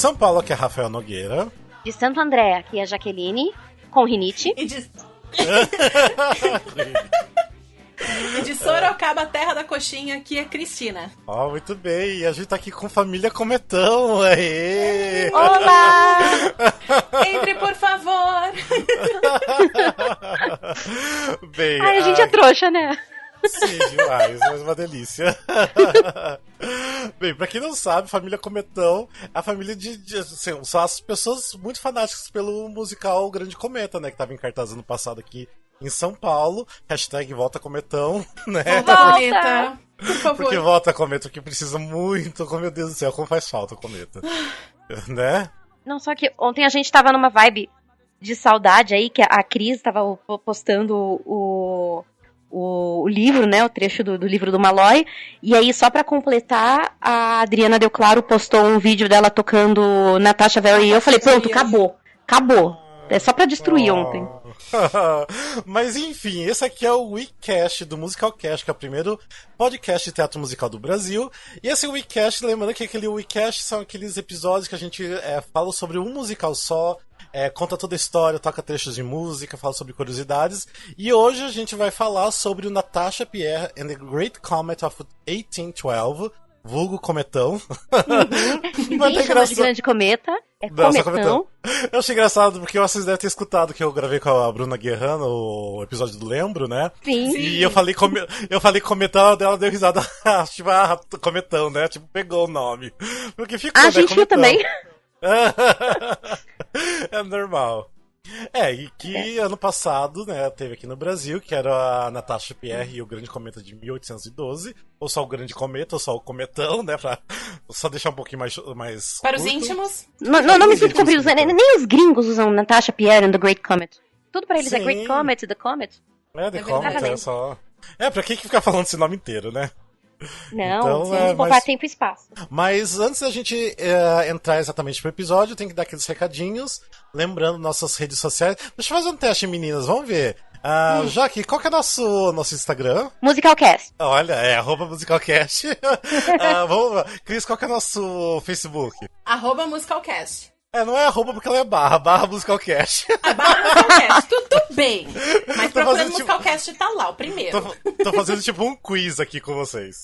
São Paulo, aqui é Rafael Nogueira. De Santo André, aqui é a Jaqueline, com rinite. E de Sorocaba, terra da coxinha, aqui é Cristina. Muito bem. E a gente tá aqui com família Cometão. Aê! Olá! Entre, por favor. Bem, Ai, a gente é trouxa, né? Sim, demais, mas uma delícia. Bem, pra quem não sabe, família Cometão é a família assim, são as pessoas muito fanáticas pelo musical Grande Cometa, né? Que tava em cartaz ano passado aqui em São Paulo. Hashtag Volta Cometão, né? Volta Cometa, por favor. Porque volta Cometa, que precisa muito. Meu Deus do céu, como faz falta o Cometa. Né? Não, só que ontem a gente tava numa vibe de saudade aí, que a Cris tava postando o livro, né, o trecho do livro do Malloy, e aí só pra completar, a Adriana Del Claro postou um vídeo dela tocando Natasha Very, e eu falei, pronto, acabou, é só pra destruir ontem. Mas enfim, esse aqui é o WeCast do Musicalcast, que é o primeiro podcast de teatro musical do Brasil. E esse WeCast, lembrando que aquele WeCast são aqueles episódios que a gente fala sobre um musical só, conta toda a história, toca trechos de música, fala sobre curiosidades. E hoje a gente vai falar sobre o Natasha Pierre and the Great Comet of 1812, vulgo Cometão. Ninguém chama de Grande Cometa, é Cometão. Eu achei engraçado porque vocês devem ter escutado que eu gravei com a Bruna Guerrano o episódio do Lembro, né? Sim. E eu falei Cometão, ela deu risada, tipo, Cometão, né? Tipo, pegou o nome. Porque ficou, a gente viu também. É normal. E que ano passado, né, teve aqui no Brasil, que era a Natasha Pierre e o Grande Cometa de 1812, ou só o Grande Cometa, ou só o Cometão, né, pra só deixar um pouquinho mais para curto. os íntimos? Nomes muito compridos, nem os gringos usam Natasha Pierre and the Great Comet. Tudo pra eles Sim. é Great Comet, The Comet. The Comet é só... pra que ficar falando esse nome inteiro, né? Não, então, vamos poupar tempo e espaço. Mas antes da gente entrar exatamente pro episódio, tem que dar aqueles recadinhos. Lembrando nossas redes sociais. Deixa eu fazer um teste, meninas, vamos ver. Jaque, qual que é nosso Instagram? Musicalcast. Olha, @musicalcast. Vamos, Cris, qual que é nosso Facebook? @musicalcast. Não é arroba porque ela é barra Musicalcast. Barra Musicalcast, tudo bem. Mas procurando Musicalcast tá lá, o primeiro. Tô fazendo tipo um quiz aqui com vocês.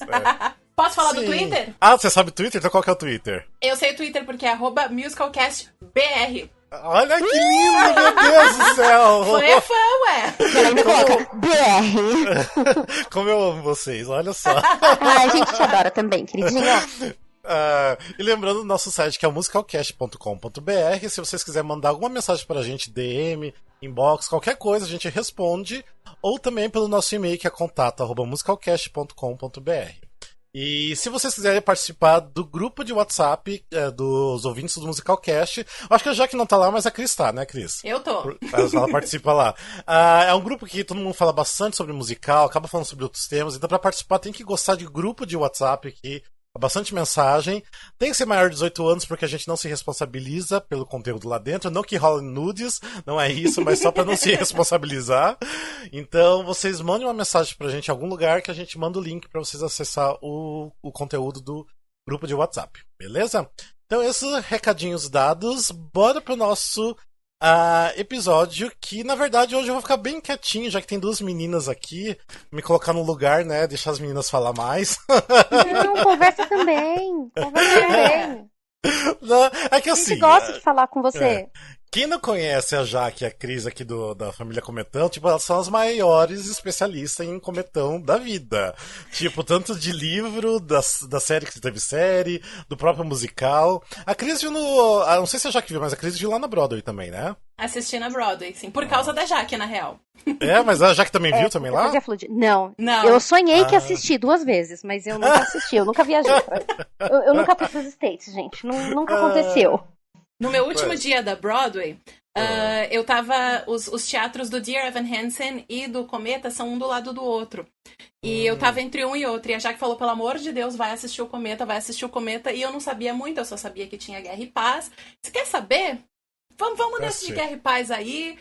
Posso falar do Twitter? Você sabe o Twitter? Então qual que é o Twitter? Eu sei o Twitter porque é @musicalcastbr. Olha que lindo, meu Deus do céu! Foi fã, ué! Ela ainda coloca BR. Como eu amo vocês, olha só. A gente te adora também, queridinho. E lembrando do nosso site que é o musicalcast.com.br. Se vocês quiserem mandar alguma mensagem pra gente, DM, inbox, qualquer coisa, a gente responde. Ou também pelo nosso e-mail que é contato@musicalcast.com.br. E se vocês quiserem participar do grupo de WhatsApp dos ouvintes do Musicalcast, acho que a Jaque não tá lá, mas a Cris tá, né, Cris? Eu tô. Ela participa lá. É um grupo que todo mundo fala bastante sobre musical, acaba falando sobre outros temas, então pra participar tem que gostar de grupo de WhatsApp aqui. Bastante mensagem. Tem que ser maior de 18 anos porque a gente não se responsabiliza pelo conteúdo lá dentro. Não que rola nudes, não é isso, mas só pra não se responsabilizar. Então vocês mandem uma mensagem pra gente em algum lugar que a gente manda o link pra vocês acessar o conteúdo do grupo de WhatsApp. Beleza? Então esses recadinhos dados, bora pro nosso episódio, que na verdade hoje eu vou ficar bem quietinho, já que tem duas meninas aqui, me colocar no lugar, né, deixar as meninas falar mais. Não, conversa também. Não, é que assim... A gente gosta de falar com você. Quem não conhece a Jaque e a Cris aqui da família Cometão, tipo, elas são as maiores especialistas em Cometão da vida. Tipo, tanto de livro, da série que teve série, do próprio musical. A Cris viu não sei se a Jaque viu, mas a Cris viu lá na Broadway também, né? Assisti na Broadway, sim. Por causa da Jaque, na real. Mas a Jaque também viu também lá? Não. Eu sonhei que assisti 2 vezes, mas eu nunca assisti, eu nunca viajei. Eu nunca fui pros States, gente. Nunca aconteceu. No meu último dia da Broadway, eu tava... Os teatros do Dear Evan Hansen e do Cometa são um do lado do outro. E eu tava entre um e outro. E a Jaque falou, pelo amor de Deus, vai assistir o Cometa. E eu não sabia muito, eu só sabia que tinha Guerra e Paz. Você quer saber? Vamos nesse de guerra e paz aí.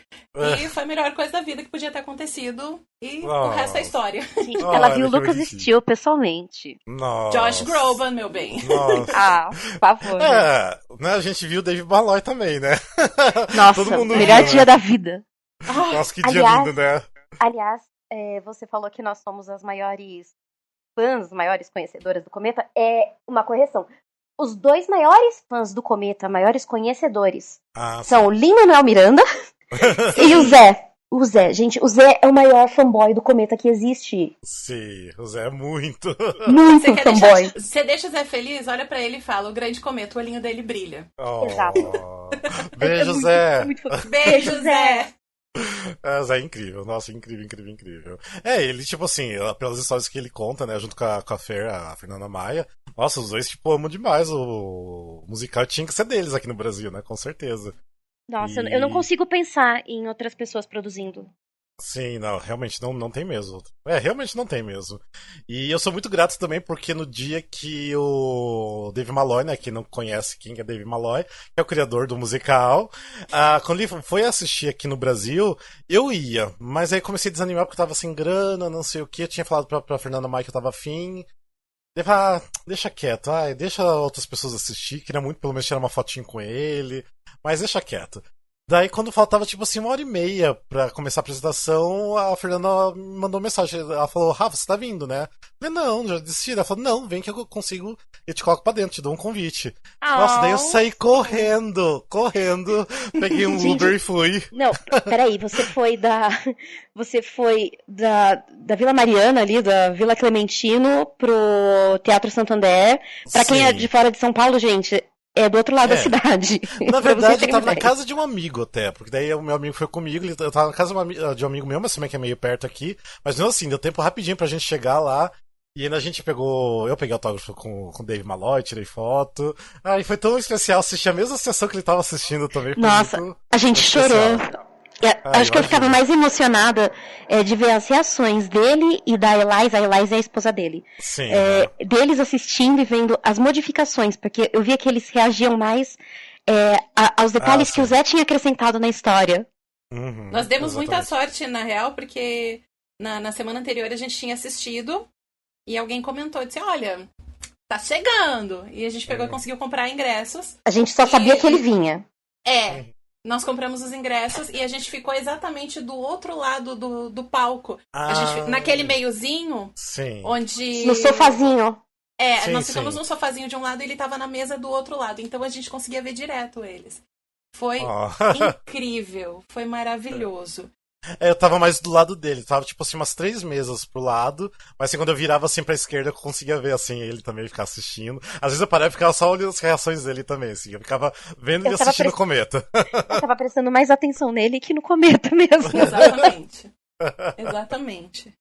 E foi a melhor coisa da vida que podia ter acontecido. E o resto é história. Gente, ela viu o Lucas Steele pessoalmente. Nossa. Josh Groban, meu bem. Nossa. Por favor. Né, a gente viu o David Malloy também, né? Nossa, todo mundo melhor viu, dia da vida. Nossa, que dia lindo, né? Aliás, você falou que nós somos as maiores fãs, maiores conhecedoras do Cometa. É uma correção. Os 2 maiores fãs do Cometa, maiores conhecedores, são o Lin-Manuel Miranda e o Zé. O Zé, gente, o Zé é o maior fanboy do Cometa que existe. Sim, o Zé é muito. Muito fanboy. Você deixa o Zé feliz? Olha pra ele e fala, o grande cometa, o olhinho dele brilha. Exato. Beijo, Zé. Beijo, Zé. Zé é incrível, nossa, incrível. Ele, tipo assim, pelas histórias que ele conta, né, junto com a Fer, a Fernanda Maia, nossa, os dois, tipo, amam demais o musical, tinha que ser deles aqui no Brasil, né, com certeza. Nossa, eu não consigo pensar em outras pessoas produzindo. Sim, não, realmente não tem mesmo. Realmente não tem mesmo. E eu sou muito grato também porque no dia que o Dave Malloy, né, quem não conhece quem é Dave Malloy, que é o criador do musical, quando ele foi assistir aqui no Brasil, eu ia, mas aí comecei a desanimar porque eu tava sem grana, não sei o que, eu tinha falado pra Fernanda Maia que eu tava afim. Deixa quieto, deixa outras pessoas assistir, queria muito pelo menos tirar uma fotinho com ele, mas deixa quieto. Daí, quando faltava, tipo assim, 1h30 pra começar a apresentação, a Fernanda me mandou mensagem. Ela falou, Rafa, você tá vindo, né? Eu falei, não, já desisti. Ela falou, não, vem que eu consigo, eu te coloco pra dentro, te dou um convite. Nossa, daí eu saí correndo, peguei um Uber e fui. Não, peraí, você foi da Vila Mariana ali, da Vila Clementino pro Teatro Santander. Pra quem é de fora de São Paulo, gente, é do outro lado da cidade. Na verdade, eu tava na casa de um amigo até, porque daí o meu amigo foi comigo, eu tava na casa de um amigo meu, mas também que é meio perto aqui, mas mesmo assim, deu tempo rapidinho pra gente chegar lá, e ainda a gente eu peguei autógrafo com o Dave Malloy, tirei foto, e foi tão especial assistir a mesma sessão que ele tava assistindo também. Nossa, a gente chorou. Acho que eu ficava mais emocionada de ver as reações dele e da Eliza. A Eliza é a esposa dele. Sim. Deles assistindo e vendo as modificações, porque eu via que eles reagiam mais aos detalhes que o Zé tinha acrescentado na história. Uhum, nós demos muita sorte, na real, porque na semana anterior a gente tinha assistido e alguém comentou, disse, olha, tá chegando. E a gente pegou e conseguiu comprar ingressos. A gente só sabia que ele vinha. Nós compramos os ingressos e a gente ficou exatamente do outro lado do palco. A gente, naquele meiozinho, sim, onde... No sofazinho. Nós ficamos num sofazinho de um lado e ele tava na mesa do outro lado. Então a gente conseguia ver direto eles. Foi incrível, foi maravilhoso. Eu tava mais do lado dele, tava tipo assim umas 3 mesas pro lado, mas assim, quando eu virava assim pra esquerda eu conseguia ver assim ele também ficar assistindo. Às vezes eu parava e ficava só olhando as reações dele também, assim, eu ficava vendo ele assistindo o Cometa. Eu tava prestando mais atenção nele que no Cometa mesmo. Exatamente.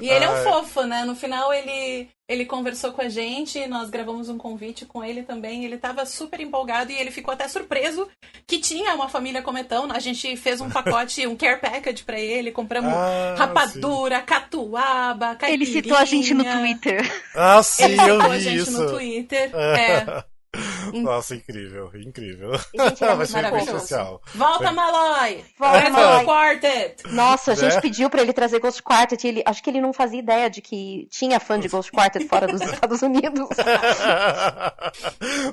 E ele é um fofo, né? No final ele conversou com a gente, nós gravamos um convite com ele também, ele tava super empolgado e ele ficou até surpreso que tinha uma família Cometão. A gente fez um pacote, um care package pra ele, compramos rapadura, catuaba, caipirinha. Ele citou a gente no Twitter. Sim, ele citou eu a vi gente isso. no Twitter. Nossa, incrível. Gente, vai ser bem especial. Volta, Malloy! Volta, Malloy Quartet! Nossa, a gente pediu pra ele trazer Ghost Quartet. Acho que ele não fazia ideia de que tinha fã de Ghost Quartet fora dos Estados Unidos.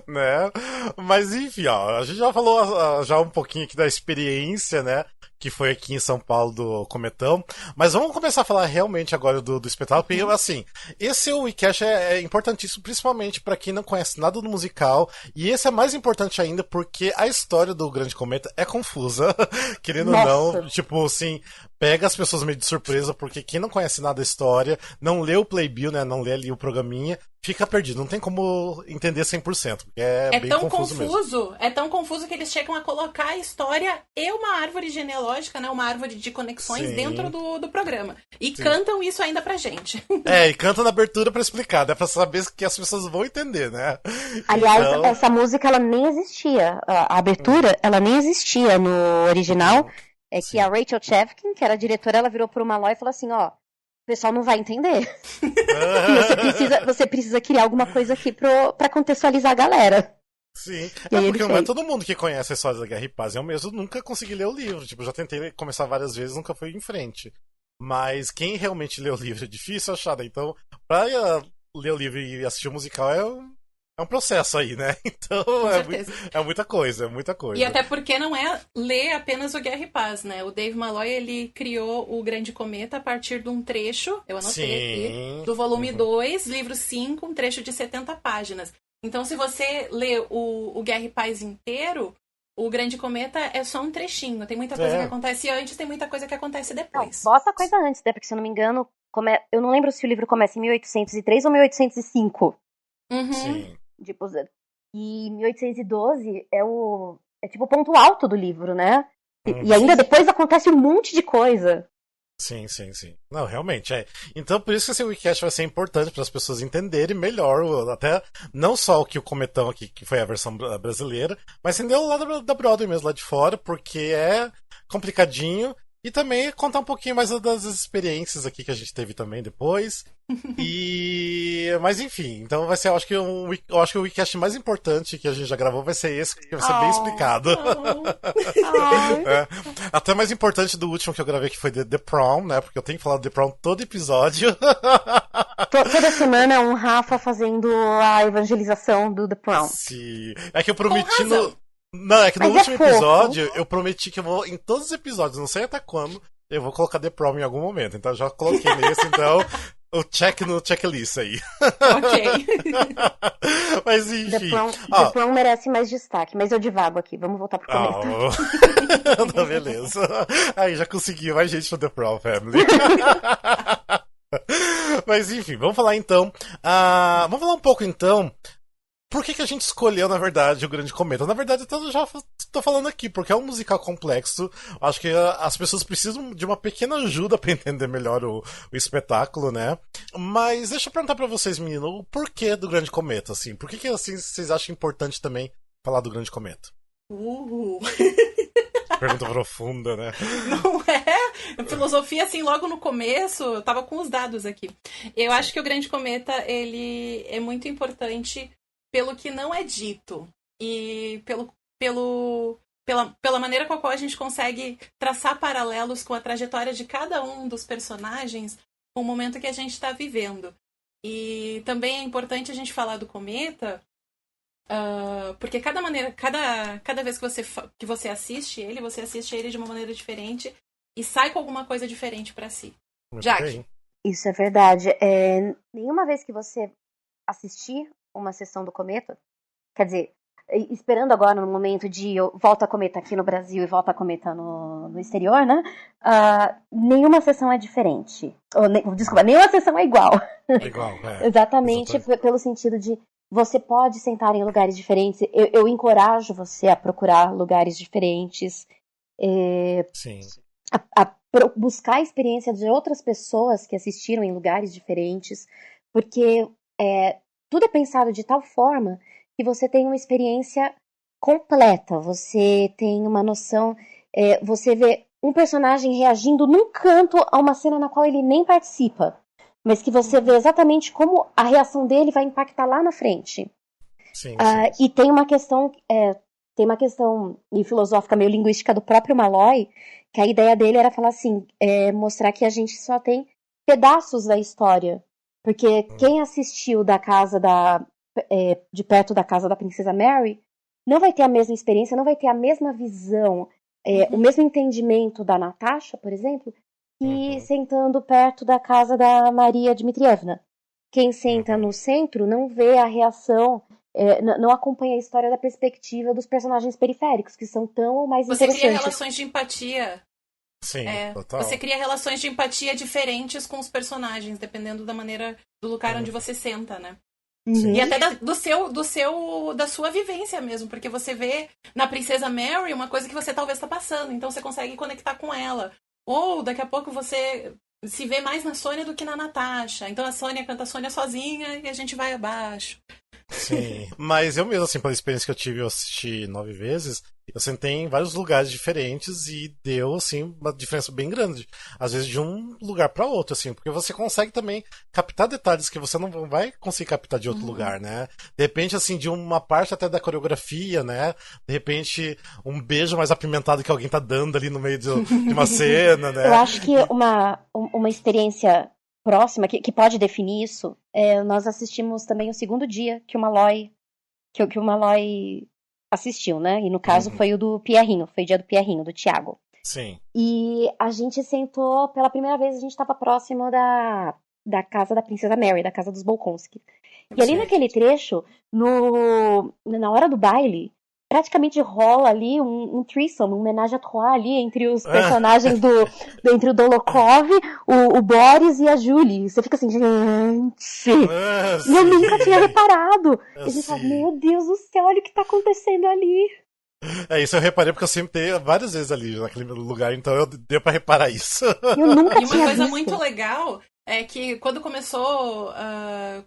Né? Mas enfim, a gente já falou já um pouquinho aqui da experiência, né? Que foi aqui em São Paulo do Cometão. Mas vamos começar a falar realmente agora do espetáculo. Porque, assim, esse WeCast é importantíssimo, principalmente para quem não conhece nada do musical. E esse é mais importante ainda porque a história do Grande Cometa é confusa. Querendo ou não, tipo assim, pega as pessoas meio de surpresa, porque quem não conhece nada da história, não lê o playbill, né? Não lê ali o programinha, fica perdido. Não tem como entender 100%. Porque é bem tão confuso mesmo. É tão confuso que eles chegam a colocar a história e uma árvore genealógica, né? Uma árvore de conexões dentro do programa. E cantam isso ainda pra gente. E cantam na abertura pra explicar, né? Pra saber que as pessoas vão entender, né? Aliás, essa música, ela nem existia. A abertura, ela nem existia no original. Que a Rachel Chevkin, que era a diretora, ela virou pro Malloy e falou assim, o pessoal não vai entender. Você precisa criar alguma coisa aqui pra contextualizar a galera. Sim, E aí porque ele não é fez. todo mundo que conhece a história da Guerra e Paz. Eu mesmo nunca consegui ler o livro. Tipo, já tentei começar várias vezes, nunca fui em frente. Mas quem realmente lê o livro é difícil achar, né? Então, pra ler o livro e assistir o musical é um processo aí, né? Então, Com certeza. é muita coisa, é muita E coisa. até porque não é ler apenas o Guerra e Paz, né? O Dave Malloy, ele criou o Grande Cometa a partir de um trecho, eu anotei aqui, do volume 2, livro 5, um trecho de 70 páginas. Então, se você lê o Guerra e Paz inteiro, o Grande Cometa é só um trechinho. Tem muita coisa que acontece antes, tem muita coisa que acontece Não, depois. bota coisa antes, né? Porque se eu não me engano, eu não lembro se o livro começa em 1803 ou 1805. Uhum. Sim. Tipo, e 1812 é tipo o ponto alto do livro, né? E ainda depois acontece um monte de coisa. Sim. Não, realmente, é. Então, por isso que esse Wikicast vai ser importante para as pessoas entenderem melhor, até não só o que o Cometão aqui, que foi a versão brasileira, mas entender o lado da Broadway mesmo, lá de fora, porque é complicadinho. E também contar um pouquinho mais das experiências aqui que a gente teve também depois. Mas enfim, então vai ser, eu acho que o Wikicast mais importante que a gente já gravou vai ser esse, que vai ser bem explicado. Até mais importante do último que eu gravei, que foi The Prom, né? Porque eu tenho que falar do The Prom todo episódio. Toda semana um Rafa fazendo a evangelização do The Prom. Sim. É que eu prometi Não, é que no último episódio eu prometi que eu vou, em todos os episódios, não sei até quando, eu vou colocar The Prom em algum momento. Então eu já coloquei nesse, então o check no checklist aí. Ok. Mas enfim. The Prom merece mais destaque, mas eu divago aqui. Vamos voltar pro começo. Tá, beleza. Aí já consegui mais gente no The Prom Family. Mas enfim, vamos falar então. Vamos falar um pouco então. Por que a gente escolheu, na verdade, o Grande Cometa? Na verdade, eu já estou falando aqui, porque é um musical complexo. Acho que as pessoas precisam de uma pequena ajuda para entender melhor o espetáculo, né? Mas deixa eu perguntar para vocês, menino, o porquê do Grande Cometa, assim? Por que assim, vocês acham importante também falar do Grande Cometa? Pergunta profunda, né? Não é? Filosofia, assim, logo no começo, eu tava com os dados aqui. Eu acho que o Grande Cometa, ele é muito importante pelo que não é dito e pela maneira com a qual a gente consegue traçar paralelos com a trajetória de cada um dos personagens com o momento que a gente está vivendo. E também é importante a gente falar do cometa, porque cada vez que você assiste ele de uma maneira diferente e sai com alguma coisa diferente para si. Jaque. Isso é verdade. Nenhuma vez que você assistir uma sessão do Cometa, quer dizer, esperando agora no momento de volta a Cometa aqui no Brasil e volta a Cometa no exterior, né? Nenhuma sessão é diferente. Desculpa, nenhuma sessão é igual. Exatamente, pelo sentido de você pode sentar em lugares diferentes. Eu encorajo você a procurar lugares diferentes. Sim. A buscar a experiência de outras pessoas que assistiram em lugares diferentes, porque tudo é pensado de tal forma que você tem uma experiência completa, você tem uma noção, você vê um personagem reagindo num canto a uma cena na qual ele nem participa, mas que você vê exatamente como a reação dele vai impactar lá na frente. Sim. E tem uma questão meio filosófica, meio linguística do próprio Malloy, que a ideia dele era falar assim, mostrar que a gente só tem pedaços da história. Porque quem assistiu de perto da casa da Princesa Mary não vai ter a mesma experiência, não vai ter a mesma visão, o mesmo entendimento da Natasha, por exemplo, que sentando perto da casa da Maria Dmitrievna. Quem senta no centro não vê a reação, não acompanha a história da perspectiva dos personagens periféricos, que são tão ou mais interessantes. Você cria relações de empatia. Sim, total. Você cria relações de empatia diferentes com os personagens, dependendo do lugar onde você senta, né? E até da sua vivência mesmo, porque você vê na Princesa Mary uma coisa que você talvez está passando, então você consegue conectar com ela. Ou daqui a pouco você se vê mais na Sônia do que na Natasha. Então a Sônia canta a Sônia sozinha e a gente vai abaixo. Sim, mas eu mesmo, assim, pela experiência que eu tive, eu assisti 9 vezes, Eu sentei em vários lugares diferentes e deu, assim, uma diferença bem grande. Às vezes de um lugar para outro, assim, porque você consegue também captar detalhes que você não vai conseguir captar de outro lugar, né? De repente, assim, de uma parte até da coreografia, né? De repente, um beijo mais apimentado que alguém tá dando ali no meio de uma cena, né? Eu acho que uma experiência próxima que pode definir isso, nós assistimos também o segundo dia que o Malloy assistiu, né? E no caso foi o do Pierrinho, foi o dia do Pierrinho, do Thiago. Sim. E a gente sentou, pela primeira vez a gente estava próximo da casa da Princesa Mary, da casa dos Bolkonsky. E ali naquele trecho, na hora do baile, praticamente rola ali um threesome, um ménage à trois ali entre os personagens entre o Dolokhov, o Boris e a Julie. Você fica assim, gente! E eu nunca tinha reparado. E a gente fala, meu Deus do céu, olha o que tá acontecendo ali. Isso eu reparei porque eu sempre tenho várias vezes ali naquele lugar, então eu deu pra reparar isso. Eu nunca tinha E uma coisa visto. muito legal é que quando começou,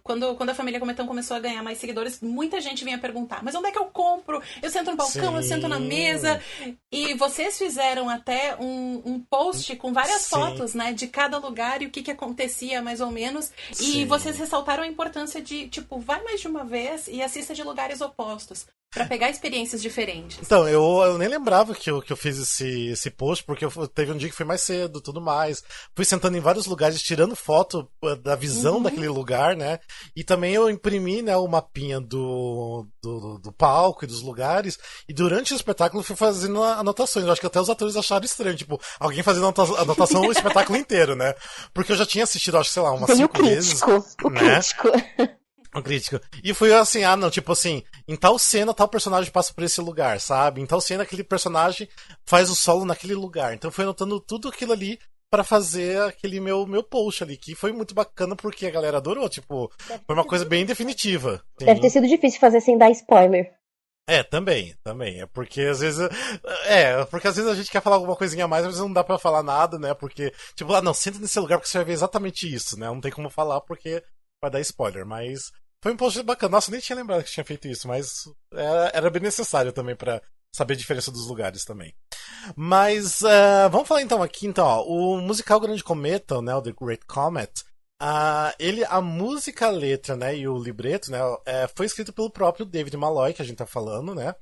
quando a família Cometão começou a ganhar mais seguidores, muita gente vinha perguntar, mas onde é que eu compro? Eu sento no balcão, eu sento na mesa. E vocês fizeram até um post com várias fotos, né, de cada lugar e o que acontecia, mais ou menos. E vocês ressaltaram a importância de, tipo, vai mais de uma vez e assista de lugares opostos. Pra pegar experiências diferentes. Então, eu nem lembrava que eu fiz esse post, porque teve um dia que foi mais cedo e tudo mais. Fui sentando em vários lugares, tirando foto da visão daquele lugar, né? E também eu imprimi, né, o mapinha do palco e dos lugares. E durante o espetáculo eu fui fazendo anotações. Eu acho que até os atores acharam estranho, tipo, alguém fazendo anotação o espetáculo inteiro, né? Porque eu já tinha assistido, acho que, sei lá, umas 5 vezes. O crítico. Um crítico. E foi assim, não, tipo assim, em tal cena, tal personagem passa por esse lugar, sabe? Em tal cena, aquele personagem faz o solo naquele lugar. Então foi anotando tudo aquilo ali pra fazer aquele meu post ali, que foi muito bacana porque a galera adorou, tipo, foi uma coisa bem definitiva. Deve ter sido difícil fazer sem dar spoiler. Também. É porque às vezes. Porque às vezes a gente quer falar alguma coisinha a mais, mas não dá pra falar nada, né? Porque, tipo, não, senta nesse lugar porque você vai ver exatamente isso, né? Não tem como falar porque vai dar spoiler, mas foi um post bacana. Nossa, eu nem tinha lembrado que tinha feito isso, mas era bem necessário também pra saber a diferença dos lugares também. Mas vamos falar então aqui, o musical Grande Cometa, né, o The Great Comet, a música, a letra, né, e o libreto, né, foi escrito pelo próprio David Malloy, que a gente tá falando, né.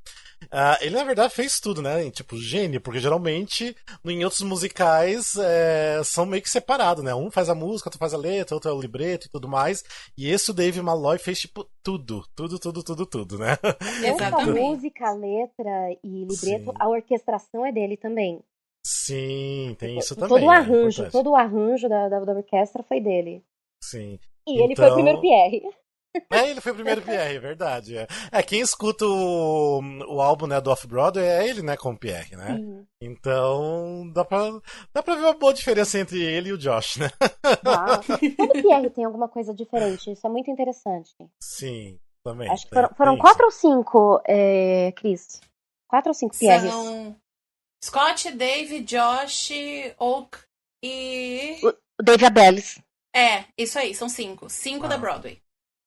Ele, na verdade, fez tudo, né? Tipo, gênio, porque geralmente em outros musicais são meio que separados, né? Um faz a música, outro faz a letra, outro é o libreto e tudo mais. E esse o Dave Malloy fez, tipo, tudo, né? Tanto a música, a letra e libreto, a orquestração é dele também. Sim, tem isso também. Todo o arranjo da orquestra foi dele. Sim. E ele foi o primeiro Pierre. Ele foi o primeiro Pierre, é verdade. Quem escuta o álbum, né, do Off-Broadway é ele, né, com o Pierre, né? Sim. Então, dá pra ver uma boa diferença entre ele e o Josh, né? Todo Pierre tem alguma coisa diferente, isso é muito interessante. Sim, também. Acho que foram 4 ou 5, Cris? 4 ou 5 Pierres? São Scott, Dave, Josh, Oak e... O Dave Abeles. Isso aí, são 5. 5 da Broadway.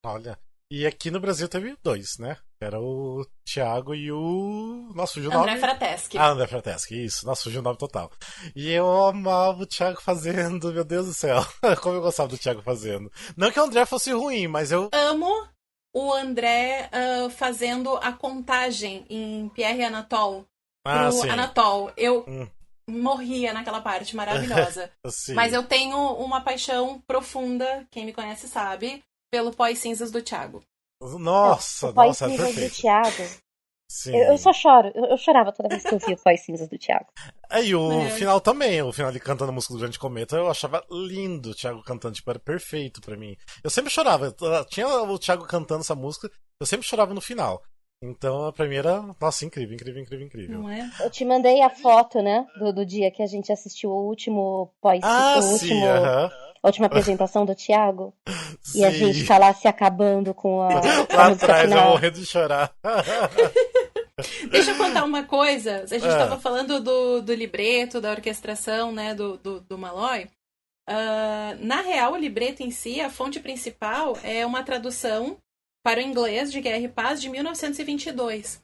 Olha, e aqui no Brasil teve 2, né? Era o Thiago e o... Nossa, fugiu o nome. André Frateschi. André Frateschi, isso. Nossa, fugiu o nome total. E eu amava o Thiago fazendo, meu Deus do céu. Como eu gostava do Thiago fazendo. Não que o André fosse ruim, mas eu... Amo o André fazendo a contagem em Pierre e Anatole. Sim. Anatole. Eu morria naquela parte maravilhosa. Mas eu tenho uma paixão profunda, quem me conhece sabe, pelo Pós-Cinzas do Thiago. Nossa, o Pós-Cinzas do Thiago. Sim. Eu só choro. Eu chorava toda vez que eu via o Pós-Cinzas do Thiago. E o final também, o final de cantando a música do Grande Cometa, eu achava lindo o Thiago cantando, tipo, era perfeito pra mim. Eu sempre chorava, tinha o Thiago cantando essa música, eu sempre chorava no final. Então, pra mim era, nossa, incrível. Não é? Eu te mandei a foto, né, do dia que a gente assistiu o último a última apresentação do Thiago. E a gente tá lá se acabando com a lá atrás, final. Eu morrendo de chorar. Deixa eu contar uma coisa. A gente tava falando do libreto, da orquestração, né, do Malloy. Na real, o libreto em si, a fonte principal é uma tradução para o inglês de Guerra e Paz de 1922.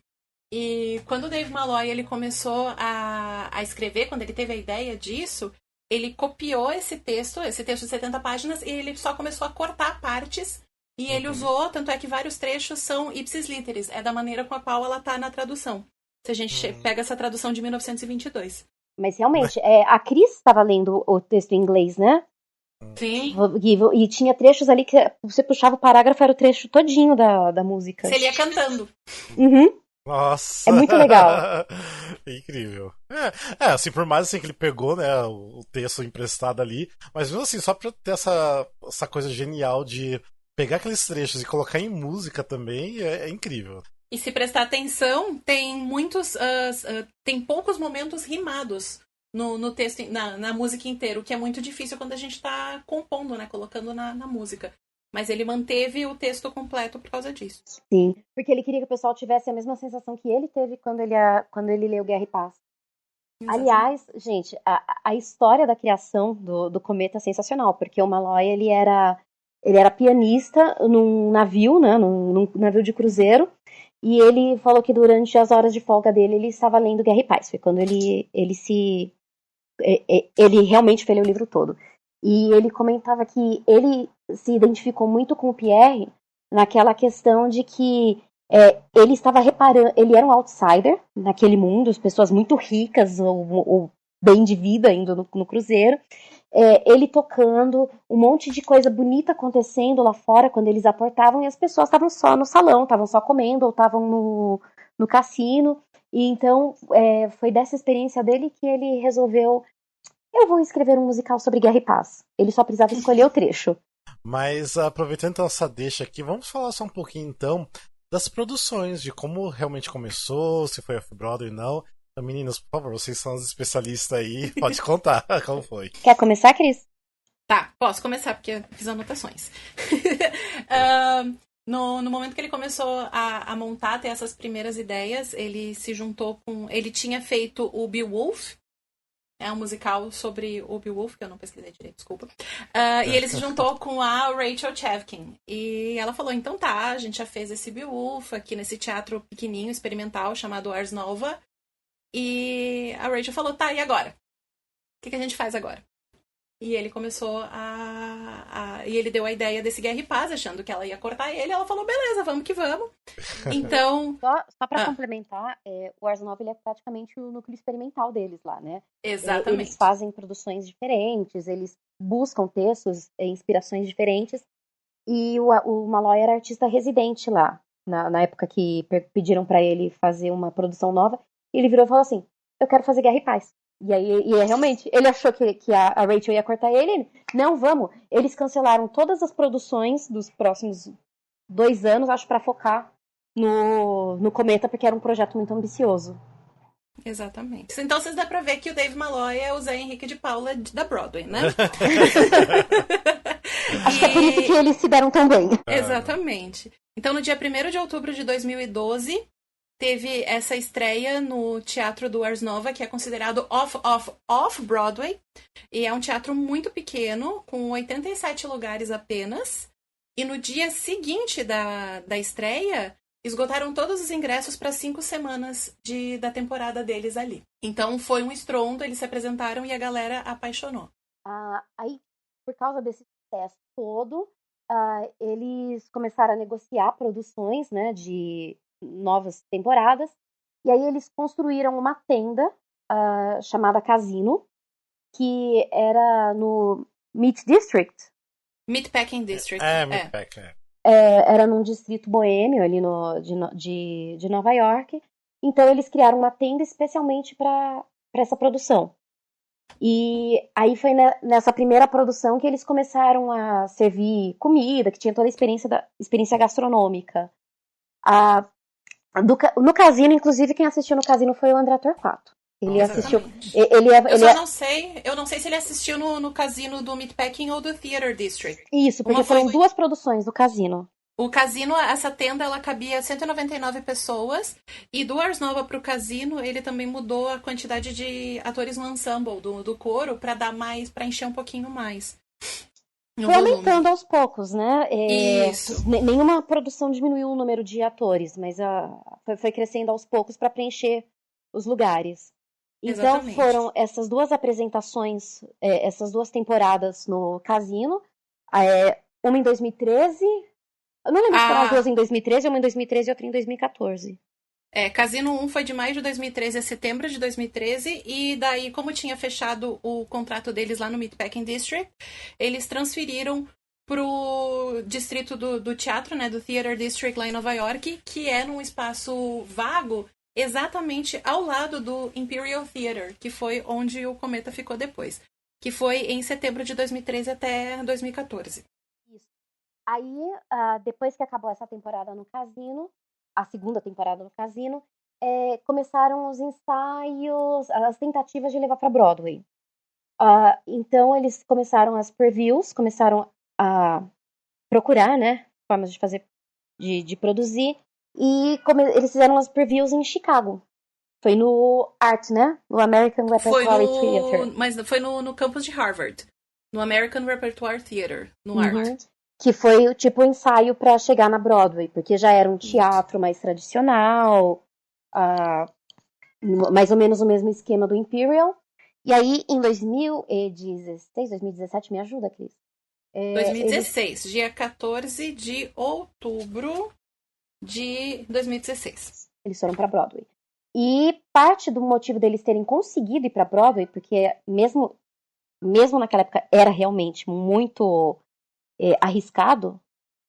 E quando o Dave Malloy ele começou a escrever, quando ele teve a ideia disso, ele copiou esse texto de 70 páginas, e ele só começou a cortar partes, e ele usou, tanto é que vários trechos são ipsis literis, é da maneira com a qual ela tá na tradução. Se a gente pega essa tradução de 1922. Mas realmente, a Cris estava lendo o texto em inglês, né? Sim. E tinha trechos ali que você puxava o parágrafo, era o trecho todinho da música. Você ia cantando. Uhum. Nossa! É muito legal. Incrível. Assim, por mais assim que ele pegou, né, o texto emprestado ali, mas mesmo assim, só pra ter essa coisa genial de pegar aqueles trechos e colocar em música também, é incrível. E se prestar atenção, tem muitos. Tem poucos momentos rimados no texto, na música inteira, o que é muito difícil quando a gente tá compondo, né? Colocando na música. Mas ele manteve o texto completo por causa disso. Sim, porque ele queria que o pessoal tivesse a mesma sensação que ele teve quando ele leu Guerra e Paz. Exatamente. Aliás, gente, a história da criação do Cometa é sensacional, porque o Malloy, ele era pianista num navio, né, num navio de cruzeiro, e ele falou que durante as horas de folga dele, ele estava lendo Guerra e Paz. Foi quando ele realmente foi ler o livro todo. E ele comentava que ele se identificou muito com o Pierre naquela questão de que ele estava reparando, ele era um outsider naquele mundo, as pessoas muito ricas ou bem de vida indo no cruzeiro, ele tocando, um monte de coisa bonita acontecendo lá fora quando eles aportavam, e as pessoas estavam só no salão, estavam só comendo ou estavam no cassino. E então foi dessa experiência dele que ele resolveu: eu vou escrever um musical sobre Guerra e Paz. Ele só precisava escolher o trecho. Mas aproveitando então essa deixa aqui, vamos falar só um pouquinho então das produções, de como realmente começou, se foi off-Broadway ou não. Então, meninas, por favor, vocês são as especialistas aí, pode contar como foi. Quer começar, Cris? Tá, posso começar, porque eu fiz anotações. No momento que ele começou a montar, ter essas primeiras ideias, ele se juntou com... Ele tinha feito o Beowulf, é um musical sobre o Beowulf, que eu não pesquisei direito, desculpa. E ele se juntou com a Rachel Chavkin. E ela falou, então tá, a gente já fez esse Beowulf aqui nesse teatro pequenininho, experimental, chamado Ars Nova. E a Rachel falou, tá, e agora? O que a gente faz agora? E ele começou e ele deu a ideia desse Guerra e Paz, achando que ela ia cortar ele. Ela falou, beleza, vamos que vamos. Então... Só pra complementar, o Ars Nova, ele é praticamente o núcleo experimental deles lá, né? Exatamente. Eles fazem produções diferentes, eles buscam textos, inspirações diferentes. E o Malloy era artista residente lá, na época que pediram pra ele fazer uma produção nova. E ele virou e falou assim, eu quero fazer Guerra e Paz. E aí, realmente, ele achou que a Rachel ia cortar ele. Não, vamos. Eles cancelaram todas as produções dos próximos 2 anos, acho, pra focar no Cometa, porque era um projeto muito ambicioso. Exatamente. Então vocês dá pra ver que o Dave Malloy é o Zé Henrique de Paula da Broadway, né? Acho que é por isso que eles se deram tão bem. Exatamente. Então, no dia 1º de outubro de 2012... teve essa estreia no Teatro do Ars Nova, que é considerado off-Broadway. E é um teatro muito pequeno, com 87 lugares apenas. E no dia seguinte da estreia, esgotaram todos os ingressos para 5 semanas da temporada deles ali. Então foi um estrondo, eles se apresentaram e a galera apaixonou. Aí, por causa desse sucesso todo, eles começaram a negociar produções, né, de novas temporadas, e aí eles construíram uma tenda chamada Casino, que era no Meatpacking District. Meatpacking. Era num distrito boêmio ali de Nova York. Então eles criaram uma tenda especialmente para essa produção. E aí foi nessa primeira produção que eles começaram a servir comida, que tinha toda a experiência gastronômica. No Casino, inclusive, quem assistiu no Casino foi o André Torquato. Ele assistiu. Eu não sei se ele assistiu no Casino do Meatpacking ou do Theater District. Isso, porque foram 2 produções do Casino. O Casino, essa tenda, ela cabia 199 pessoas. E do Ars Nova pro Casino, ele também mudou a quantidade de atores no ensemble do coro pra dar mais, para encher um pouquinho mais. Foi aumentando aos poucos, né? Isso. Nenhuma produção diminuiu o número de atores, mas foi crescendo aos poucos para preencher os lugares. Então Exatamente. foram essas duas apresentações, essas duas temporadas no Casino, uma em 2013, eu não lembro se foram as duas em 2013, uma em 2013 e outra em 2014. Casino 1 foi de maio de 2013 a setembro de 2013, e daí, como tinha fechado o contrato deles lá no Meatpacking District, eles transferiram pro distrito do teatro, né, do Theater District lá em Nova York, que é num espaço vago, exatamente ao lado do Imperial Theater, que foi onde o Cometa ficou depois, que foi em setembro de 2013 até 2014. Isso. Aí, depois que acabou essa temporada no Casino, a segunda temporada no Casino, começaram os ensaios, as tentativas de levar para Broadway. Então eles começaram as previews, começaram a procurar, né, formas de fazer, de produzir, e eles fizeram as previews em Chicago. Foi no ART, né? No American Repertory Theater. Mas foi no campus de Harvard, no American Repertoire Theater, no ART. Que foi tipo o ensaio para chegar na Broadway, porque já era um teatro mais tradicional, mais ou menos o mesmo esquema do Imperial. E aí, em 2016, 2017, me ajuda, Cris. 2016, dia 14 de outubro de 2016. Eles foram para Broadway. E parte do motivo deles terem conseguido ir para Broadway, porque mesmo naquela época era realmente muito arriscado,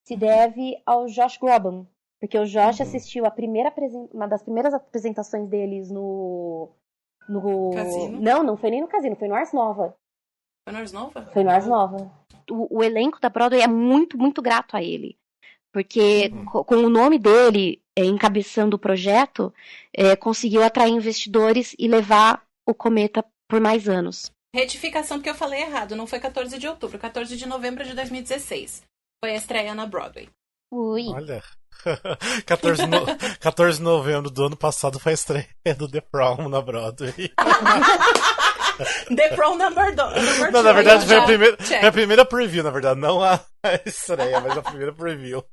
se deve ao Josh Groban, porque o Josh assistiu uma das primeiras apresentações deles no Casino? Não foi nem no Casino, foi no Ars Nova. Foi no Ars Nova? Foi no Ars Nova. O elenco da Broadway é muito, muito grato a ele, porque com o nome dele encabeçando o projeto, conseguiu atrair investidores e levar o Cometa por mais anos. Retificação, porque eu falei errado. Não foi 14 de outubro, 14 de novembro de 2016. Foi a estreia na Broadway. Ui. Olha. 14 de novembro do ano passado foi a estreia do The Prom na Broadway. The Prom number 2. Não, na verdade foi a primeira preview, na verdade. Não a estreia, mas a primeira preview.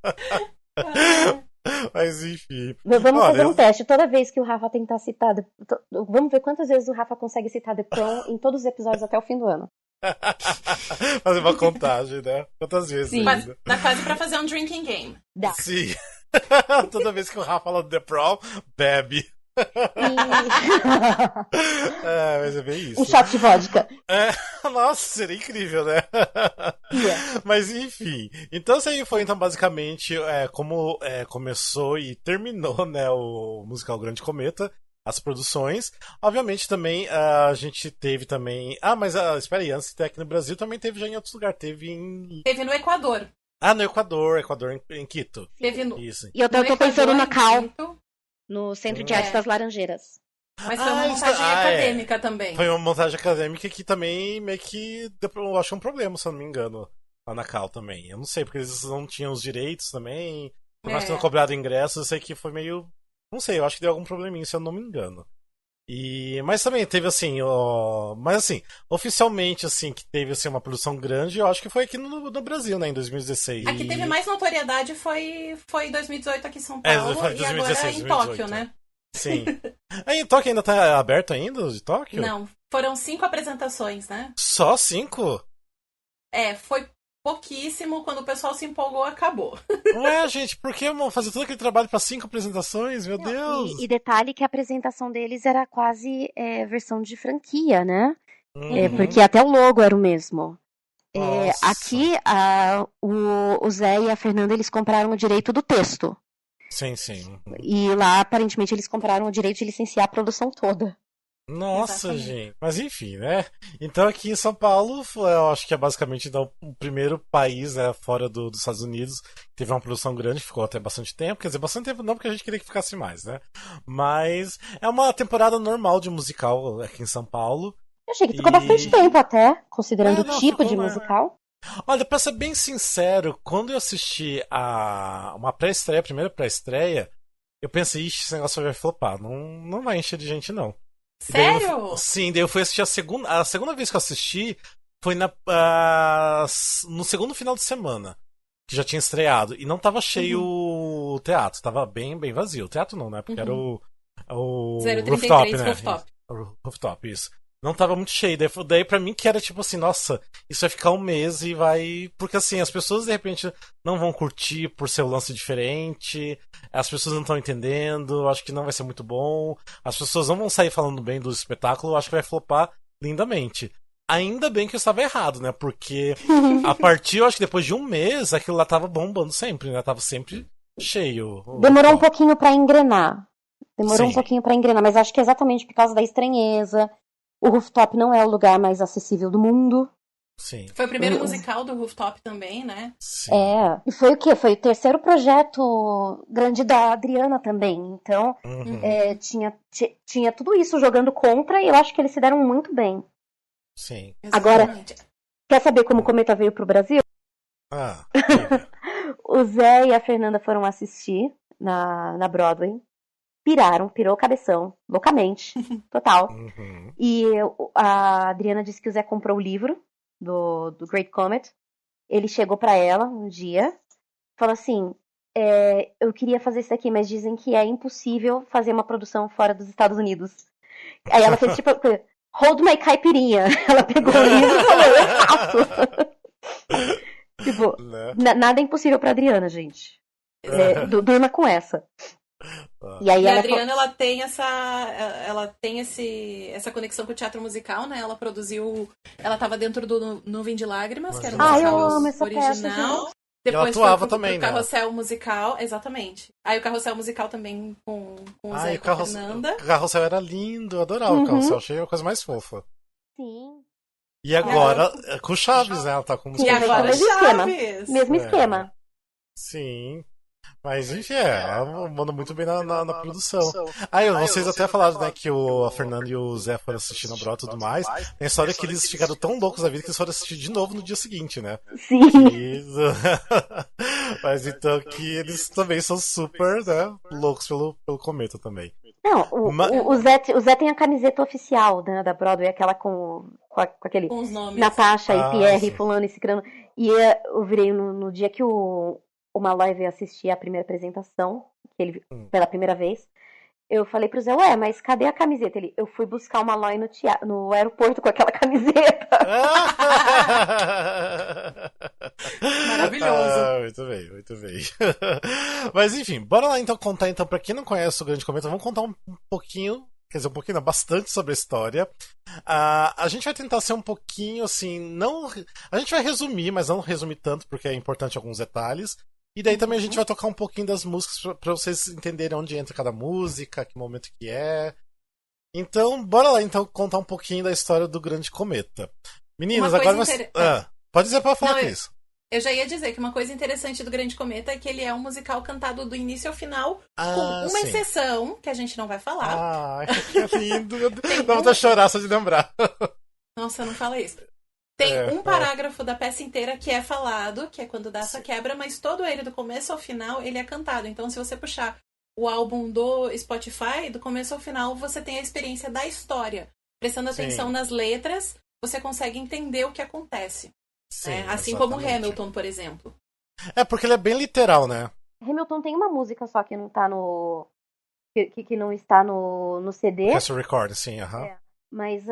Mas enfim. Vamos fazer um teste. Toda vez que o Rafa tentar citar. Vamos ver quantas vezes o Rafa consegue citar The Prom em todos os episódios até o fim do ano. Fazer uma contagem, né? Quantas vezes? Sim. Dá quase pra fazer um drinking game. Dá. Sim. Toda vez que o Rafa fala do The Prom, bebe. Mas é bem isso. Um shot de vodka. Nossa, seria incrível, né? Mas enfim. Então isso aí foi então basicamente como começou e terminou, né, o musical Grande Cometa, as produções. Obviamente também a gente teve também. Mas espera aí, antes de ter aqui no Brasil também teve já em outros lugares. Teve no Equador. No Equador em Quito. Teve no. Isso. E eu tô pensando na Cal. Quito. No Centro de Arte das Laranjeiras. Mas foi uma montagem acadêmica também. Foi uma montagem acadêmica que também meio que eu acho um problema, se eu não me engano, lá na Cal também. Eu não sei, porque eles não tinham os direitos também. Por mais que tenham cobrado ingressos, eu sei que foi meio. Não sei, eu acho que deu algum probleminha, se eu não me engano. Mas também teve assim, mas assim, oficialmente assim, que teve assim, uma produção grande, eu acho que foi aqui no Brasil, né, em 2016. A que teve mais notoriedade foi 2018 aqui em São Paulo, foi 2016, e agora em 2018, Tóquio, né? Sim. Em Tóquio ainda tá aberto ainda, de Tóquio? Não, foram 5 apresentações, né? Só 5? Foi pouquíssimo, quando o pessoal se empolgou, acabou. Ué, gente, por que fazer todo aquele trabalho pra 5 apresentações? Meu Deus! E detalhe que a apresentação deles era quase versão de franquia, né? Porque até o logo era o mesmo. Aqui, o Zé e a Fernanda, eles compraram o direito do texto. Sim, sim. E lá, aparentemente, eles compraram o direito de licenciar a produção toda. Nossa, Exatamente. gente. Mas enfim, né? Então aqui em São Paulo, eu acho que é basicamente então, o primeiro país, né, fora dos Estados Unidos, que teve uma produção grande, ficou até bastante tempo. Quer dizer, bastante tempo não, porque a gente queria que ficasse mais, né? Mas é uma temporada normal de musical aqui em São Paulo. Eu achei que ficou bastante tempo até, considerando o tipo de ficou, musical. Olha, pra ser bem sincero, quando eu assisti uma pré-estreia, a primeira pré-estreia, eu pensei, esse negócio vai flopar, não vai encher de gente, não. Sério? Sim, daí eu fui assistir a segunda vez que eu assisti, Foi no segundo final de semana, que já tinha estreado. E não tava cheio o teatro, tava bem, bem vazio. O teatro não, né? Porque era o 033 rooftop, né? Rooftop. O rooftop, isso. Não tava muito cheio. Daí pra mim que era tipo assim, nossa, isso vai ficar um mês e vai. Porque assim, as pessoas de repente não vão curtir por ser um lance diferente, as pessoas não estão entendendo, acho que não vai ser muito bom, as pessoas não vão sair falando bem do espetáculo, acho que vai flopar lindamente. Ainda bem que eu estava errado, né? Porque a partir, eu acho que depois de um mês, aquilo lá tava bombando sempre, né? Tava sempre cheio. Demorou um pouquinho pra engrenar. Demorou Sim. um pouquinho pra engrenar, mas acho que é exatamente por causa da estranheza. O Rooftop não é o lugar mais acessível do mundo. Sim. Foi o primeiro musical do Rooftop também, né? Sim. E foi o quê? Foi o terceiro projeto grande da Adriana também. Então, tinha tudo isso jogando contra e eu acho que eles se deram muito bem. Sim. Agora, quer saber como o Cometa veio pro Brasil? Diga. O Zé e a Fernanda foram assistir na Broadway. Pirou o cabeção, loucamente, total. Uhum. E a Adriana disse que o Zé comprou o livro do Great Comet. Ele chegou pra ela um dia, falou assim, eu queria fazer isso aqui, mas dizem que é impossível fazer uma produção fora dos Estados Unidos. Aí ela fez tipo, hold my caipirinha. Ela pegou o livro e falou, eu faço. Tipo, nada é impossível pra Adriana, gente. Durma com essa. E aí a Adriana, ela tem essa conexão com o teatro musical, né? Ela produziu, ela tava dentro do Nuvem de Lágrimas, que era o musical original. Depois ela atuava foi também, pro Carrossel Musical, exatamente. Aí o Carrossel Musical também com o Zé e com a Fernanda. O Carrossel era lindo, eu adorava o Carrossel, achei a coisa mais fofa. Sim. E agora, com o Chaves, né? Ela tá com E agora Chaves. Mesmo esquema. Sim. Mas enfim, ela manda muito bem na produção. Vocês até falaram, né, que a Fernanda e o Zé foram assistir na Broadway e tudo mais. Tem a história que eles ficaram tão loucos da vida que eles foram assistir de novo no dia seguinte, né? Sim. Mas então que eles também são super, né, loucos pelo Cometa também. Não, o Zé tem a camiseta oficial, né, da Broadway, aquela com aquele com os nomes. Natasha e Pierre, fulano e cicrano. E eu virei no dia que o Malloy veio assistir a primeira apresentação, que ele pela primeira vez. Eu falei pro Zé, mas cadê a camiseta? Eu fui buscar o Malloy no aeroporto com aquela camiseta. Maravilhoso. Muito bem, muito bem. Mas enfim, bora lá então contar, então, pra quem não conhece o Grande Cometa, vamos contar um pouquinho, quer dizer, um pouquinho, não, bastante sobre a história. A gente vai tentar ser um pouquinho assim, não. A gente vai resumir, mas não resumir tanto, porque é importante alguns detalhes. E daí também a gente vai tocar um pouquinho das músicas pra vocês entenderem onde entra cada música, que momento que é. Então, bora lá então contar um pouquinho da história do Grande Cometa. Meninas, agora pode dizer pra falar isso. Eu já ia dizer que uma coisa interessante do Grande Cometa é que ele é um musical cantado do início ao final, com uma exceção, que a gente não vai falar. Que lindo. Dá vontade de chorar só de lembrar. Nossa, não fala isso. Tem um parágrafo da peça inteira que é falado, que é quando dá essa quebra, mas todo ele, do começo ao final, ele é cantado. Então, se você puxar o álbum do Spotify, do começo ao final, você tem a experiência da história. Prestando atenção nas letras, você consegue entender o que acontece. Sim, assim como Hamilton, por exemplo. Porque ele é bem literal, né? Hamilton tem uma música só que não tá no... que não está no CD. Castle Record, sim, Mas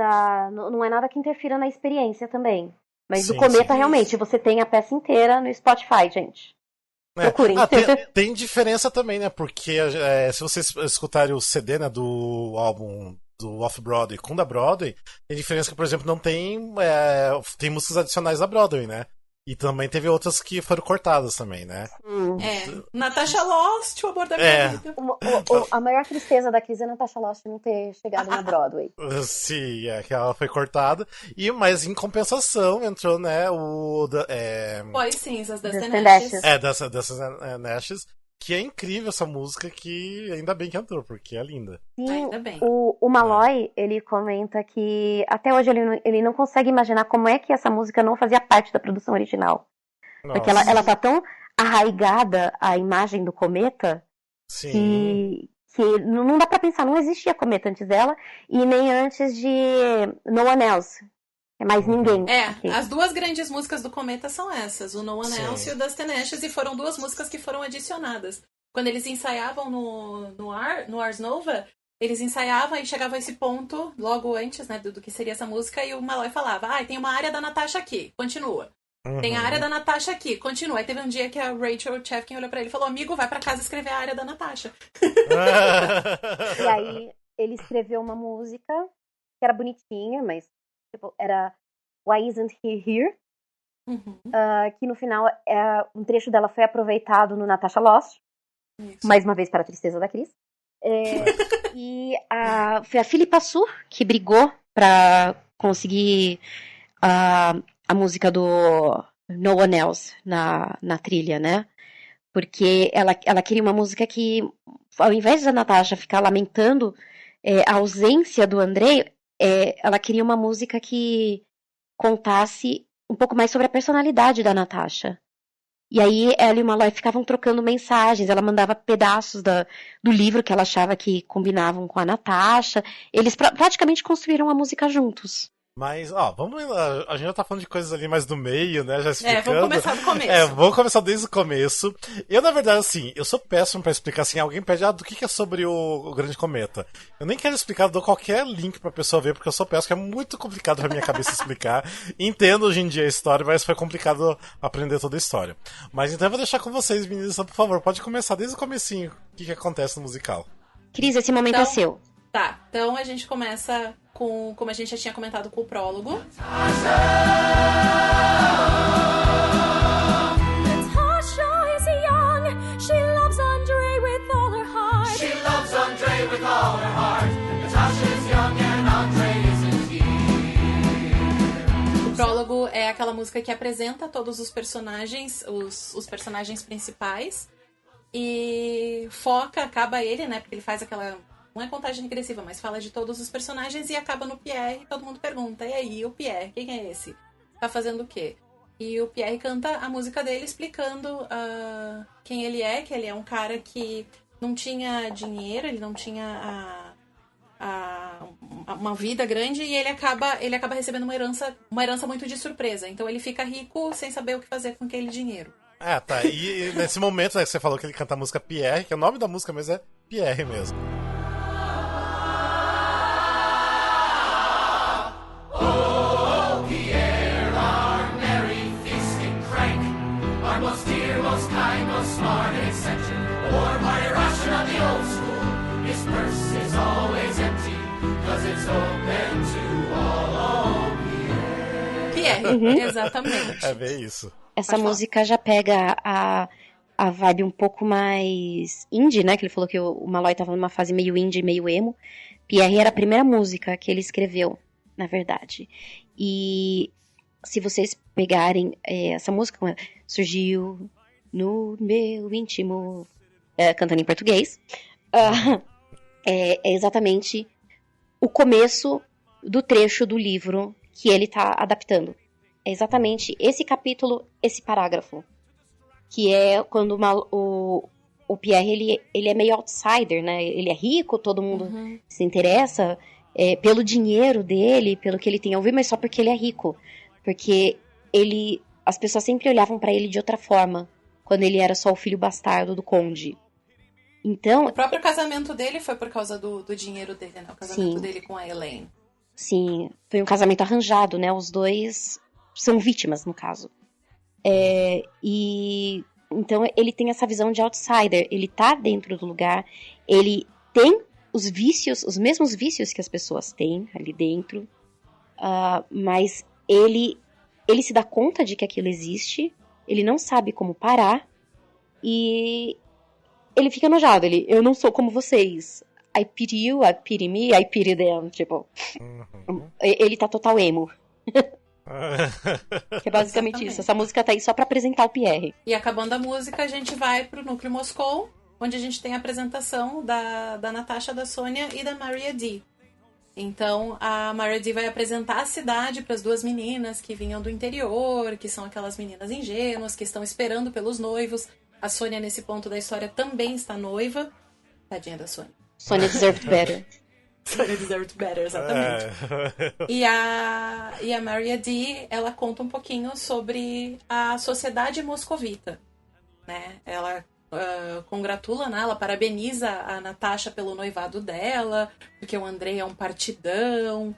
não é nada que interfira na experiência também. Mas do Cometa, realmente, você tem a peça inteira no Spotify, gente. Procurem. Tem diferença também, né? Porque se vocês escutarem o CD, né, do álbum do Off-Broadway com da Broadway, tem diferença que, por exemplo, não tem... tem músicas adicionais da Broadway, né? E também teve outras que foram cortadas também, né? Natasha Lost, o amor da minha vida. A maior tristeza da crise é Natasha Lost não ter chegado na Broadway. Sim, que ela foi cortada. Mas em compensação entrou, né, Boys Cinzas, das The Nashes. Dessas Nashes. Que é incrível essa música, que ainda bem que entrou, porque é linda. Sim, ainda bem. O Malloy, ele comenta que até hoje ele não consegue imaginar como é que essa música não fazia parte da produção original. Nossa. Porque ela tá tão arraigada à imagem do Cometa que não dá pra pensar, não existia Cometa antes dela e nem antes de No One Else. É mais ninguém. As duas grandes músicas do Cometa são essas, o No One Else e o Dust and Ashes, e foram duas músicas que foram adicionadas. Quando eles ensaiavam no Ars Nova, eles ensaiavam e chegavam a esse ponto, logo antes, né, do que seria essa música, e o Malloy falava, tem uma área da Natasha aqui, continua. Tem a área da Natasha aqui, continua. Aí teve um dia que a Rachel Chefkin olhou pra ele e falou, amigo, vai pra casa escrever a área da Natasha. E aí ele escreveu uma música que era bonitinha, mas tipo, era Why Isn't He Here? Que no final um trecho dela foi aproveitado no Natasha Lost. Isso. Mais uma vez para a tristeza da Cris. E foi a Philippa Sue que brigou pra conseguir a música do No One Else na trilha, né? Porque ela queria uma música que, ao invés da Natasha ficar lamentando a ausência do Andrei, ela queria uma música que contasse um pouco mais sobre a personalidade da Natasha. E aí ela e o Malloy ficavam trocando mensagens, ela mandava pedaços do livro que ela achava que combinavam com a Natasha. Eles praticamente construíram a música juntos. Mas, a gente já tá falando de coisas ali mais do meio, né, já explicando. Vamos começar do começo. Vamos começar desde o começo. Eu, na verdade, assim, eu sou péssimo pra explicar, assim, alguém pede, do que é sobre o Grande Cometa. Eu nem quero explicar, dou qualquer link pra pessoa ver, porque eu sou péssimo, que é muito complicado pra minha cabeça explicar. Entendo hoje em dia a história, mas foi complicado aprender toda a história. Mas então eu vou deixar com vocês, meninas, por favor, pode começar desde o comecinho, o que acontece no musical. Cris, esse momento é seu. Tá, então a gente começa como a gente já tinha comentado, com o prólogo. O prólogo é aquela música que apresenta todos os personagens, os personagens principais, e acaba ele, né, porque ele faz aquela... Não é contagem regressiva, mas fala de todos os personagens e acaba no Pierre e todo mundo pergunta, e aí, o Pierre, quem é esse? Tá fazendo o quê? E o Pierre canta a música dele explicando quem ele é, que ele é um cara que não tinha dinheiro, ele não tinha uma vida grande e ele acaba recebendo uma herança muito de surpresa. Então ele fica rico sem saber o que fazer com aquele dinheiro. Tá. E nesse momento, né, que você falou que ele canta a música Pierre, que é o nome da música, mas é Pierre mesmo. Pierre, exatamente. É bem isso. Essa música já pega a vibe um pouco mais indie, né? Que ele falou que o Malloy tava numa fase meio indie, meio emo. Pierre era a primeira música que ele escreveu, na verdade. E se vocês pegarem essa música, surgiu no meu íntimo, cantando em português, é exatamente o começo do trecho do livro que ele tá adaptando. É exatamente esse capítulo, esse parágrafo. Que é quando o Pierre, ele é meio outsider, né? Ele é rico, todo mundo se interessa pelo dinheiro dele, pelo que ele tem a ouvir, mas só porque ele é rico. Porque as pessoas sempre olhavam pra ele de outra forma, quando ele era só o filho bastardo do conde. Então, o próprio casamento dele foi por causa do dinheiro dele, né? O casamento dele com a Elaine. Sim, foi um casamento arranjado, né? Os dois são vítimas, no caso. E então ele tem essa visão de outsider. Ele tá dentro do lugar, ele tem os vícios, os mesmos vícios que as pessoas têm ali dentro, mas ele se dá conta de que aquilo existe, ele não sabe como parar, e ele fica enojado. Eu não sou como vocês. I pity you, I pity me, I pity them. Tipo, ele tá total emo. Que é basicamente Exatamente. isso. Essa música tá aí só pra apresentar o Pierre. E acabando a música, a gente vai pro Núcleo Moscou, onde a gente tem a apresentação da Natasha, da Sônia e da Maria D. Então, a Maria D vai apresentar a cidade para as duas meninas que vinham do interior, que são aquelas meninas ingênuas, que estão esperando pelos noivos. A Sônia, nesse ponto da história, também está noiva. Tadinha da Sônia. Sônia deserved better. Sonny Deserved Better, exatamente. E a Maria D, ela conta um pouquinho sobre a sociedade moscovita, né? Ela congratula, né? Ela parabeniza a Natasha pelo noivado dela, porque o Andrei é um partidão,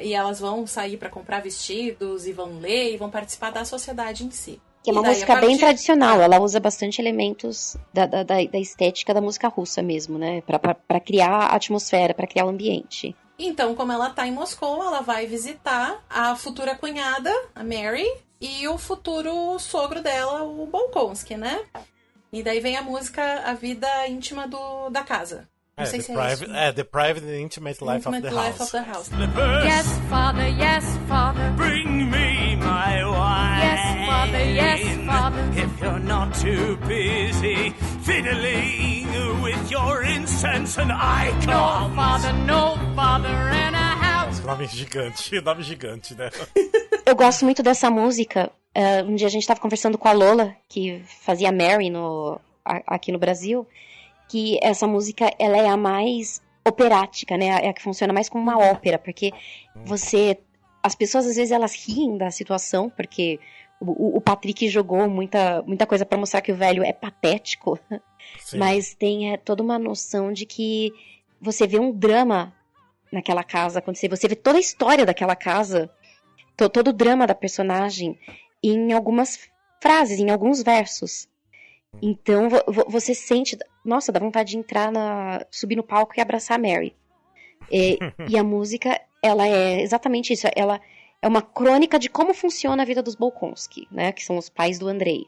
e elas vão sair para comprar vestidos, e vão ler, e vão participar da sociedade em si. Que é uma música bem tradicional, ela usa bastante elementos da estética da música russa mesmo, né? Pra criar a atmosfera, pra criar o ambiente. Então, como ela tá em Moscou, ela vai visitar a futura cunhada, a Mary, e o futuro sogro dela, o Bolkonsky, né? E daí vem a música A Vida Íntima da Casa. Não sei se é isso. The Private and Intimate Life of the House. Yes, Father, bring me my wine. Yes, Father, if you're not too busy fiddling with your incense and icons. No father in a house. Nome gigante, né? Eu gosto muito dessa música. Um dia a gente estava conversando com a Lola, que fazia Mary aqui no Brasil, que essa música ela é a mais operática, né? É a que funciona mais como uma ópera, porque as pessoas às vezes elas riem da situação, porque o Patrick jogou muita coisa para mostrar que o velho é patético, sim. Mas tem toda uma noção de que você vê um drama naquela casa, quando você vê toda a história daquela casa, todo o drama da personagem em algumas frases, em alguns versos. Então você sente, nossa, dá vontade de subir no palco e abraçar a Mary. E a música, ela é exatamente isso, ela é uma crônica de como funciona a vida dos Bolkonsky, né, que são os pais do Andrei.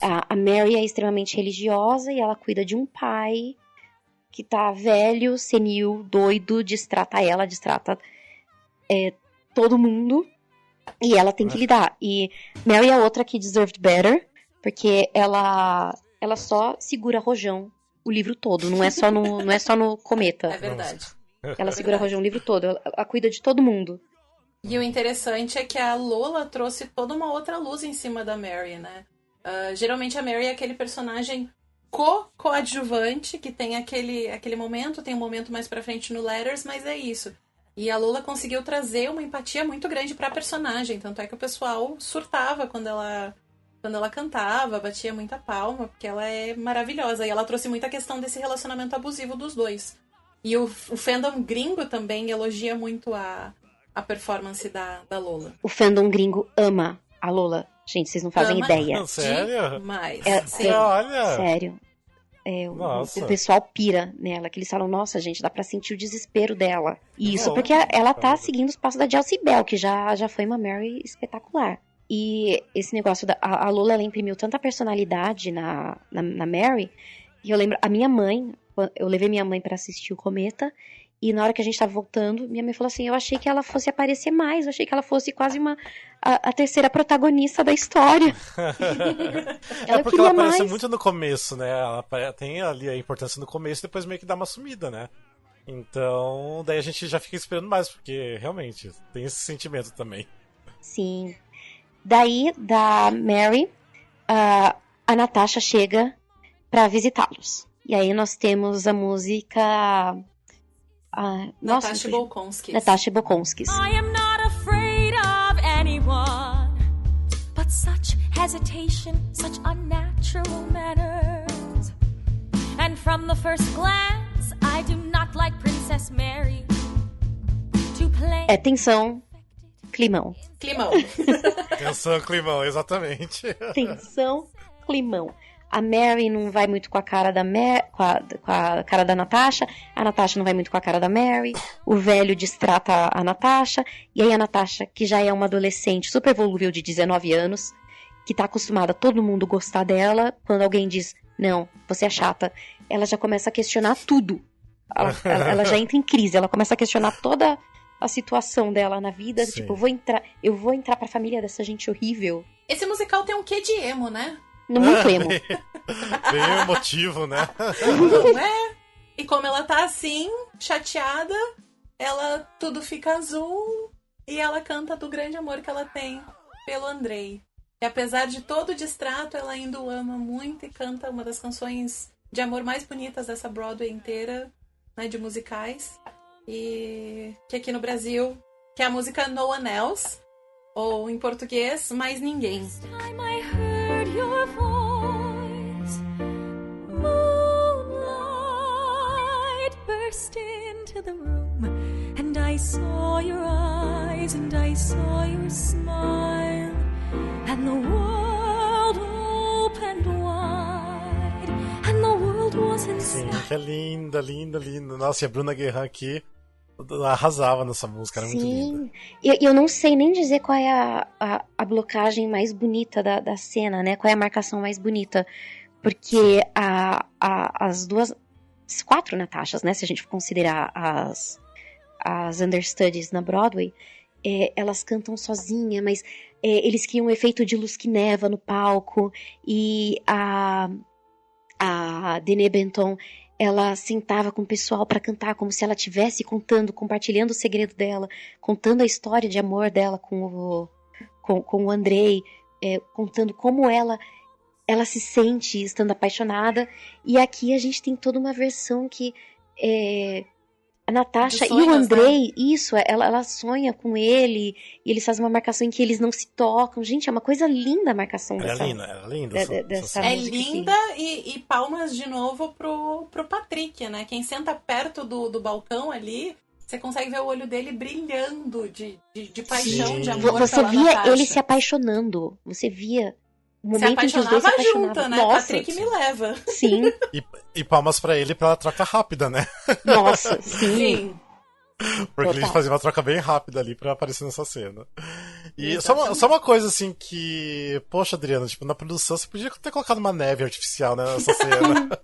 A Mary é extremamente religiosa e ela cuida de um pai que tá velho, senil, doido, distrata todo mundo, e ela tem que lidar. E Mary é outra que deserved better, porque ela só segura rojão o livro todo, não é só no Cometa. É verdade. Ela segura rojão o livro todo, ela cuida de todo mundo. E o interessante é que a Lola trouxe toda uma outra luz em cima da Mary, né? Geralmente a Mary é aquele personagem coadjuvante, que tem aquele momento, tem um momento mais pra frente no Letters, mas é isso. E a Lola conseguiu trazer uma empatia muito grande pra personagem, tanto é que o pessoal surtava quando ela cantava, batia muita palma, porque ela é maravilhosa. E ela trouxe muita questão desse relacionamento abusivo dos dois. E o fandom gringo também elogia muito a performance da Lola. O fandom gringo ama a Lola. Gente, vocês não fazem ideia. Sério? Mas olha! Sério. O pessoal pira nela, que eles falam, nossa, gente, dá pra sentir o desespero dela. E isso porque ela tá seguindo os passos da Chelsea Bell, que já foi uma Mary espetacular. E esse negócio a Lola, ela imprimiu tanta personalidade na Mary, e eu lembro, a minha mãe, eu levei minha mãe pra assistir o Cometa, e na hora que a gente tava voltando, minha mãe falou assim, eu achei que ela fosse aparecer mais, eu achei que ela fosse quase a terceira protagonista da história. Porque ela aparece muito no começo, né? Ela tem ali a importância no começo, depois meio que dá uma sumida, né? Então, daí a gente já fica esperando mais, porque realmente tem esse sentimento também. Sim. Daí, da Mary, a Natasha chega pra visitá-los. E aí nós temos a música... Natasha Bolkonsky. I am not afraid of anyone, but such hesitation, such unnatural manners. And from the first glance, I do not like Princess Mary to play. É tensão, climão. Tensão, climão, exatamente. Tensão, climão. A Mary não vai muito com a cara com a cara da Natasha, a Natasha não vai muito com a cara da Mary, o velho distrata a Natasha, e aí a Natasha, que já é uma adolescente super volúvel de 19 anos, que tá acostumada a todo mundo gostar dela, quando alguém diz, não, você é chata, ela já começa a questionar tudo. Ela já entra em crise, ela começa a questionar toda a situação dela na vida, Sim. Tipo, eu vou entrar pra família dessa gente horrível. Esse musical tem um quê de emo, né? Muito emo. Bem emotivo, né? Não é? E como ela tá assim, chateada, tudo fica azul e ela canta do grande amor que ela tem pelo Andrei. E apesar de todo o distrato, ela ainda o ama muito e canta uma das canções de amor mais bonitas dessa Broadway inteira. né, de musicais. E que aqui no Brasil, que é a música No One Else, ou em português, Mais Ninguém. Time I heard your voice, moonlight burst into the room, and I saw your eyes, and I saw your smile, and the world opened wide, and the world was Sim, inside. que é linda, linda, linda. Nossa, e a Bruna Guerra aqui arrasava nessa música, era muito linda. Sim, eu não sei nem dizer qual é a blocagem mais bonita da cena, né? Qual é a marcação mais bonita. Porque as duas... 4 Natashas, né? Se a gente considerar as understudies na Broadway, elas cantam sozinha, mas eles criam um efeito de luz que neva no palco. E a Denée Benton, ela sentava com o pessoal para cantar como se ela estivesse contando, compartilhando o segredo dela, contando a história de amor dela com o Andrei, contando como ela se sente estando apaixonada. E aqui a gente tem toda uma versão que a Natasha e o Andrei, né? Isso, ela sonha com ele, e eles fazem uma marcação em que eles não se tocam. Gente, é uma coisa linda a marcação dessa. Era linda. Dessa é música, linda e palmas de novo pro Patrick, né? Quem senta perto do balcão ali, você consegue ver o olho dele brilhando de paixão, Sim. de amor. Você via Natasha. ele se apaixonando. Você via o Se momento em que os dois se apaixonavam. junto, né? Nossa, Patrick me leva. Sim. E palmas pra ele pela troca rápida, né? Nossa, sim. Sim. Porque Total. a gente fazia uma troca bem rápida ali pra aparecer nessa cena. E só uma coisa assim que... Poxa, Adriana, tipo, na produção você podia ter colocado uma neve artificial, né, nessa cena.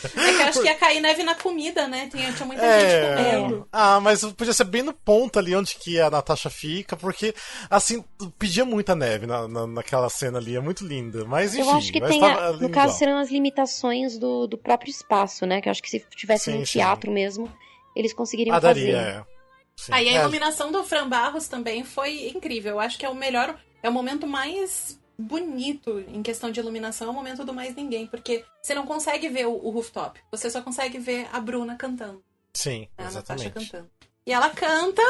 É que eu acho que ia cair neve na comida, né? Tinha muita gente comendo. Ah, mas podia ser bem no ponto ali onde que a Natasha fica, porque, assim, pedia muita neve naquela cena ali, é muito linda. Mas enfim, Eu acho que tem, no caso, igual. serão as limitações do próprio espaço, né? Que eu acho que se tivesse Sim, um teatro mesmo, eles conseguiriam daria, fazer. Sim. Aí a iluminação do Fran Barros também foi incrível. Eu acho que é o melhor, é o momento mais bonito em questão de iluminação, é o momento do Mais Ninguém, porque você não consegue ver o rooftop, você só consegue ver a Bruna cantando. Sim, A exatamente. Natasha cantando. E ela canta,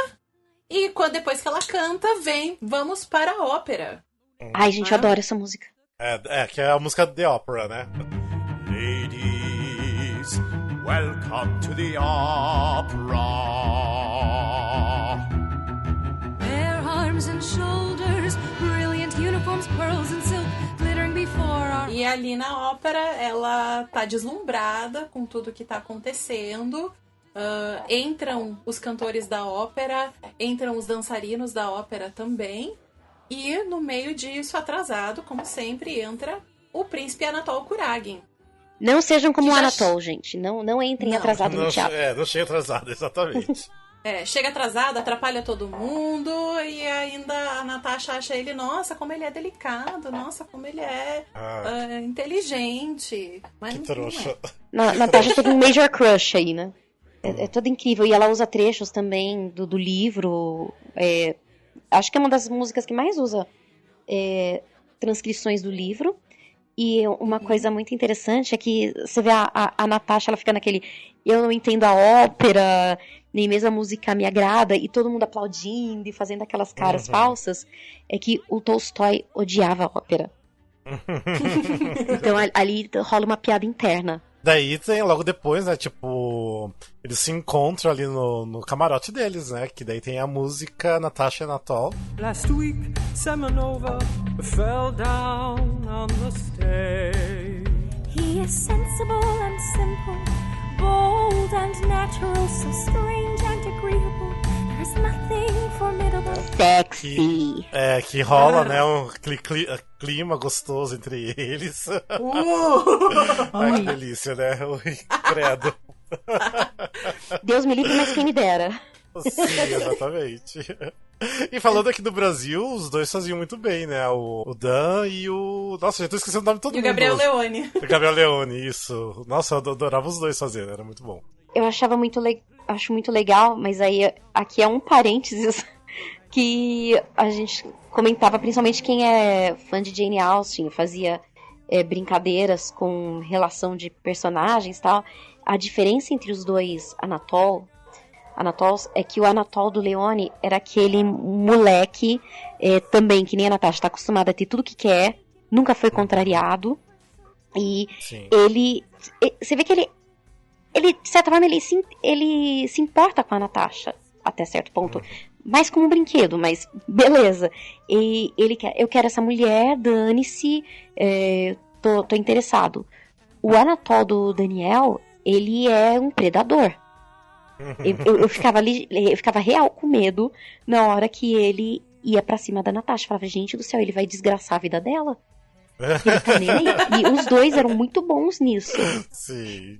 e depois que ela canta, vamos para a ópera. Ai, gente, eu adoro essa música. Que é a música The Opera, né? Ladies, welcome to the opera. Bare arms and shoulders, brilliant uniforms, pearls and silk, glittering before our... E ali na ópera, ela tá deslumbrada com tudo que tá acontecendo. Entram os cantores da ópera, entram os dançarinos da ópera também. E no meio disso, atrasado, como sempre, entra o príncipe Anatol Kuragin. Não sejam como o Anatol, gente. Não entrem atrasado no teatro. Não chega atrasado, exatamente. Chega atrasado, atrapalha todo mundo, e ainda a Natasha acha ele, nossa, como ele é delicado, nossa, como ele é inteligente. Mas Que não trouxa. Natasha teve um major crush aí, né? É toda incrível. E ela usa trechos também do livro. Acho que é uma das músicas que mais usa transcrições do livro. E uma coisa muito interessante é que você vê a Natasha, ela fica naquele... Eu não entendo a ópera, nem mesmo a música me agrada, e todo mundo aplaudindo e fazendo aquelas caras falsas. É que o Tolstói odiava a ópera. Então ali rola uma piada interna. Daí tem logo depois, né, tipo, eles se encontram ali no camarote deles, né, que daí tem a música Natasha e Anatol. Last week, Semenova fell down on the stage. He is sensible and simple, bold and natural, so strange and agreeable. There's nothing formidable. Sexy. Que rola, né, um clima gostoso entre eles. Ai, que delícia, né? Ui, credo. Deus me livre, mas quem me dera. Sim, exatamente. E falando aqui do Brasil, os dois faziam muito bem, né? O Dan e o... Nossa, já tô esquecendo o nome de todo mundo. E o Gabriel Leone. O Gabriel Leone, isso. Nossa, eu adorava os dois fazendo, era muito bom. Eu achava acho muito legal, mas aí aqui é um parênteses que a gente comentava, principalmente quem é fã de Jane Austen, fazia brincadeiras com relação de personagens e tal. a diferença entre os dois Anatols é que o Anatol do Leone era aquele moleque também, que nem a Natasha, tá acostumada a ter tudo que quer, nunca foi contrariado. E Sim. você vê que ele de certa forma, ele se importa com a Natasha, até certo ponto. Mais como um brinquedo, mas beleza. E eu quero essa mulher, dane-se, tô interessado. O Anatol do Daniel, ele é um predador. Eu ficava real com medo na hora que ele ia pra cima da Natasha. Eu falava, gente do céu, ele vai desgraçar a vida dela. Ele tá nem aí. E os dois eram muito bons nisso. Sim.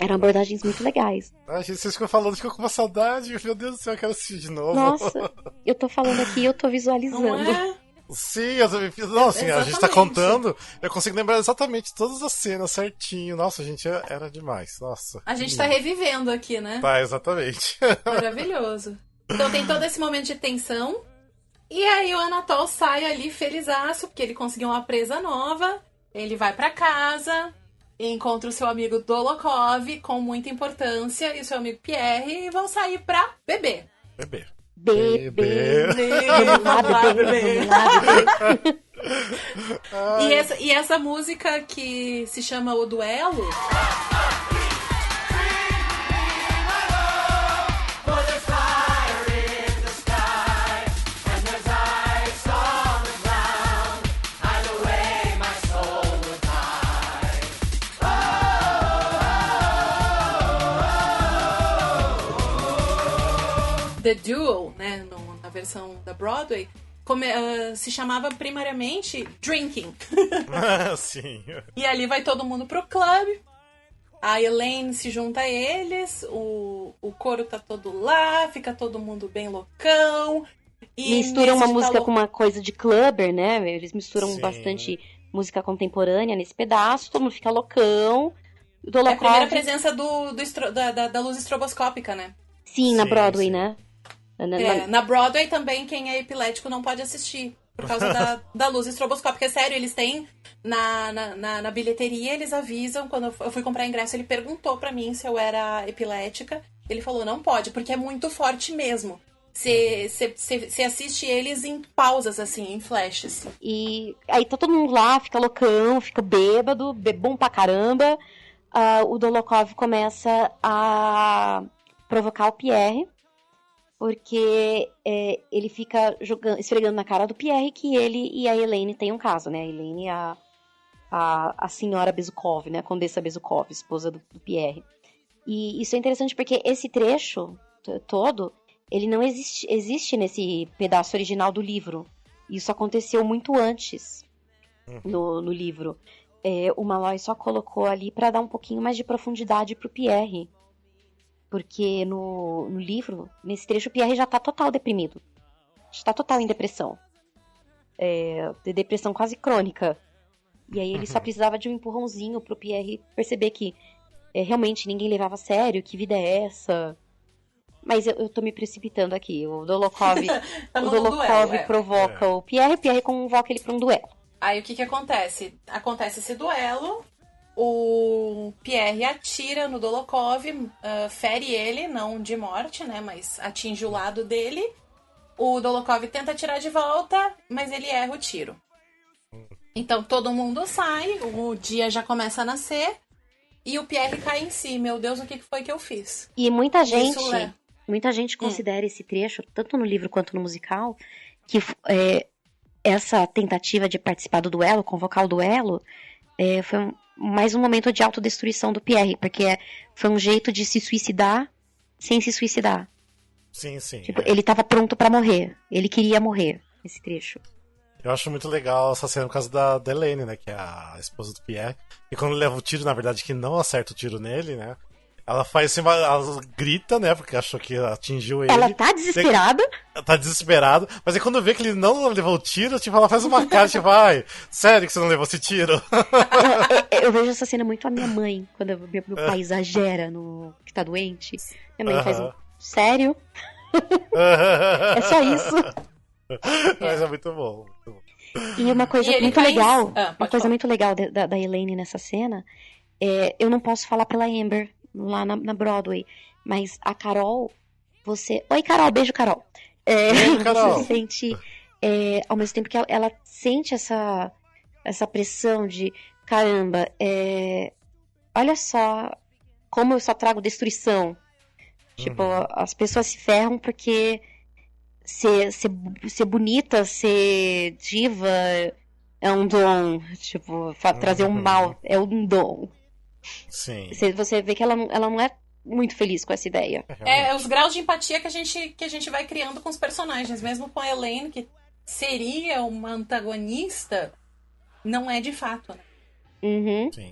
Eram abordagens muito legais. Ai, gente, vocês ficam falando, ficou com uma saudade. Meu Deus do céu, eu quero assistir de novo. Nossa, eu tô falando aqui e eu tô visualizando. Não é? Sim, não, assim, a gente tá contando, eu consigo lembrar exatamente todas as cenas certinho. Nossa, gente, era demais. Nossa. A gente tá revivendo aqui, né? Tá, exatamente. Maravilhoso. Então tem todo esse momento de tensão. E aí o Anatol sai ali felizaço, porque ele conseguiu uma presa nova. Ele vai pra casa, encontra o seu amigo Dolokhov com muita importância e o seu amigo Pierre e vão sair pra beber. Bebê. Vamos lá, bebê. E essa música que se chama O Duelo. The Duel, né, na versão da Broadway, se chamava primariamente Drinking. Sim. E ali vai todo mundo pro clube, a Elaine se junta a eles, o coro tá todo lá, fica todo mundo bem loucão. E misturam uma música com uma coisa de clubber, né? Eles misturam Sim. bastante música contemporânea nesse pedaço, todo mundo fica loucão. É a primeira presença da luz estroboscópica, né? Sim, na Broadway, sim. né? Na Broadway também quem é epilético não pode assistir. Por causa da luz estroboscópica. É sério, eles têm na bilheteria, eles avisam. Quando eu fui comprar ingresso, ele perguntou pra mim se eu era epilética. Ele falou, não pode, porque é muito forte mesmo. Você assiste eles em pausas, assim, em flashes. E aí tá todo mundo lá, fica loucão, fica bêbado, bebom pra caramba. O Dolokhov começa a provocar o Pierre, porque ele fica esfregando na cara do Pierre que ele e a Elaine têm um caso, né? A Elaine é a senhora Bezukov, né? A Condessa Bezukov, esposa do Pierre. E isso é interessante porque esse trecho todo, ele não existe nesse pedaço original do livro. Isso aconteceu muito antes no livro. O Malloy só colocou ali para dar um pouquinho mais de profundidade pro Pierre. Porque no livro, nesse trecho, o Pierre já tá total deprimido. Já tá total em depressão. De depressão quase crônica. E aí ele só precisava de um empurrãozinho pro Pierre perceber que realmente ninguém levava a sério, que vida é essa? Mas eu tô me precipitando aqui. O Dolokhov, provoca o Pierre convoca ele pra um duelo. Aí o que acontece? Acontece esse duelo, o Pierre atira no Dolokhov, fere ele, não de morte, né, mas atinge o lado dele. O Dolokhov tenta atirar de volta, mas ele erra o tiro. Então todo mundo sai, o dia já começa a nascer, e o Pierre cai em si. Meu Deus, o que foi que eu fiz? E muita gente considera esse trecho, tanto no livro quanto no musical, que essa tentativa de participar do duelo, convocar o duelo, foi mais um momento de autodestruição do Pierre, porque foi um jeito de se suicidar sem se suicidar. Sim, sim. Tipo, ele tava pronto pra morrer. Ele queria morrer, esse trecho. Eu acho muito legal essa cena por causa da Elaine, né? Que é a esposa do Pierre. E quando leva o tiro, na verdade, que não acerta o tiro nele, né? Ela faz assim, ela grita, né? Porque achou que atingiu ele. Ela tá desesperada. Tá desesperado. Mas aí quando vê que ele não levou o tiro, tipo, ela faz uma cara, tipo, ai, sério que você não levou esse tiro? Eu vejo essa cena muito a minha mãe, quando meu pai exagera no que tá doente. Minha mãe faz um, sério? É só isso. Mas é muito bom. E uma coisa muito legal, muito legal da Elaine nessa cena, eu não posso falar pela Amber, lá na Broadway. Mas a Carol, você... Oi, Carol, beijo, Carol. Beijo, Carol. Você sente, ao mesmo tempo que ela sente essa pressão de, caramba, olha só como eu só trago destruição. Tipo, as pessoas se ferram porque ser bonita, ser diva é um dom. Tipo, trazer um mal é um dom. Sim. Você vê que ela não é muito feliz com essa ideia. Os graus de empatia que a gente vai criando com os personagens. Mesmo com a Elaine, que seria uma antagonista, não é de fato, né? Uhum. Sim.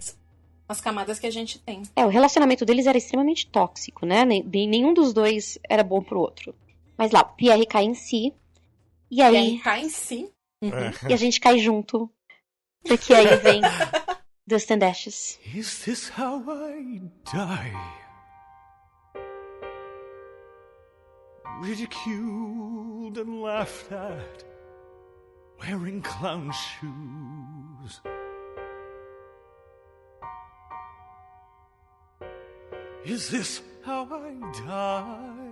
As camadas que a gente tem. O relacionamento deles era extremamente tóxico, né? Nenhum dos dois era bom pro outro. Mas lá, o Pierre cai em si. E aí... Pierre cai em si. E a gente cai junto. Porque aí vem Dust and Ashes. Is this how I die? Ridiculed and laughed at, wearing clown shoes. Is this how I die?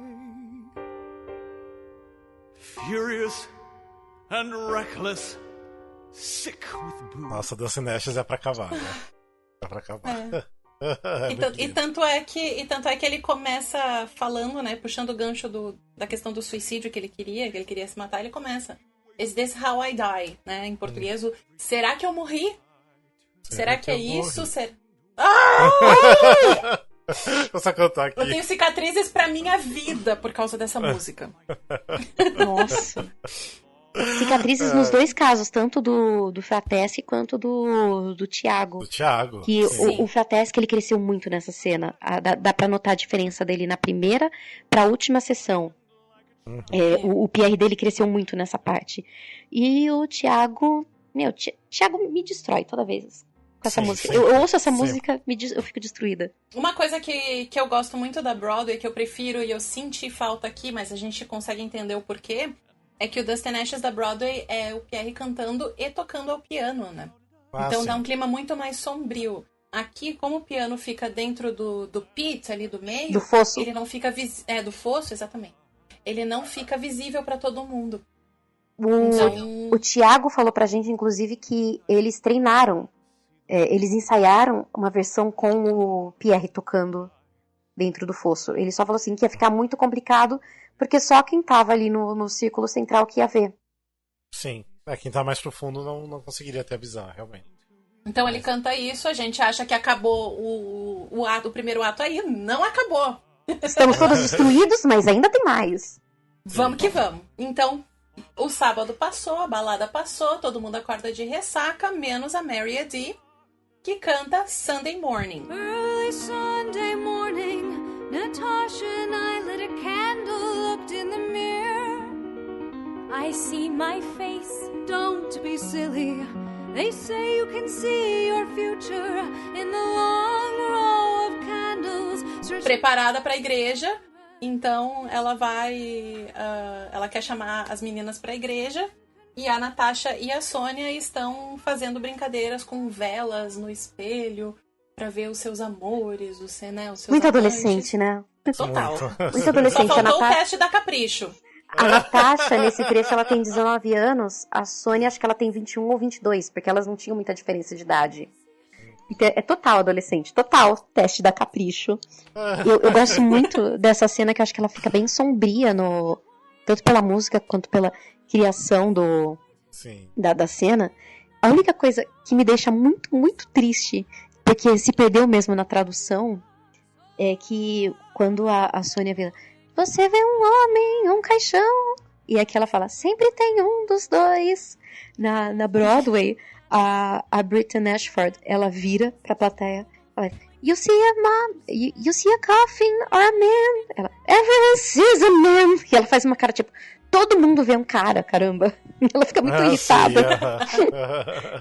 Furious and reckless, sick with booze. Nossa, Dust and Ashes é pra acabar, né? É pra acabar. E tanto é que ele começa falando, né, puxando o gancho da questão do suicídio que ele queria se matar, ele começa: Is this how I die? Né, em português, será que eu morri? Será que é isso? Vou só cantar aqui. Eu tenho cicatrizes pra minha vida por causa dessa música. Nossa. Cicatrizes nos dois casos, tanto do Frateschi quanto do Thiago. Do Thiago. Que o Frateschi, ele cresceu muito nessa cena. Dá pra notar a diferença dele na primeira pra última sessão. O Pierre dele cresceu muito nessa parte. E o Thiago... Thiago me destrói toda vez com essa música. Eu ouço essa música, eu fico destruída. Uma coisa que eu gosto muito da Broadway, que eu prefiro e eu senti falta aqui, mas a gente consegue entender o porquê, é que o Dust and Ashes da Broadway é o Pierre cantando e tocando ao piano, né? Então dá um clima muito mais sombrio. Aqui, como o piano fica dentro do pit, ali do meio... Do fosso. Ele não fica... do fosso, exatamente. Ele não fica visível pra todo mundo. O Thiago falou pra gente, inclusive, que eles treinaram. Eles ensaiaram uma versão com o Pierre tocando dentro do fosso. Ele só falou assim que ia ficar muito complicado, porque só quem tava ali no círculo central que ia ver. Sim. Quem tá mais profundo não conseguiria até avisar, realmente. Então ele canta isso, a gente acha que acabou o primeiro ato aí. Não acabou. Estamos todos destruídos, mas ainda tem mais. Vamos que vamos. Então, o sábado passou, a balada passou, todo mundo acorda de ressaca, menos a Mary e Dee, que canta Sunday Morning. Early Sunday morning, Natasha and I lit a candle, looked in the mirror. I see my face, don't be silly. They say you can see your future in the long row of candles. Preparada para a igreja, então ela vai... ela quer chamar as meninas para a igreja, e a Natasha e a Sônia estão fazendo brincadeiras com velas no espelho para ver os seus amores, os seus muito amantes. Adolescente, né? Total. Muito adolescente. Só faltou o teste da Capricho. A Natasha, nesse trecho, ela tem 19 anos. A Sônia, acho que ela tem 21 ou 22, porque elas não tinham muita diferença de idade. Então, é total adolescente. Total teste da Capricho. Eu gosto muito dessa cena, que eu acho que ela fica bem sombria, tanto pela música quanto pela criação da cena. A única coisa que me deixa muito, muito triste, porque se perdeu mesmo na tradução, é que quando a Sônia vê... Você vê um homem, um caixão. E aqui ela fala, sempre tem um dos dois. Na Broadway, a Britton Ashford, ela vira pra plateia. Ela, you see a coffin or a man? Ela, everyone sees a man. E ela faz uma cara tipo, todo mundo vê um cara, caramba. Ela fica muito irritada.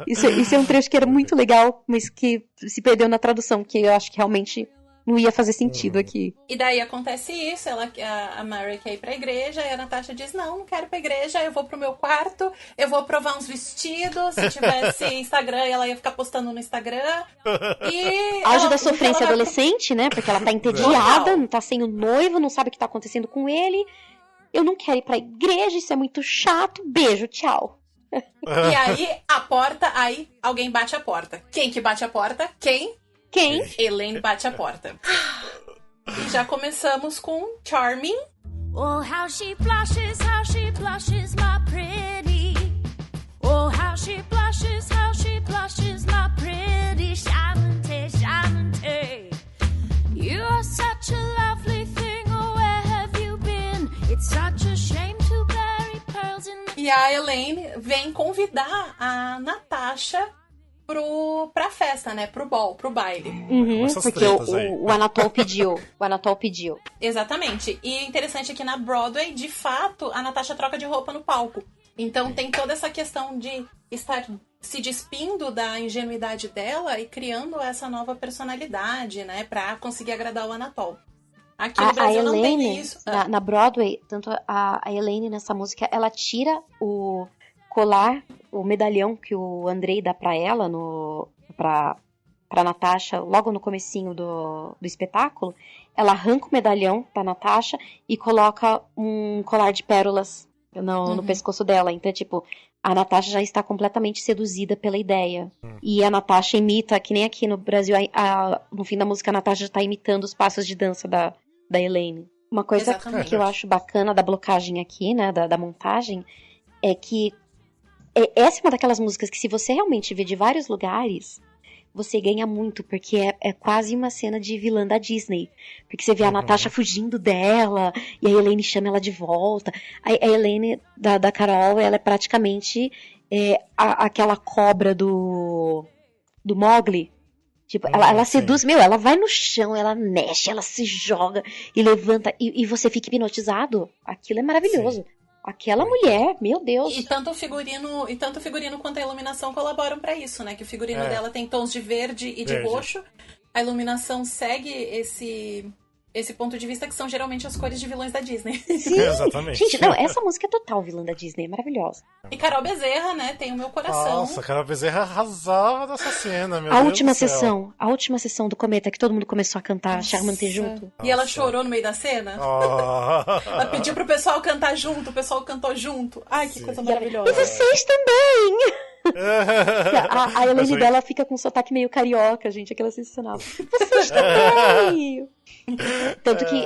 Isso é um trecho que era muito legal, mas que se perdeu na tradução, que eu acho que realmente não ia fazer sentido aqui. E daí acontece isso, a Mary quer ir pra igreja, e a Natasha diz, não quero ir pra igreja, eu vou pro meu quarto, eu vou provar uns vestidos, se tivesse Instagram, ela ia ficar postando no Instagram. E auge da sofrência adolescente, né? Porque ela tá entediada, não tá sem o noivo, não sabe o que tá acontecendo com ele. Eu não quero ir pra igreja, isso é muito chato, beijo, tchau. E aí alguém bate a porta. Quem que bate a porta? Quem? Elaine bate a porta. E já começamos com Charming. Oh, how she blushes, my pretty. Oh, how she blushes, my pretty. Charmante, charmante. You are such a lovely thing, oh, where have you been? It's such a shame to bury pearls in the... E a Elaine vem convidar a Natasha pra festa, né? Pro ball, pro baile. Porque o Anatol pediu. O Anatol pediu. Exatamente. E interessante é que na Broadway, de fato, a Natasha troca de roupa no palco. Então tem toda essa questão de estar se despindo da ingenuidade dela e criando essa nova personalidade, né? Pra conseguir agradar o Anatol. Aqui no Brasil a Elaine, não tem isso. Na Broadway, tanto a Elaine nessa música, ela tira o colar, o medalhão que o Andrei dá pra ela, pra Natasha, logo no comecinho do espetáculo. Ela arranca o medalhão da Natasha e coloca um colar de pérolas no pescoço dela. Então, tipo, a Natasha já está completamente seduzida pela ideia. E a Natasha imita, que nem aqui no Brasil, no fim da música, a Natasha está imitando os passos de dança da Elaine. Uma coisa Exatamente. que eu acho bacana da blocagem aqui, né, da montagem, é que essa é uma daquelas músicas que, se você realmente vê de vários lugares, você ganha muito, porque é quase uma cena de vilã da Disney. Porque você vê a Natasha fugindo dela, e a Elaine chama ela de volta. A Elaine da Carol, ela é praticamente aquela cobra do Mowgli. Tipo, ela seduz, ela vai no chão, ela mexe, ela se joga e levanta, e você fica hipnotizado. Aquilo é maravilhoso. Sim. Aquela mulher, meu Deus. E tanto o figurino quanto a iluminação colaboram pra isso, né? Que o figurino dela tem tons de verde e de roxo. A iluminação segue esse ponto de vista, que são geralmente as cores de vilões da Disney. Sim, exatamente. Gente, não, essa música é total vilã da Disney, é maravilhosa. E Carol Bezerra, né, tem o meu coração. Nossa, Carol Bezerra arrasava nessa cena, meu A Deus última do céu. sessão, a última sessão do Cometa, que todo mundo começou a cantar Charmante junto. E ela chorou no meio da cena. Ela pediu pro pessoal cantar junto, o pessoal cantou junto. Ai, que coisa maravilhosa. E vocês também! A Elaine dela fica com um sotaque meio carioca, gente, aquela sensacional. Vocês também! Tanto que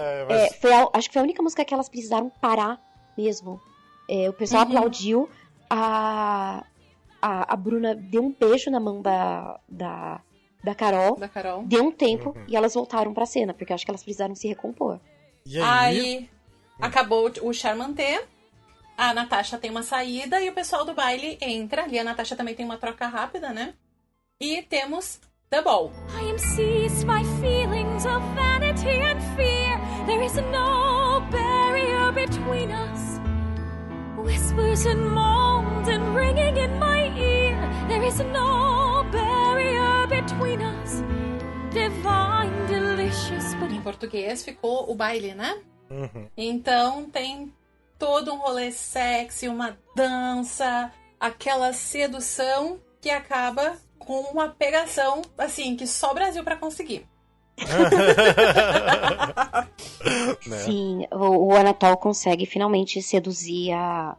acho que foi a única música que elas precisaram parar mesmo. O pessoal aplaudiu, a Bruna deu um beijo na mão da Carol, deu um tempo e elas voltaram pra cena, porque eu acho que elas precisaram se recompor. E aí acabou o Charmante. A Natasha tem uma saída e o pessoal do baile entra. E a Natasha também tem uma troca rápida, né? E temos The Ball. I am seized by feelings of vanity and fear. There is no barrier between us. Whispers and moans and ringing in my ear. There is no barrier between us. Divine, delicious, but... Em português ficou o baile, né? Então tem todo um rolê sexy, uma dança, aquela sedução que acaba com uma pegação, assim, que só o Brasil pra conseguir. Sim, o Anatol consegue finalmente seduzir a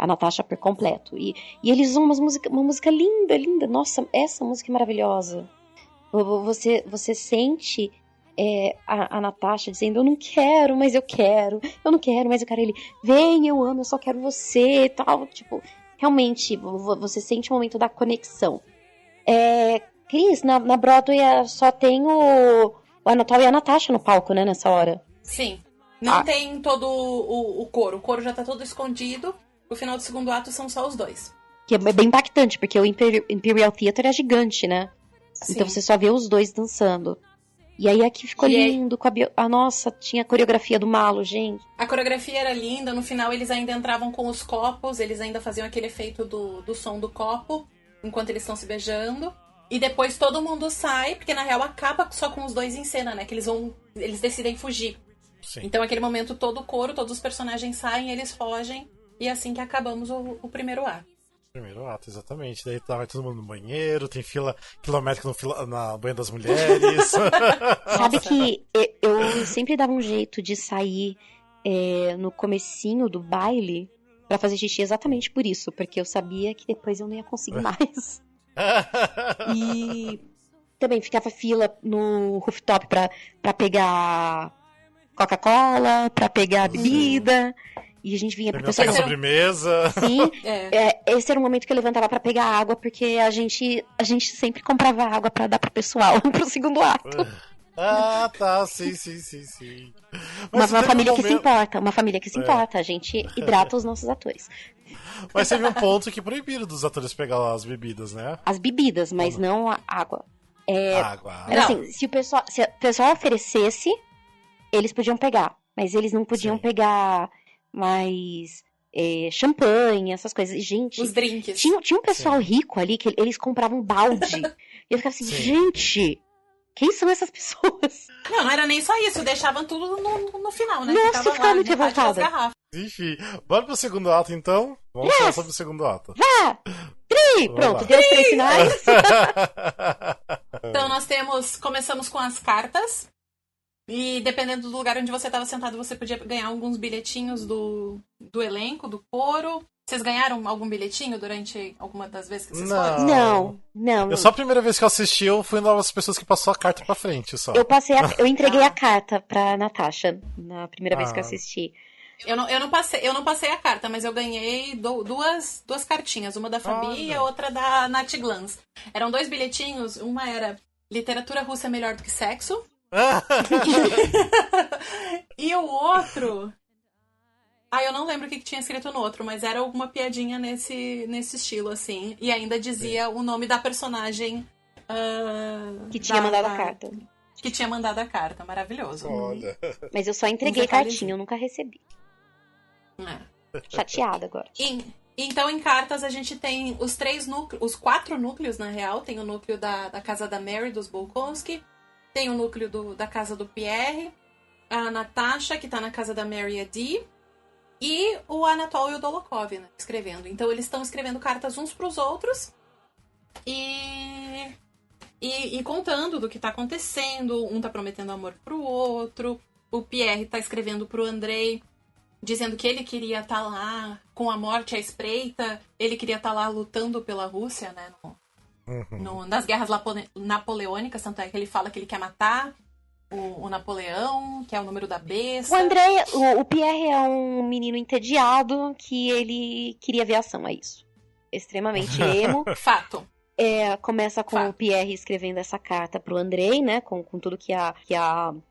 Natasha por completo. E eles usam uma música linda, linda. Nossa, essa música é maravilhosa. Você sente a Natasha dizendo: eu não quero, mas eu quero. Eu não quero, mas eu quero. Ele: vem, eu amo, eu só quero você e tal. Tipo, realmente, você sente o momento da conexão. Cris, na Broadway só tem o Anatol e a Natasha no palco, né, nessa hora. Sim. Não tem todo o coro. O coro já tá todo escondido. No final do segundo ato são só os dois. Que é bem impactante, porque o Imperial Theatre é gigante, né? Sim. Então você só vê os dois dançando. E aí aqui ficou lindo. Nossa, tinha a coreografia do Malo, gente. A coreografia era linda. No final eles ainda entravam com os copos. Eles ainda faziam aquele efeito do som do copo enquanto eles estão se beijando. E depois todo mundo sai, porque na real acaba só com os dois em cena, né? Que eles decidem fugir. Sim. Então, aquele momento, todo o coro, todos os personagens saem, eles fogem. E é assim que acabamos o primeiro ato. Primeiro ato, exatamente. Daí vai todo mundo no banheiro, tem fila quilométrica na banho das mulheres. Sabe que eu sempre dava um jeito de sair no comecinho do baile pra fazer xixi exatamente por isso, porque eu sabia que depois eu não ia conseguir mais. E também ficava fila no rooftop pra pegar Coca-Cola, pra pegar bebida. E a gente vinha pra pessoa... Pegar sobremesa. Sim, esse era o momento que eu levantava pra pegar água, porque a gente sempre comprava água pra dar pro pessoal pro segundo ato. Ah, tá, sim. Mas uma família que se importa, a gente hidrata os nossos atores. Mas teve um ponto que proibiram dos atores pegar as bebidas, né? As bebidas, mas não a água. Água. Era assim, se o pessoal oferecesse, eles podiam pegar, mas eles não podiam pegar mais champanhe, essas coisas. E, gente, os drinks. Tinha um pessoal rico ali que eles compravam um balde. E eu ficava assim, gente, quem são essas pessoas? Não era nem só isso, deixavam tudo no final, né? Nossa, eu ficava muito revoltada. Enfim, bora pro segundo ato então? Vamos falar sobre o segundo ato. Vá! Pronto, deu os 3 finais. Então começamos com as cartas. E dependendo do lugar onde você estava sentado, você podia ganhar alguns bilhetinhos do elenco, do coro. Vocês ganharam algum bilhetinho durante alguma das vezes que vocês foram? Não. Só a primeira vez que eu assisti, eu fui uma das pessoas que passou a carta pra frente, só. Eu entreguei a carta pra Natasha na primeira vez que eu assisti. Eu não passei a carta, mas eu ganhei duas cartinhas. Uma da Fabi e a outra da Nath Glans. Eram 2 bilhetinhos. Uma era Literatura Russa é melhor do que sexo. E o outro... eu não lembro o que tinha escrito no outro, mas era alguma piadinha nesse estilo, assim. E ainda dizia o nome da personagem... que tinha mandado a carta. Que tinha mandado a carta. Maravilhoso. Olha. Mas eu só entreguei cartinha, eu nunca recebi. Chateada agora. Então, em cartas, a gente tem os 4 núcleos, na real. Tem o núcleo da casa da Mary, dos Bolkonsky. Tem o núcleo da casa do Pierre. A Natasha, que tá na casa da Mary e a Dee. E o Anatol e o Dolokov, né, escrevendo. Então, eles estão escrevendo cartas uns pros outros. E contando do que tá acontecendo. Um tá prometendo amor pro outro. O Pierre tá escrevendo pro Andrei, dizendo que ele queria estar lá com a morte à espreita. Ele queria estar lá lutando pela Rússia, né? Nas guerras napoleônicas. Tanto é que ele fala que ele quer matar o Napoleão, que é o número da besta. O Pierre é um menino entediado que ele queria ver ação, é isso. Extremamente emo. Fato. Começa com o Pierre escrevendo essa carta pro Andrei, né? Com tudo que a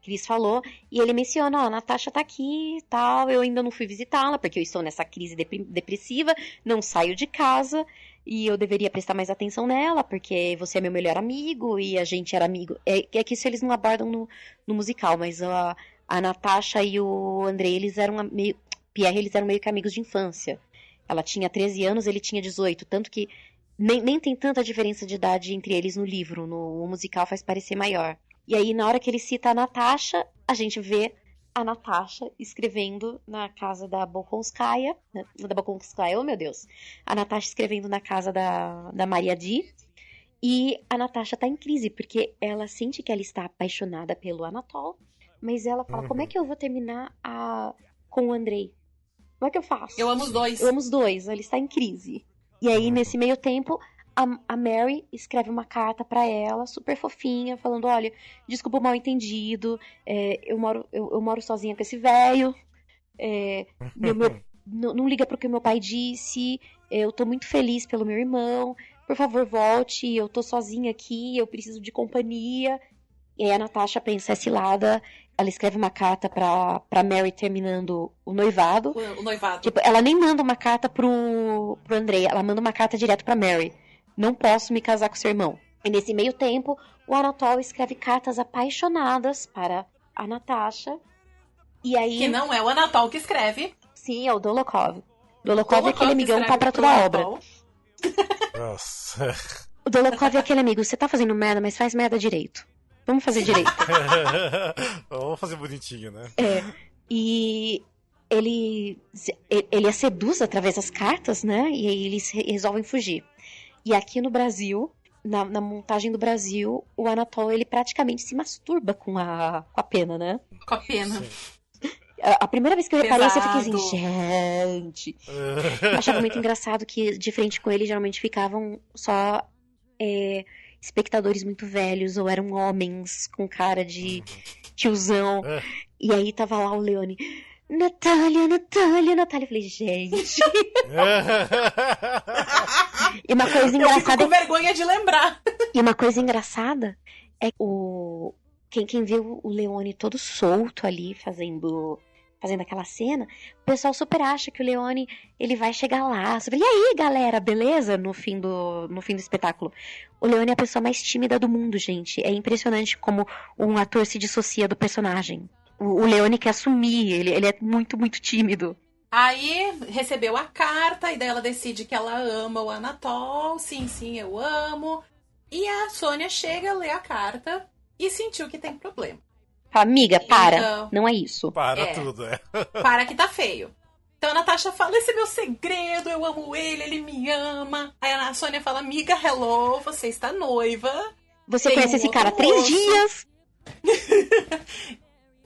Cris falou. E ele menciona, a Natasha tá aqui e tal. Eu ainda não fui visitá-la, porque eu estou nessa crise depressiva. Não saio de casa. E eu deveria prestar mais atenção nela, porque você é meu melhor amigo. E a gente era amigo. É que isso eles não abordam no musical. Mas a Natasha e o Andrei, Pierre, eles eram meio que amigos de infância. Ela tinha 13 anos, ele tinha 18. Tanto que nem tem tanta diferença de idade entre eles no livro. No musical faz parecer maior. E aí, na hora que ele cita a Natasha, a gente vê a Natasha escrevendo na casa da Bolkonskaya. Oh, meu Deus. A Natasha escrevendo na casa da Maria Dee. E a Natasha tá em crise, porque ela sente que ela está apaixonada pelo Anatol. Mas ela fala, como é que eu vou terminar com o Andrei? Como é que eu faço? Eu amo os dois. Eu amo os dois. Ele está em crise. E aí, nesse meio tempo, a Mary escreve uma carta pra ela, super fofinha, falando, olha, desculpa o mal entendido, eu moro sozinha com esse velho, não liga pro que meu pai disse, eu tô muito feliz pelo meu irmão, por favor volte, eu tô sozinha aqui, eu preciso de companhia. E aí a Natasha pensa, cilada, ela escreve uma carta pra Mary terminando o noivado. O noivado. Tipo, ela nem manda uma carta pro Andrei, ela manda uma carta direto pra Mary. Não posso me casar com seu irmão. E nesse meio tempo, o Anatol escreve cartas apaixonadas para a Natasha. E aí... Que não é o Anatol que escreve. Sim, é o Dolokov. Dolokov é aquele amigão pau pra toda a obra. Nossa. O Dolokhov é aquele amigo, você tá fazendo merda, mas faz merda direito. Vamos fazer direito. Vamos fazer bonitinho, né? E ele a seduz através das cartas, né? E aí eles resolvem fugir. E aqui no Brasil, na montagem do Brasil, o Anatol, ele praticamente se masturba com a pena, né? Com a pena. A primeira vez que eu reparei, Pesado. eu fiquei assim, gente... Eu achava muito engraçado que de frente com ele, geralmente ficavam só espectadores muito velhos, ou eram homens com cara de tiozão. E aí tava lá o Leone... Natália. Eu falei, gente... E uma coisa Eu fico engraçada... com vergonha de lembrar. E uma coisa engraçada é que quem viu o Leone todo solto ali, fazendo aquela cena, o pessoal super acha que o Leone, ele vai chegar lá, super, e aí, galera, beleza? No fim do espetáculo. O Leone é a pessoa mais tímida do mundo, gente. É impressionante como um ator se dissocia do personagem. O Leone quer assumir, ele é muito, muito tímido. Aí recebeu a carta e daí ela decide que ela ama o Anatol. Sim, eu amo. E a Sônia chega, lê a carta e sentiu que tem problema. Fala, amiga, para. Então, não é isso. Para tudo, Para que tá feio. Então a Natasha fala, esse é meu segredo, eu amo ele me ama. Aí a Sônia fala, amiga, hello, você está noiva. Você tem conhece esse cara há 3 dias.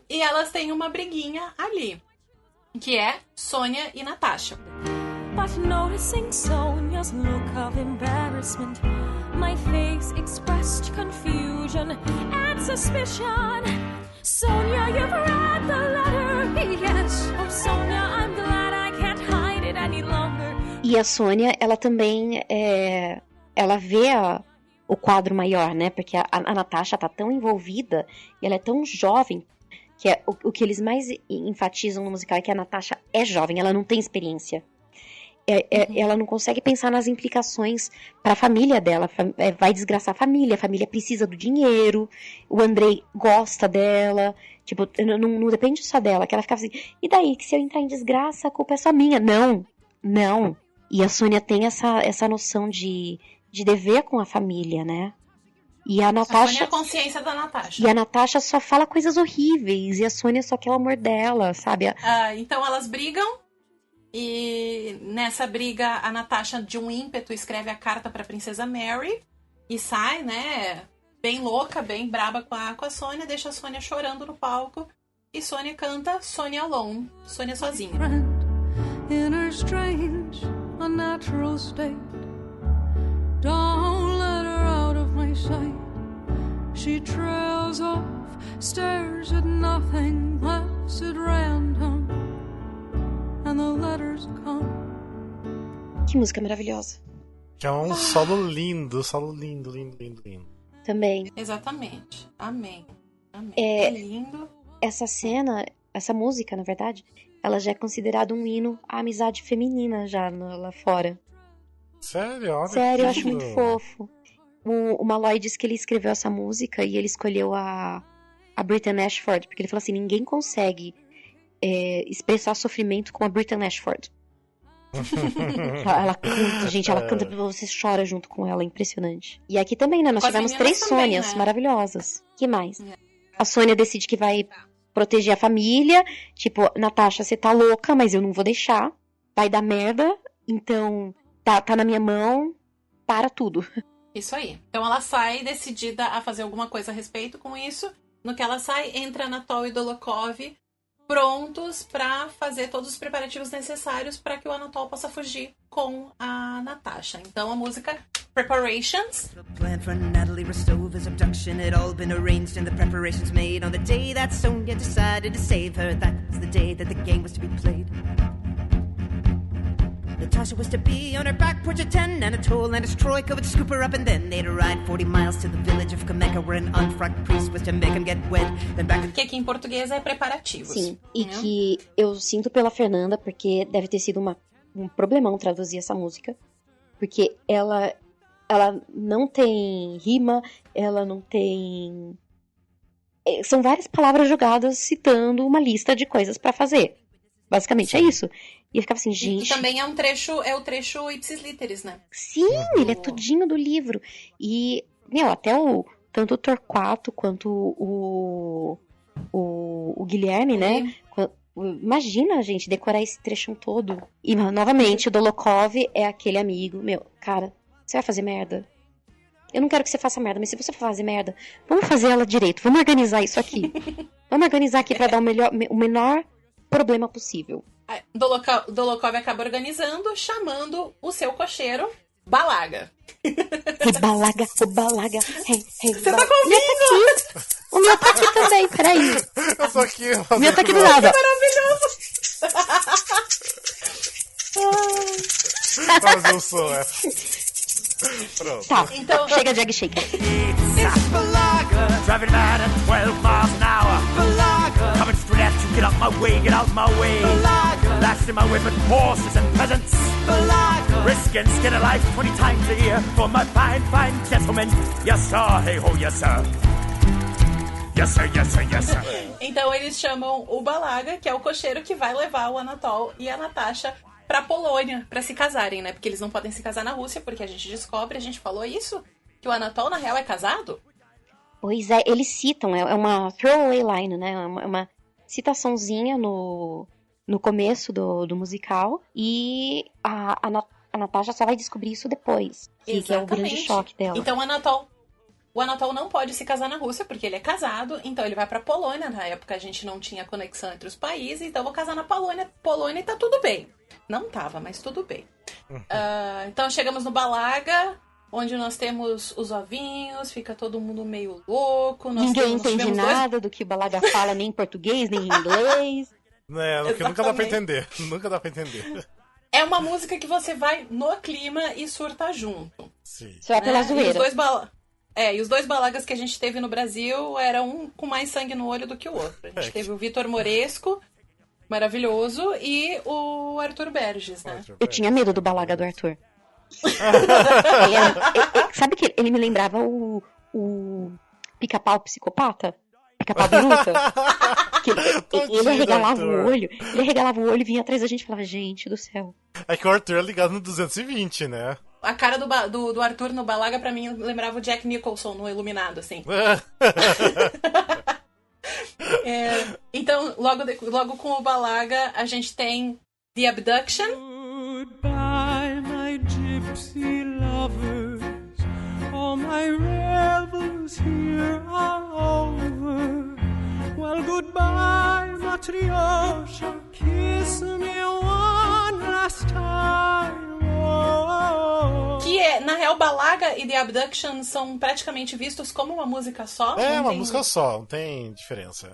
E elas têm uma briguinha ali, que é Sônia e Natasha. But noticing Sonia's look of embarrassment, my face expressed confusion and suspicion. Sonia, you've read the letter, yes. Oh, Sonia, I'm glad I can't hide it any longer. E a Sônia, ela também, ela vê o quadro maior, né? Porque a Natasha tá tão envolvida e ela é tão jovem, que é o que eles mais enfatizam no musical é que a Natasha é jovem, ela não tem experiência. Ela não consegue pensar nas implicações para a família dela. Vai desgraçar a família precisa do dinheiro, o Andrei gosta dela, tipo, não depende só dela, que ela ficava assim, e daí, que se eu entrar em desgraça, a culpa é só minha. Não. E a Sônia tem essa noção de dever com a família, né? E a Natasha... A Sônia é a consciência da Natasha. E a Natasha só fala coisas horríveis, e a Sônia só quer o amor dela, sabe? Então elas brigam. E nessa briga, a Natasha, de um ímpeto, escreve a carta pra Princesa Mary e sai, né, bem louca, bem braba com a Sônia, deixa a Sônia chorando no palco e Sônia canta Sônia Alone, Sônia sozinha. In her strange, unnatural state, don't let her out of my sight. She trails off, stares at nothing, laughs at random. And the letters come. Que música maravilhosa. Que é um solo lindo. Também. Exatamente. Amém. É lindo. Essa cena, essa música, na verdade, ela já é considerada um hino à amizade feminina já lá fora. Sério? Olha, sério, eu acho muito fofo. O Malloy disse que ele escreveu essa música e ele escolheu a Britney Ashford, porque ele falou assim, ninguém consegue expressar sofrimento com a Britney Ashford. Ela canta, gente, ela canta, você chora junto com ela, é impressionante. E aqui também, né, nós tivemos 3 Sônias maravilhosas. Que mais? A Sônia decide que vai proteger a família, tipo, Natasha, você tá louca, mas eu não vou deixar, vai dar merda, então tá na minha mão, para tudo. Isso aí. Então ela sai decidida a fazer alguma coisa a respeito com isso. No que ela sai, entra Anatol e Dolokhov prontos para fazer todos os preparativos necessários para que o Anatol possa fugir com a Natasha. Então a música Preparations. The plan for Natalie Rostova's abduction had all been arranged and the preparations made on the day that Sonia decided to save her. That was the day that the game was to be played. Natasha was to be on her back porch at 10. Anatol and his troika would scoop her up and then they'd ride 40 miles to the village of Kameka where an unfrocked priest was to make him get wet. Then back... Que aqui em português é preparativos. Sim, e que eu sinto pela Fernanda, porque deve ter sido um problemão traduzir essa música, porque ela não tem rima, ela não tem... São várias palavras jogadas citando uma lista de coisas pra fazer. Basicamente é isso. E eu ficava assim, E gente... também é o trecho ipsis literis, né? Sim, ele é tudinho do livro. E, até tanto o Torquato quanto o Guilherme, né? Imagina, gente, decorar esse trecho todo. E, novamente, o Dolokov é aquele amigo. Cara, você vai fazer merda? Eu não quero que você faça merda, mas se você for fazer merda, vamos fazer ela direito. Vamos organizar isso aqui. Vamos organizar aqui pra dar o menor problema possível. Dolokov acaba organizando, chamando o seu cocheiro, Balaga. Balaga, o Balaga. Você tá comigo? O meu tá aqui também, peraí. Eu tô aqui. O meu tá aqui do lado. Fazer o som, Pronto. Tá, então chega de Egg Shaker. It's Balaga, driving mad at 12 miles an hour. Balaga, coming straight at you, get out my way, get out my way. Balaga, lashing my whip at horses and peasants. Balaga, risking skin of life 20 times a year for my fine, fine gentlemen. Yes sir, hey ho, yes sir. Yes sir, yes sir, yes sir. Então eles chamam o Balaga, que é o cocheiro que vai levar o Anatol e a Natasha pra Polônia, pra se casarem, né? Porque eles não podem se casar na Rússia, porque a gente falou isso, que o Anatol, na real, é casado. Pois é, eles citam, é uma throwaway line, né? É uma citaçãozinha no começo do musical, e a Natasha só vai descobrir isso depois, que é o grande choque dela. Então o Anatol não pode se casar na Rússia, porque ele é casado, então ele vai pra Polônia. Na época a gente não tinha conexão entre os países, então eu vou casar na Polônia e tá tudo bem. Não tava, mas tudo bem. Então chegamos no Balaga, onde nós temos os ovinhos, fica todo mundo meio louco. Ninguém entende nada do que o Balaga fala, nem em português, nem em inglês. Porque nunca dá pra entender. Nunca dá pra entender. É uma música que você vai no clima e surta junto. Sim. Só pela zoeira. E os dois balagas que a gente teve no Brasil eram um com mais sangue no olho do que o outro. A gente teve o Vitor Moresco, maravilhoso, e o Arthur Berges, né? Eu tinha medo do Balaga do Arthur. Sabe que ele me lembrava o Pica-Pau psicopata? Pica-Pau biruta? Ele arregalava o olho. Ele arregalava o olho e vinha atrás da gente e falava, gente do céu. É que o Arthur é ligado no 220, né? A cara do Arthur no Balaga, pra mim, lembrava o Jack Nicholson no Iluminado, assim. Então, logo com o Balaga, a gente tem The Abduction. Goodbye, my gypsy lovers. All my revels here are over. Well, goodbye, Matryoshka. Kiss me one last time. Que é, na real, Balaga e The Abduction são praticamente vistos como uma música só. Música só, não tem diferença.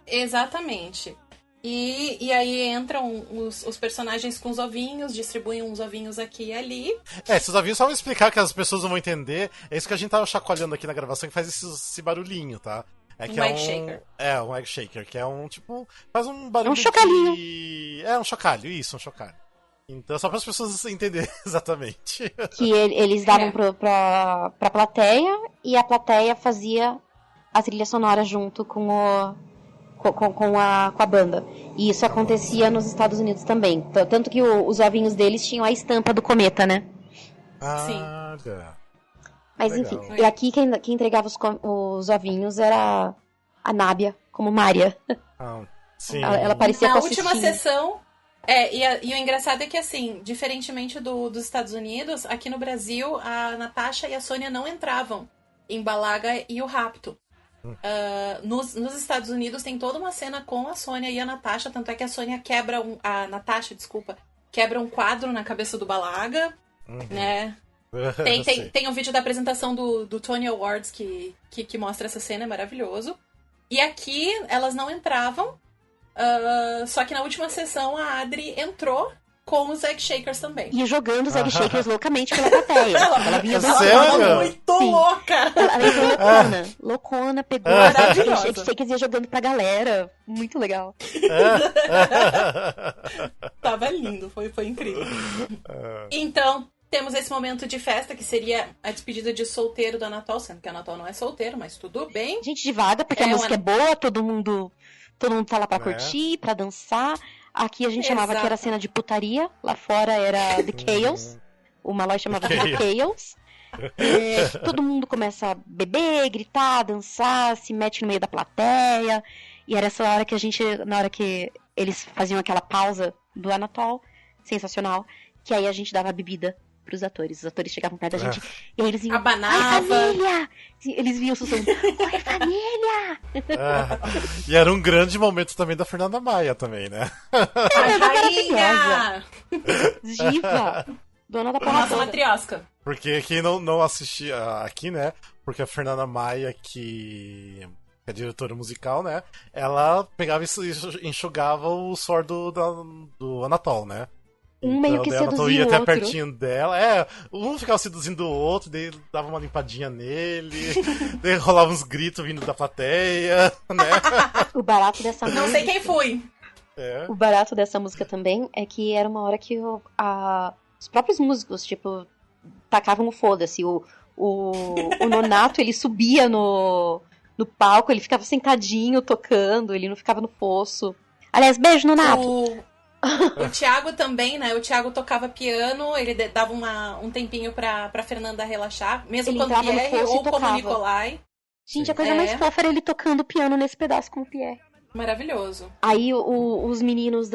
Exatamente. E aí entram os personagens com os ovinhos, distribuem uns ovinhos aqui e ali. Esses ovinhos só vão explicar que as pessoas não vão entender. É isso que a gente tava chacoalhando aqui na gravação, que faz esse barulhinho, tá? Um egg shaker. Um egg shaker, que é um tipo... Faz um barulho um chocalhinho. Um chocalho, isso, um chocalho. Então, só para as pessoas entenderem exatamente. Que eles davam pra plateia, e a plateia fazia a trilha sonora junto com a banda. E isso acontecia nos Estados Unidos também. Tanto que os ovinhos deles tinham a estampa do cometa, né? Sim. Mas legal. enfim, e aqui quem entregava os ovinhos era a Nábia, como Mária. Sim. Ela parecia Na com a última cestinha. sessão... E o engraçado é que, assim, diferentemente dos Estados Unidos, aqui no Brasil, a Natasha e a Sônia não entravam em Balaga e o Rapto. Nos Estados Unidos tem toda uma cena com a Sônia e a Natasha, tanto é que a Sônia quebra um quadro na cabeça do Balaga, né? Tem um vídeo da apresentação do Tony Awards que mostra essa cena, é maravilhoso. E aqui elas não entravam, só que na última sessão a Adri entrou com os Egg Shakers também. E jogando os Egg Shakers loucamente pela plateia. Ela vinha Sério? Muito louca! Ela entrou loucona, pegou os Egg Shakers e ia jogando pra galera. Muito legal. Tava lindo, foi incrível. Então, temos esse momento de festa, que seria a despedida de solteiro do Anatol, sendo que o Anatol não é solteiro, mas tudo bem. Gente devagar, porque a música é boa, todo mundo tá lá pra curtir, pra dançar. Aqui a gente chamava que era cena de putaria. Lá fora era The Chaos. O Malloy chamava de The Chaos. Todo mundo começa a beber, gritar, dançar, se mete no meio da plateia. E era essa hora que na hora que eles faziam aquela pausa do Anatole, sensacional, que aí a gente dava bebida pros atores. Os atores chegavam perto da gente e aí eles iam... Abanava. Família! Eles vinham sussurrando, oi, família! E era um grande momento também da Fernanda Maia também, né? A rainha! Diva! Dona da porra Nossa, toda. matriosca. Porque quem não assistia aqui, né? Porque a Fernanda Maia, que é diretora musical, né? Ela pegava e enxugava o suor do Anatole, né? Um meio que daí Anatole seduzia ia o até outro. pertinho dela. Um ficava seduzindo o outro, daí dava uma limpadinha nele, daí rolava uns gritos vindo da plateia, né? O barato dessa música... Não sei quem fui. O barato dessa música também é que era uma hora que os próprios músicos, tipo, tacavam o foda-se. O Nonato, ele subia no palco, ele ficava sentadinho, tocando, ele não ficava no fosso. Aliás, beijo, Nonato! O Thiago também, né? O Thiago tocava piano, ele dava um tempinho pra Fernanda relaxar, mesmo Ele quando entrava no Pierre fosso e ou como tocava. Nicolai. Gente, a coisa mais fofa era ele tocando piano nesse pedaço com o Pierre. Maravilhoso. Aí os meninos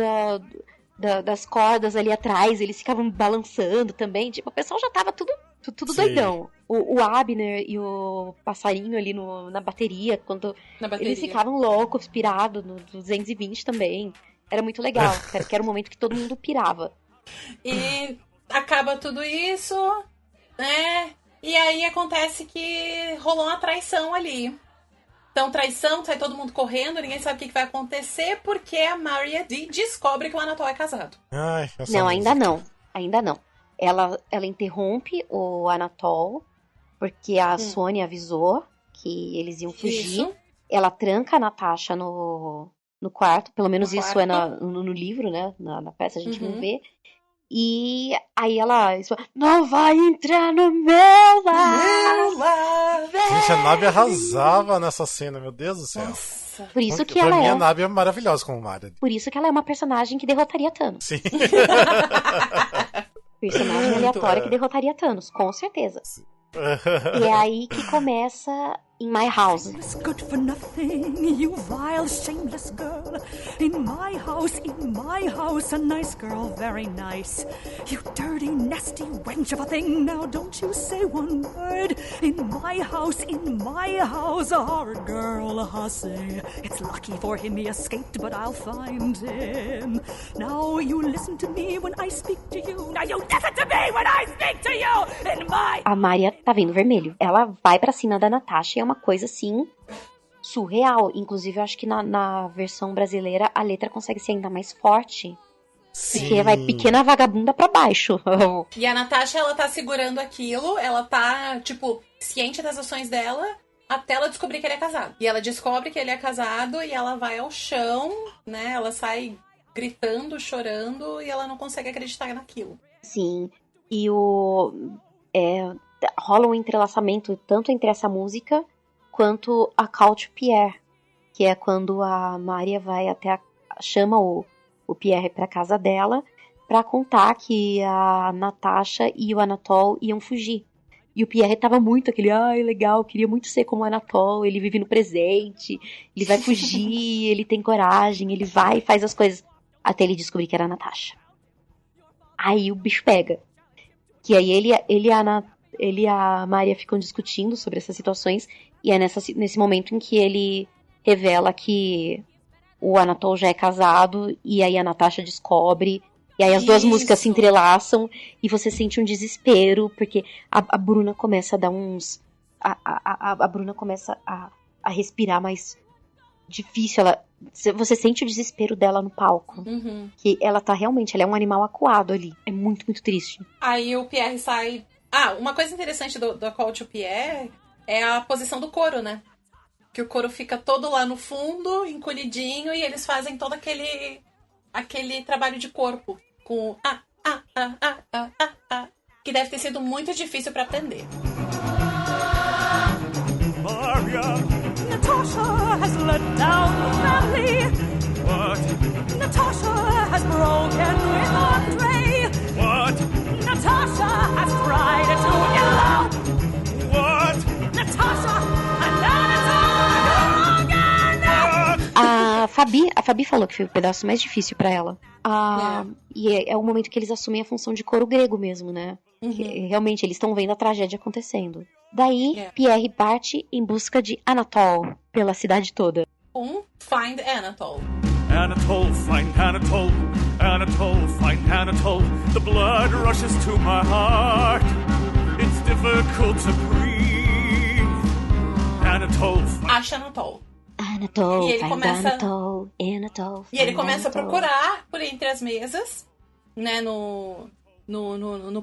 das cordas ali atrás, eles ficavam balançando também. Tipo, o pessoal já tava tudo doidão. O Abner e o passarinho ali na bateria, eles ficavam loucos, pirados no 220 também. Era muito legal, que era um momento que todo mundo pirava. E acaba tudo isso, né? E aí acontece que rolou uma traição ali. Então, traição, sai todo mundo correndo, ninguém sabe o que vai acontecer, porque a Maria D descobre que o Anatole é casado. Ai, não, ainda não. Ela interrompe o Anatole, porque a Sônia avisou que eles iam fugir. Isso. Ela tranca a Natasha no quarto, pelo menos isso é no livro, né? Na peça a gente não vê. E aí ela não vai entrar no meu lar! Gente, a Nabi arrasava nessa cena, meu Deus do céu. Nossa. Por isso que pra ela mim, a Nabi é maravilhosa como Maria. Por isso que ela é uma personagem que derrotaria Thanos. Sim. Personagem aleatória que derrotaria Thanos, com certeza. E é aí que começa In My House. Good for nothing, you vile, shameless girl. In my house, a nice girl, very nice. You dirty, nasty wench of a thing, now don't you say one word. In my house, a horrid girl, a hussy. It's lucky for him he escaped, but I'll find him. Now you listen to me when I speak to you. Now you listen to me when I speak to you. In my... A Maria tá vendo vermelho. Ela vai pra cima da Natasha e é uma coisa assim surreal. Inclusive, eu acho que na versão brasileira a letra consegue ser ainda mais forte. Sim. Porque vai pequena vagabunda pra baixo. E a Natasha, ela tá segurando aquilo, ela tá, tipo, ciente das ações dela, até ela descobrir que ele é casado. E ela descobre que ele é casado e ela vai ao chão, né? Ela sai gritando, chorando e ela não consegue acreditar naquilo. Sim. E rola um entrelaçamento tanto entre essa música quanto a Call to Pierre, que é quando a Maria vai chama o Pierre pra casa dela pra contar que a Natasha e o Anatole iam fugir. E o Pierre tava muito aquele, legal, queria muito ser como o Anatole, ele vive no presente, ele vai fugir, ele tem coragem, ele vai e faz as coisas, até ele descobrir que era a Natasha. Aí o bicho pega. Que aí ele e a Maria ficam discutindo sobre essas situações, e é nesse momento em que ele revela que o Anatole já é casado, e aí a Natasha descobre, e aí as duas músicas se entrelaçam, e você sente um desespero, porque a Bruna começa a dar uns... A Bruna começa a respirar mais difícil, você sente o desespero dela no palco, que ela tá realmente, ela é um animal acuado ali, é muito, muito triste. Aí o Pierre sai... uma coisa interessante do Call to Pierre é a posição do coro, né? Que o coro fica todo lá no fundo, encolhidinho, e eles fazem todo aquele trabalho de corpo com que deve ter sido muito difícil pra aprender. Maria, Natasha has let down the family. What? Natasha Fabi falou que foi o pedaço mais difícil pra ela. E é o momento que eles assumem a função de coro grego mesmo, né? Que, realmente, eles estão vendo a tragédia acontecendo. Daí, Pierre parte em busca de Anatole pela cidade toda. Find Anatole. Anatole, find Anatole. Anatole, find Anatole. The blood rushes to my heart. It's difficult to breathe. Anatole, Acha Anatole. Anatole, E ele começa... Anatole, E ele começa a Anatole. procurar por entre as mesas, né, no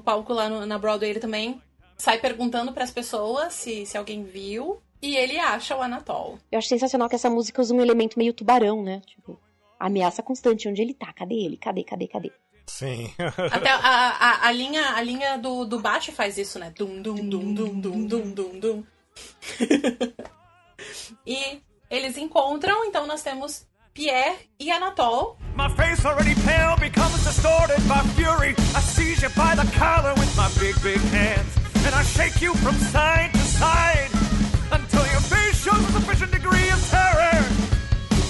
palco lá na Broadway. Ele também sai perguntando pras pessoas se alguém viu, e ele acha o Anatole. Eu acho sensacional que essa música usa um elemento meio tubarão, né? Tipo, ameaça constante. Onde ele tá? Cadê ele? Cadê? Sim. Até a linha do baixo faz isso, né? Dum, dum, dum, dum, dum, dum, dum, dum. E eles encontram, então nós temos Pierre e Anatole. my face already pale becomes distorted by fury. I seize you by the collar with my big, big hands, and I shake you from side to side until your face shows a sufficient degree of terror.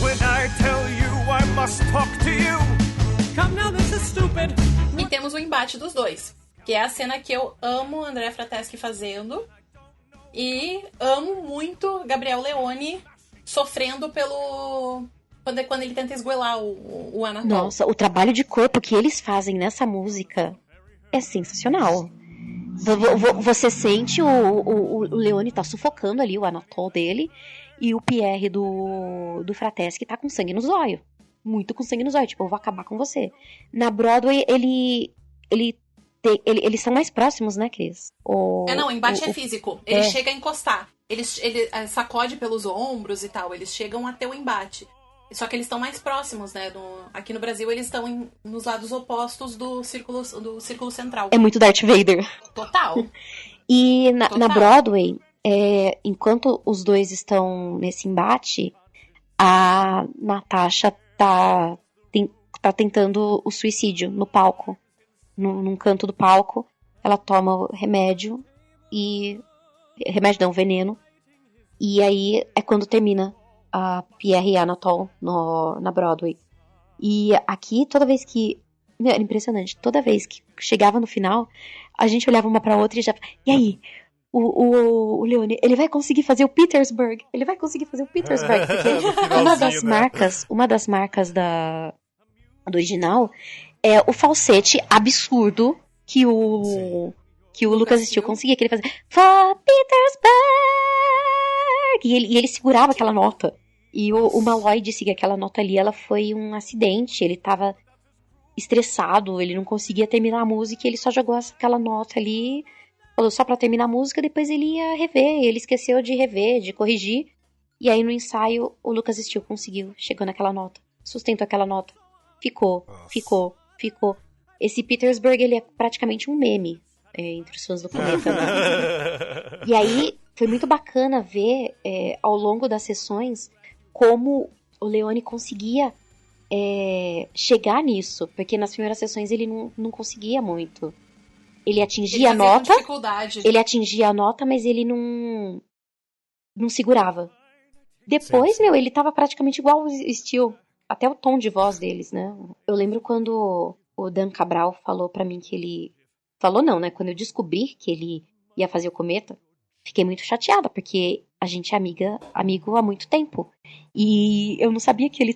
When I tell you I must talk to you. Come now, this is stupid. E temos o embate dos dois, que é a cena que eu amo André Frateschi fazendo. E amo muito Gabriel Leone sofrendo pelo... Quando ele tenta esgoelar o Anatole. Nossa, o trabalho de corpo que eles fazem nessa música é sensacional. Você sente o Leone tá sufocando ali o Anatole dele, e o Pierre do Frateschi tá com sangue nos olhos. Muito com sangue nos olhos, tipo, eu vou acabar com você. Na Broadway, eles são mais próximos, né, Cris? O embate é físico. Ele chega a encostar. Ele sacode pelos ombros e tal. Eles chegam até o embate. Só que eles estão mais próximos, né? Aqui no Brasil, eles estão nos lados opostos do círculo central. É muito Darth Vader. Total. E na Broadway, enquanto os dois estão nesse embate, a Natasha tá tentando o suicídio no palco. Num canto do palco, ela toma remédio veneno. E aí é quando termina a Pierre e Anatole na Broadway. E aqui, toda vez que... Era impressionante. Toda vez que chegava no final, a gente olhava uma pra outra e já... E aí? O Leone, ele vai conseguir fazer o Petersburg? Ele vai conseguir fazer o Petersburg? Porque uma das marcas do original é o falsete absurdo que o Lucas Steele conseguia, que ele fazia For Petersburg! E ele segurava aquela nota. E o Malloy disse que aquela nota ali, ela foi um acidente. Ele tava estressado, ele não conseguia terminar a música, e ele só jogou aquela nota ali, falou só pra terminar a música, depois ele ia rever. Ele esqueceu de rever, de corrigir. E aí no ensaio, o Lucas Steele conseguiu, chegou naquela nota, sustentou aquela nota. Ficou. Esse Petersburg, ele é praticamente um meme entre os fãs do Cometa, né? E aí, foi muito bacana ver, ao longo das sessões, como o Leone conseguia chegar nisso. Porque nas primeiras sessões ele não conseguia muito. Ele atingia a nota. Ele atingia a nota, mas ele não segurava. Depois, sim. Ele tava praticamente igual ao Steele. Até o tom de voz deles, né? Eu lembro quando o Dan Cabral falou pra mim que ele... Falou não, né? Quando eu descobri que ele ia fazer o Cometa, fiquei muito chateada, porque a gente é amigo há muito tempo. E eu não sabia que ele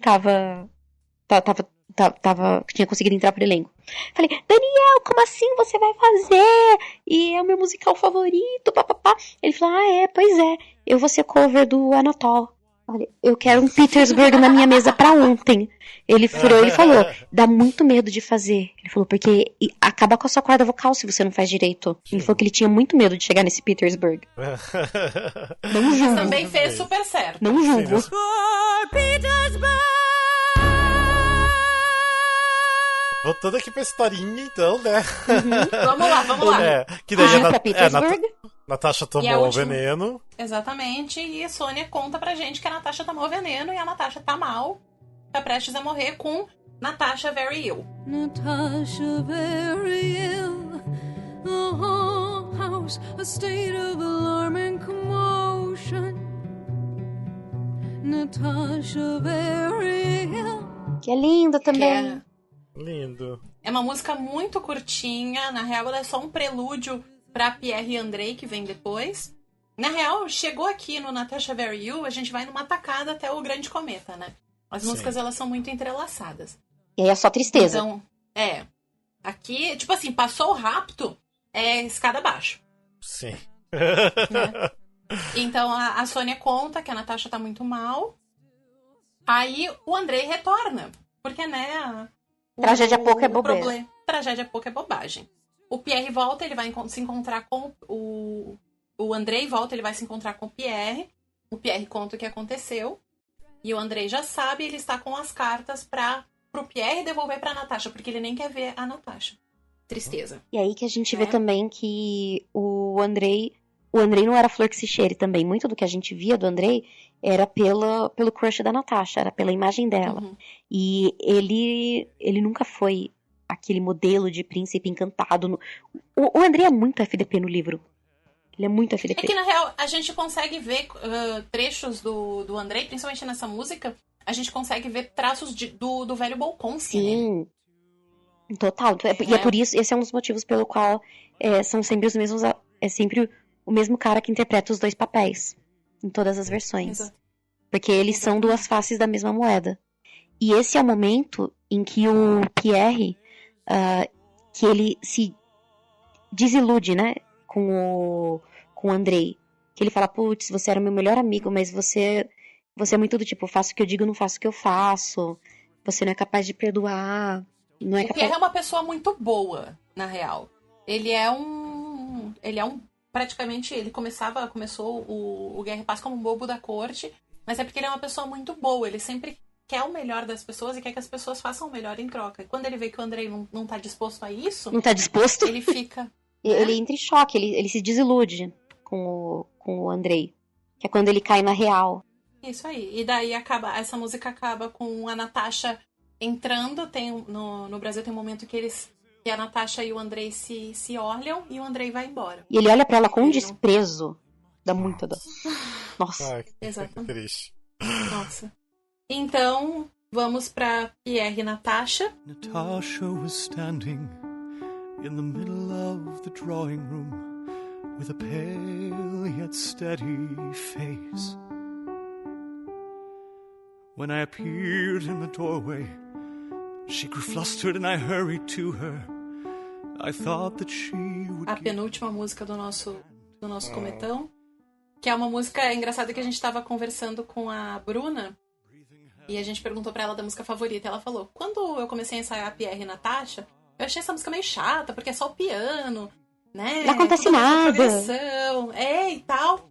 que tinha conseguido entrar pro elenco. Falei, Daniel, como assim você vai fazer? E é o meu musical favorito, papapá. Ele falou, pois é, eu vou ser cover do Anatole. Olha, eu quero um Petersburg na minha mesa pra ontem. Ele furou e falou, dá muito medo de fazer. Ele falou, porque acaba com a sua corda vocal se você não faz direito. Ele falou que ele tinha muito medo de chegar nesse Petersburg. Não julgo. Também fez super certo. Não julgo. Voltando aqui pra historinha, então, né? Vamos lá. Que daí pra Petersburg. Natasha tomou o veneno. Exatamente, e a Sônia conta pra gente que a Natasha tomou veneno e a Natasha tá mal, tá prestes a morrer com Natasha very ill. Natasha very ill. The whole house a state of alarm and commotion. Natasha Very Hill. Que é lindo também. Lindo. É uma música muito curtinha. Na real, ela é só um prelúdio pra Pierre e Andrei, que vem depois. Na real, chegou aqui no Natasha Very You, a gente vai numa tacada até o Grande Cometa, né? As músicas, elas são muito entrelaçadas. E aí é só tristeza. Então, aqui, tipo assim, passou o rapto, é escada abaixo. Sim. Né? Então, a Sônia conta que a Natasha tá muito mal. Aí, o Andrei retorna. Porque, né... Tragédia pouco é bobeira. Tragédia pouco é bobagem. O Pierre volta, ele vai se encontrar com o Andrei volta, ele vai se encontrar com o Pierre. O Pierre conta o que aconteceu. E o Andrei já sabe, ele está com as cartas pro Pierre devolver pra Natasha, porque ele nem quer ver a Natasha. Tristeza. E aí que a gente vê também que o Andrei não era flor que se cheire também. Muito do que a gente via do Andrei era pelo crush da Natasha, era pela imagem dela. Uhum. E ele nunca foi aquele modelo de príncipe encantado. O Andrei é muito FDP no livro. Ele é muito FDP. É que, na real, a gente consegue ver trechos do Andrei, principalmente nessa música, a gente consegue ver traços do velho Bolkonsky. Sim. Né? Total. E é por isso, esse é um dos motivos pelo qual são sempre os mesmos... É sempre o mesmo cara que interpreta os dois papéis. Em todas as versões. Exato. Porque eles são duas faces da mesma moeda. E esse é o momento em que o Pierre... que ele se desilude, né? Com o Andrei. Que ele fala, putz, você era meu melhor amigo, mas você é muito do tipo, faço o que eu digo, não faço o que eu faço. Você não é capaz de perdoar. Não é o capaz... Pierre é uma pessoa muito boa, na real. Ele é um praticamente, ele começou o Guerra e Paz como um bobo da corte, mas é porque ele é uma pessoa muito boa. Ele sempre quer o melhor das pessoas e quer que as pessoas façam o melhor em troca. E quando ele vê que o Andrei não tá disposto a isso... Não tá disposto? Ele fica... Ele entra em choque, ele se desilude com o Andrei. Que é quando ele cai na real. Isso aí. E daí essa música acaba com a Natasha entrando. No Brasil tem um momento que a Natasha e o Andrei se olham e o Andrei vai embora. E ele olha pra ela com desprezo. Dá muita dó. Nossa. Ai, exatamente. Triste. Nossa. Então, vamos pra Pierre e Natasha. Natasha was standing in the middle of the drawing room with a pale yet steady face. When I appeared in the doorway, she grew flustered and I hurried to her. I thought that she would... A penúltima música do nosso cometão, que é uma música engraçada que a gente tava conversando com a Bruna e a gente perguntou pra ela da música favorita. Ela falou, quando eu comecei a ensaiar a Pierre e Natasha, eu achei essa música meio chata, porque é só o piano, né? Não acontece nada. E tal.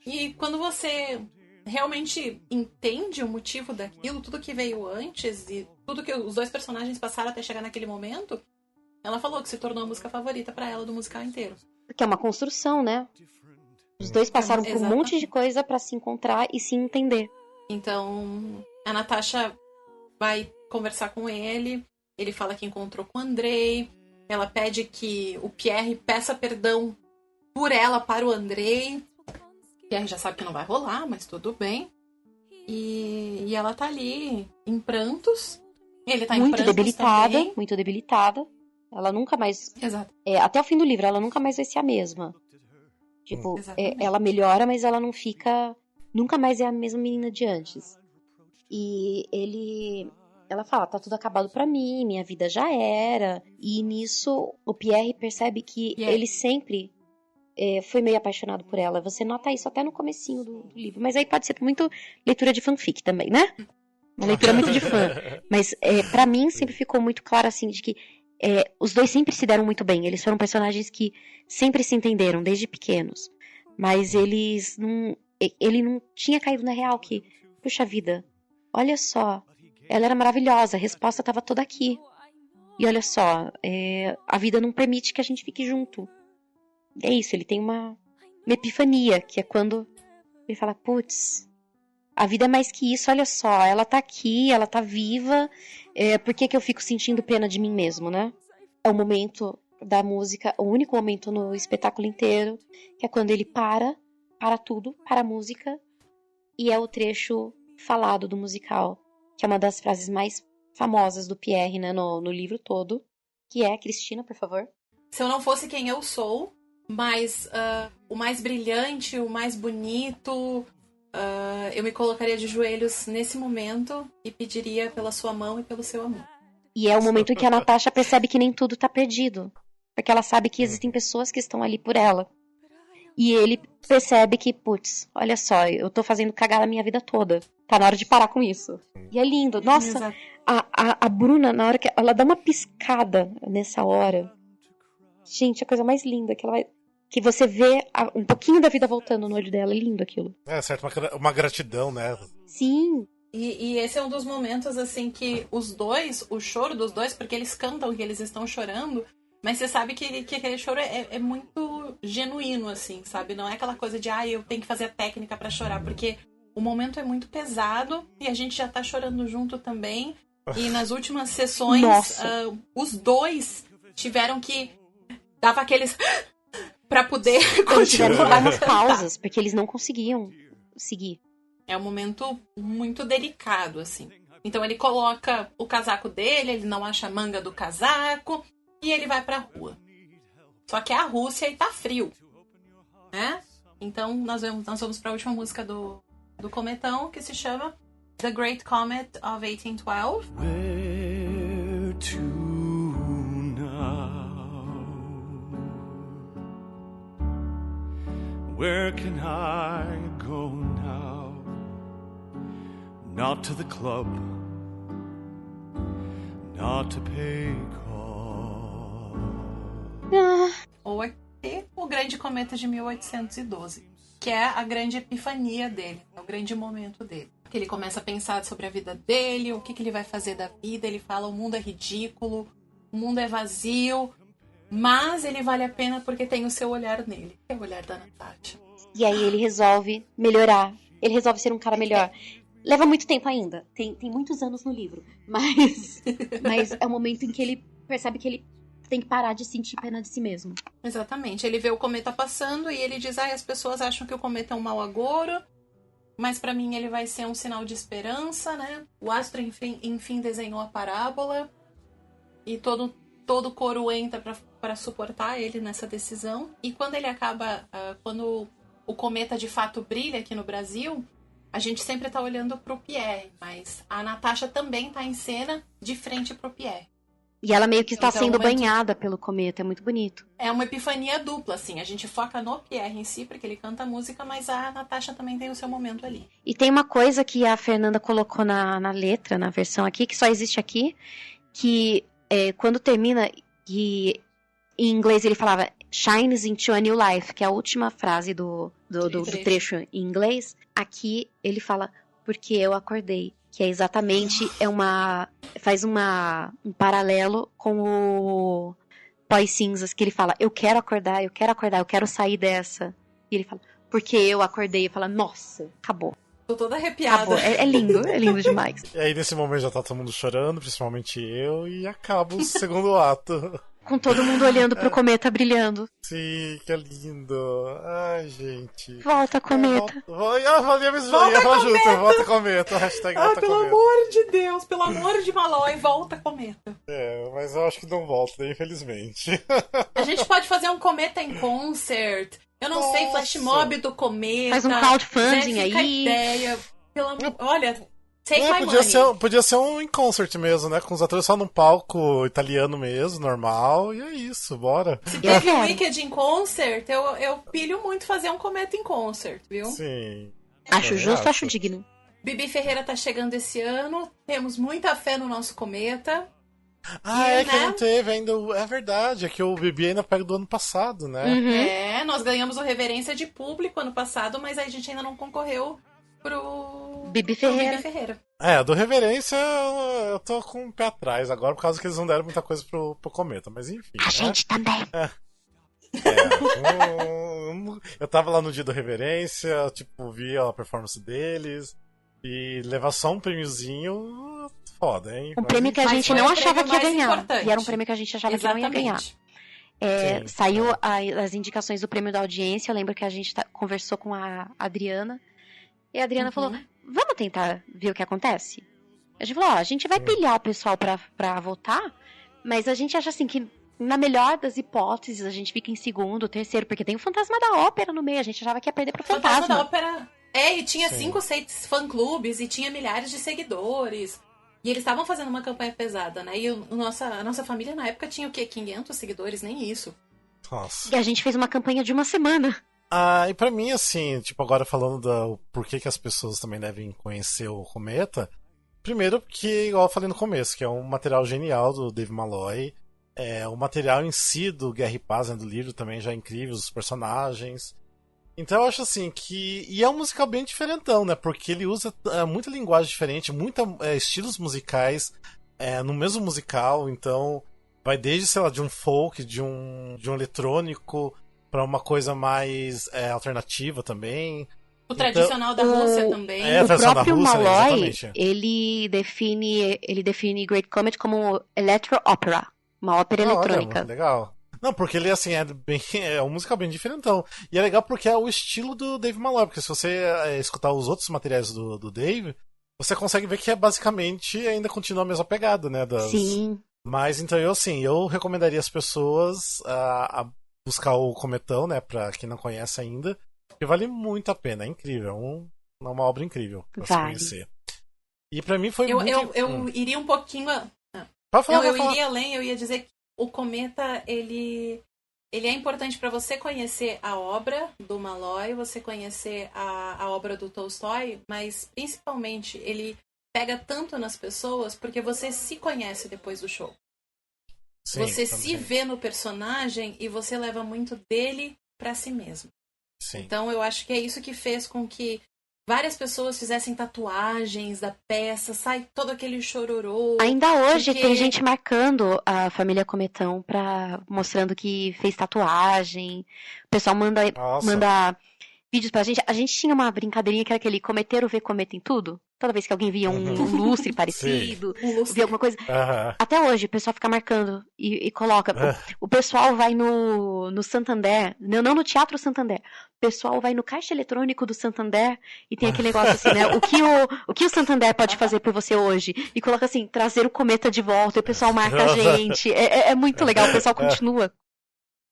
E quando você realmente entende o motivo daquilo, tudo que veio antes e tudo que os dois personagens passaram até chegar naquele momento, ela falou que se tornou a música favorita pra ela do musical inteiro. Porque é uma construção, né? Os dois passaram por um monte de coisa pra se encontrar e se entender. Então, a Natasha vai conversar com ele. Ele fala que encontrou com o Andrei. Ela pede que o Pierre peça perdão por ela para o Andrei. O Pierre já sabe que não vai rolar, mas tudo bem. E ela tá ali em prantos. Ele tá em prantos também. Muito debilitada. Ela nunca mais... Exato. Até o fim do livro, ela nunca mais vai ser a mesma. Tipo, ela melhora, mas ela não fica... Nunca mais é a mesma menina de antes. E ela fala, tá tudo acabado pra mim, minha vida já era. E nisso, o Pierre percebe que ele sempre foi meio apaixonado por ela. Você nota isso até no comecinho do livro. Mas aí pode ser muito leitura de fanfic também, né? Uma leitura muito de fã. Mas pra mim sempre ficou muito claro, assim, de que os dois sempre se deram muito bem. Eles foram personagens que sempre se entenderam, desde pequenos. Mas ele não tinha caído na real que, puxa vida, olha só, ela era maravilhosa, a resposta estava toda aqui. E olha só, a vida não permite que a gente fique junto. É isso, ele tem uma epifania, que é quando ele fala, putz, a vida é mais que isso, olha só, ela tá aqui, ela tá viva, por que eu fico sentindo pena de mim mesmo, né? É o momento da música, o único momento no espetáculo inteiro, que é quando ele para tudo, para a música, e é o trecho falado do musical, que é uma das frases mais famosas do Pierre, né, no livro todo, que é, Cristina, por favor. Se eu não fosse quem eu sou, mas o mais brilhante, o mais bonito, eu me colocaria de joelhos nesse momento e pediria pela sua mão e pelo seu amor. E é o momento em que a Natasha percebe que nem tudo tá perdido. Porque ela sabe que existem pessoas que estão ali por ela. E ele percebe que, putz, olha só, eu tô fazendo cagada a minha vida toda. Tá na hora de parar com isso. E é lindo. Nossa, a Bruna, na hora que ela dá uma piscada nessa hora. Gente, a coisa mais linda que você vê um pouquinho da vida voltando no olho dela. É lindo aquilo. É, certo, uma gratidão, né? Sim. E esse é um dos momentos, assim, que os dois, o choro dos dois, porque eles cantam que eles estão chorando, mas você sabe que aquele choro é muito genuíno, assim, sabe? Não é aquela coisa de, eu tenho que fazer a técnica pra chorar, porque o momento é muito pesado e a gente já tá chorando junto também. E nas últimas sessões, os dois tiveram que dar aqueles pra poder continuar. Eles tiveram que dar umas pausas, porque eles não conseguiam seguir. É um momento muito delicado, assim. Então ele coloca o casaco dele, ele não acha a manga do casaco e ele vai pra rua. Só que é a Rússia e tá frio, né? Então nós vamos pra última música do Cometão, que se chama The Great Comet of 1812. Where to now? Where can I go now? Not to the club, not to pay call. Ou aqui, o Grande Cometa de 1812, que é a grande epifania dele, é o grande momento dele. Que ele começa a pensar sobre a vida dele, o que ele vai fazer da vida. Ele fala, o mundo é ridículo, o mundo é vazio, mas ele vale a pena porque tem o seu olhar nele, que é o olhar da Natasha. E aí ele resolve melhorar, ele resolve ser um cara melhor. Leva muito tempo ainda, tem muitos anos no livro, mas é o momento em que ele percebe que ele tem que parar de sentir pena de si mesmo. Exatamente, ele vê o cometa passando e ele diz, as pessoas acham que o cometa é um mau agouro, mas pra mim ele vai ser um sinal de esperança, né? O astro enfim desenhou a parábola e todo o coro entra pra suportar ele nessa decisão. E quando ele acaba, quando o cometa de fato brilha aqui no Brasil, a gente sempre tá olhando pro Pierre, mas a Natasha também tá em cena de frente pro Pierre. E ela meio que está sendo banhada pelo cometa, é muito bonito. É uma epifania dupla, assim. A gente foca no Pierre em si, porque ele canta a música, mas a Natasha também tem o seu momento ali. E tem uma coisa que a Fernanda colocou na letra, na versão aqui, que só existe aqui, que quando termina, e em inglês ele falava shines into a new life, que é a última frase do trecho em inglês. Aqui ele fala, porque eu acordei. Que é exatamente, faz um paralelo com o Pós Cinzas, que ele fala, eu quero acordar, eu quero sair dessa. E ele fala, porque eu acordei. E fala, nossa, acabou. Tô toda arrepiada. Acabou. É lindo demais. E aí nesse momento já tá todo mundo chorando, principalmente eu, e acaba o segundo ato. Com todo mundo olhando pro cometa brilhando. Sim, que lindo. Ai, gente. Volta, cometa. Volta, cometa. Hashtag volta, pelo cometa. amor de Deus, pelo amor de Malloy, volta, cometa. Mas eu acho que não volta, né, infelizmente. A gente pode fazer um cometa em concert. Eu não sei, flash mob do cometa. Faz um crowdfunding aí. Fica a ideia. Pelo amor... Olha... Podia ser um em concert mesmo, né? Com os atores só num palco italiano mesmo, normal, e é isso, bora. Se teve um Wicked em concert, eu pilho muito fazer um cometa em concert, viu? Sim. Acho justo, acho digno. Bibi Ferreira tá chegando esse ano, temos muita fé no nosso cometa. Que não teve ainda. É verdade, é que o Bibi ainda pega do ano passado, né? Uhum. Nós ganhamos o Reverência de Público ano passado, mas a gente ainda não concorreu pro Bibi Ferreira. A do Reverência eu tô com o pé atrás agora, por causa que eles não deram muita coisa pro Cometa, mas enfim. A gente também. Eu tava lá no dia do Reverência, vi a performance deles, e levar só um prêmiozinho, foda, hein? Prêmio que a gente não achava que ia ganhar. E era um prêmio que a gente achava que não ia ganhar. Saiu as indicações do prêmio da audiência, eu lembro que a gente conversou com a Adriana. E a Adriana falou, vamos tentar ver o que acontece? A gente falou, a gente vai pilhar o pessoal pra votar, mas a gente acha assim que, na melhor das hipóteses, a gente fica em segundo, terceiro, porque tem o Fantasma da Ópera no meio, a gente achava que ia perder pro Fantasma. Da Ópera... e tinha 5 ou 6 fã-clubes, e tinha milhares de seguidores. E eles estavam fazendo uma campanha pesada, né? E a nossa família, na época, tinha o quê? 500 seguidores? Nem isso. Nossa. E a gente fez uma campanha de uma semana. E pra mim, assim, tipo, agora falando do porquê que as pessoas também devem conhecer o Cometa, primeiro porque, igual eu falei no começo, que é um material genial do Dave Malloy, o material em si do Guerra e Paz, né, do livro também já é incrível, os personagens. Então eu acho assim que... E é um musical bem diferentão, né, porque ele usa muita linguagem diferente, muitos estilos musicais no mesmo musical, então vai desde, sei lá, de um folk, de um eletrônico, pra uma coisa mais alternativa também. O tradicional da Rússia também. O próprio Malloy, ele define Great Comet como electro opera, uma ópera eletrônica. Olha, legal. Não, porque ele assim é um musical bem diferentão. E é legal porque é o estilo do Dave Malloy, porque se você escutar os outros materiais do Dave, você consegue ver que basicamente ainda continua a mesma pegada, né? Sim. Mas então eu recomendaria as pessoas a buscar o Cometão, né? Pra quem não conhece ainda. Porque vale muito a pena, é incrível. É uma obra incrível pra se conhecer. E pra mim foi muito... Eu iria um pouquinho... iria além, eu ia dizer que o Cometa, ele é importante para você conhecer a obra do Malloy, você conhecer a obra do Tolstói, mas principalmente ele pega tanto nas pessoas porque você se conhece depois do show. Sim, você também se vê no personagem e você leva muito dele para si mesmo. Sim. Então eu acho que é isso que fez com que várias pessoas fizessem tatuagens da peça, sai todo aquele chororô. Ainda hoje tem gente marcando a família Cometão mostrando que fez tatuagem. O pessoal manda vídeos pra gente. A gente tinha uma brincadeirinha que era aquele cometeiro vê cometa em tudo. Toda vez que alguém via um lustre parecido, via alguma coisa. Até hoje o pessoal fica marcando e coloca. O pessoal vai no Santander, não no Teatro Santander. O pessoal vai no caixa eletrônico do Santander e tem aquele negócio assim, né? O que o Santander pode fazer por você hoje? E coloca assim, trazer o cometa de volta. E o pessoal marca a gente. É muito legal, o pessoal continua.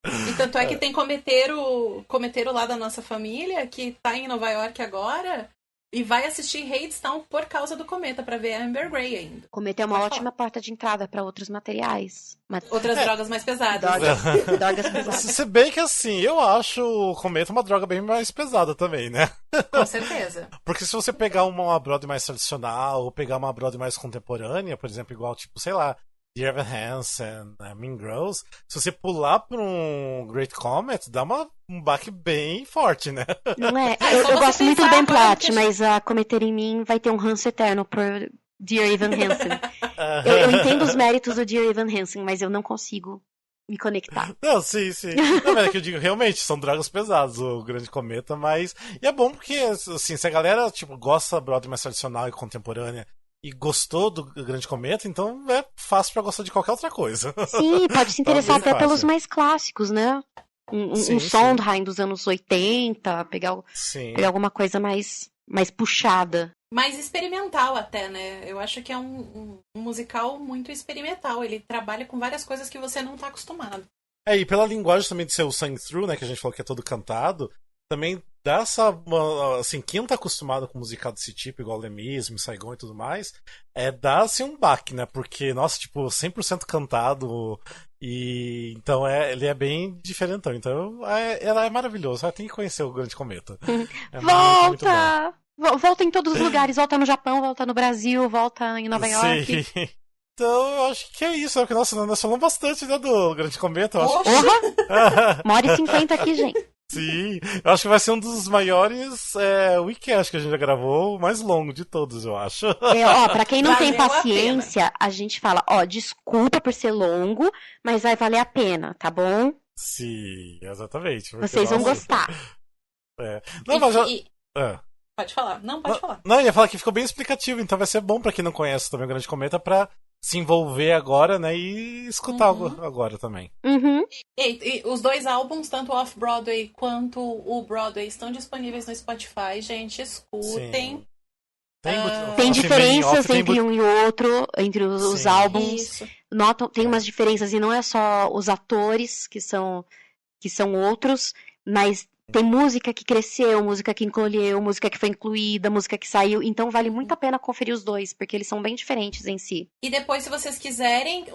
E tanto é que tem cometeiro lá da nossa família que tá em Nova York agora e vai assistir Hadestown por causa do Cometa, pra ver a Amber Gray ainda. Cometa é uma ótima porta de entrada pra outros materiais. Outras drogas mais pesadas. Drogas pesadas. Se bem que assim, eu acho o Cometa uma droga bem mais pesada também, né? Com certeza. Porque se você pegar uma Broadway mais tradicional ou pegar uma Broadway mais contemporânea, por exemplo, igual, tipo, sei lá, Dear Evan Hansen, Mean Girls, se você pular pra um Great Comet, dá um baque bem forte, né? Não é? Eu gosto muito do Ben Platt, mas a Cometer em mim vai ter um ranço eterno por Dear Evan Hansen. Eu entendo os méritos do Dear Evan Hansen, mas eu não consigo me conectar. Não, sim. Não, é que eu digo, realmente, são drogas pesadas, o Grande Cometa, mas... E é bom porque, assim, se a galera, tipo, gosta da Broadway mais tradicional e contemporânea, e gostou do Grande Cometa, então é fácil pra gostar de qualquer outra coisa. Sim, pode se interessar até pelos mais clássicos, né? Um Sondheim dos anos 80, pegar alguma coisa mais puxada. Mais experimental até, né? Eu acho que é um musical muito experimental. Ele trabalha com várias coisas que você não tá acostumado. E pela linguagem também de ser o sing-through, né? Que a gente falou que é todo cantado, também dá essa, assim, quem não tá acostumado com musical desse tipo, igual Les Mis, Miss Saigon e tudo mais, dá, assim, um baque, né? Porque, nossa, tipo, 100% cantado, e então ele é bem diferentão. Então, ela é maravilhosa, tem que conhecer o Grande Cometa. Volta! Volta em todos os lugares, volta no Japão, volta no Brasil, volta em Nova York. Sim. Então, eu acho que é isso, porque, nossa, nós falamos bastante, né, do Grande Cometa, eu acho. Porra! 1h50 aqui, gente. Sim, eu acho que vai ser um dos maiores weekends que a gente já gravou, o mais longo de todos, eu acho. Pra quem não tem paciência, a gente fala, desculpa por ser longo, mas vai valer a pena, tá bom? Sim, exatamente. Vocês vão gostar. Não, mas já... Pode falar. Não, pode falar. Não, eu ia falar que ficou bem explicativo, então vai ser bom pra quem não conhece também o Grande Cometa pra se envolver agora, né? E escutar agora também. Uhum. E os dois álbuns, tanto o Off-Broadway quanto o Broadway, estão disponíveis no Spotify, gente. Escutem. Sim. Tem diferenças entre um e outro, entre os álbuns. Isso. Notam, tem umas diferenças, e não é só os atores que são outros, mas tem música que cresceu, música que encolheu, música que foi incluída, música que saiu. Então vale muito a pena conferir os dois, porque eles são bem diferentes em si. E depois, se vocês quiserem,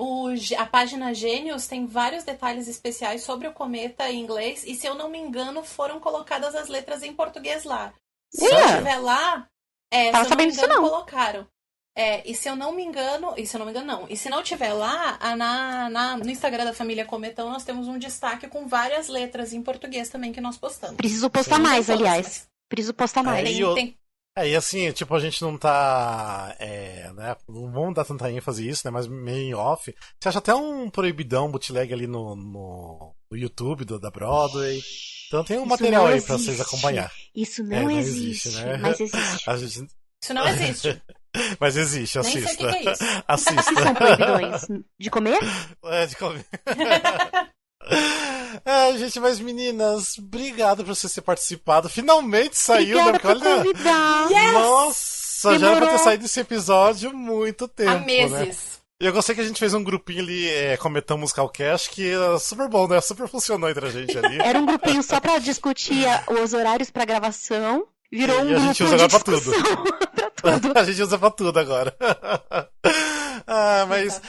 a página Gênios tem vários detalhes especiais sobre o Cometa em inglês. E se eu não me engano, foram colocadas as letras em português lá. Se não tiver lá, Tava se eu não me sabendo disso, engano, não. colocaram. E se eu não me engano, não. E se não tiver lá, no Instagram da Família Cometão, nós temos um destaque com várias letras em português também que nós postamos. Preciso postar mais, aliás. Preciso postar mais. E assim, tipo, a gente não tá. Né, não vamos dar tanta ênfase nisso, né? Mas meio em off. Você acha até um proibidão bootleg ali no YouTube da Broadway. Então tem um material aí pra vocês acompanhar. Isso não existe, né? Mas existe. Isso não existe. Mas existe, assista. Nem sei o que é isso. Assista. O que são proibidões? De comer? De comer. Gente, mas meninas, obrigado por vocês terem participado. Finalmente saiu, Obrigada né? Porque por convidar. Yes! Nossa, Demorou. já era pra ter saído esse episódio há muito tempo. Há meses. Né? E eu gostei que a gente fez um grupinho ali, Cometão Musical Cast, que é super bom, né? Super funcionou entre a gente ali. Era um grupinho só pra discutir os horários pra gravação. Virou um grupo a gente usa agora de pra tudo. pra tudo. A gente usa pra tudo agora. Mas.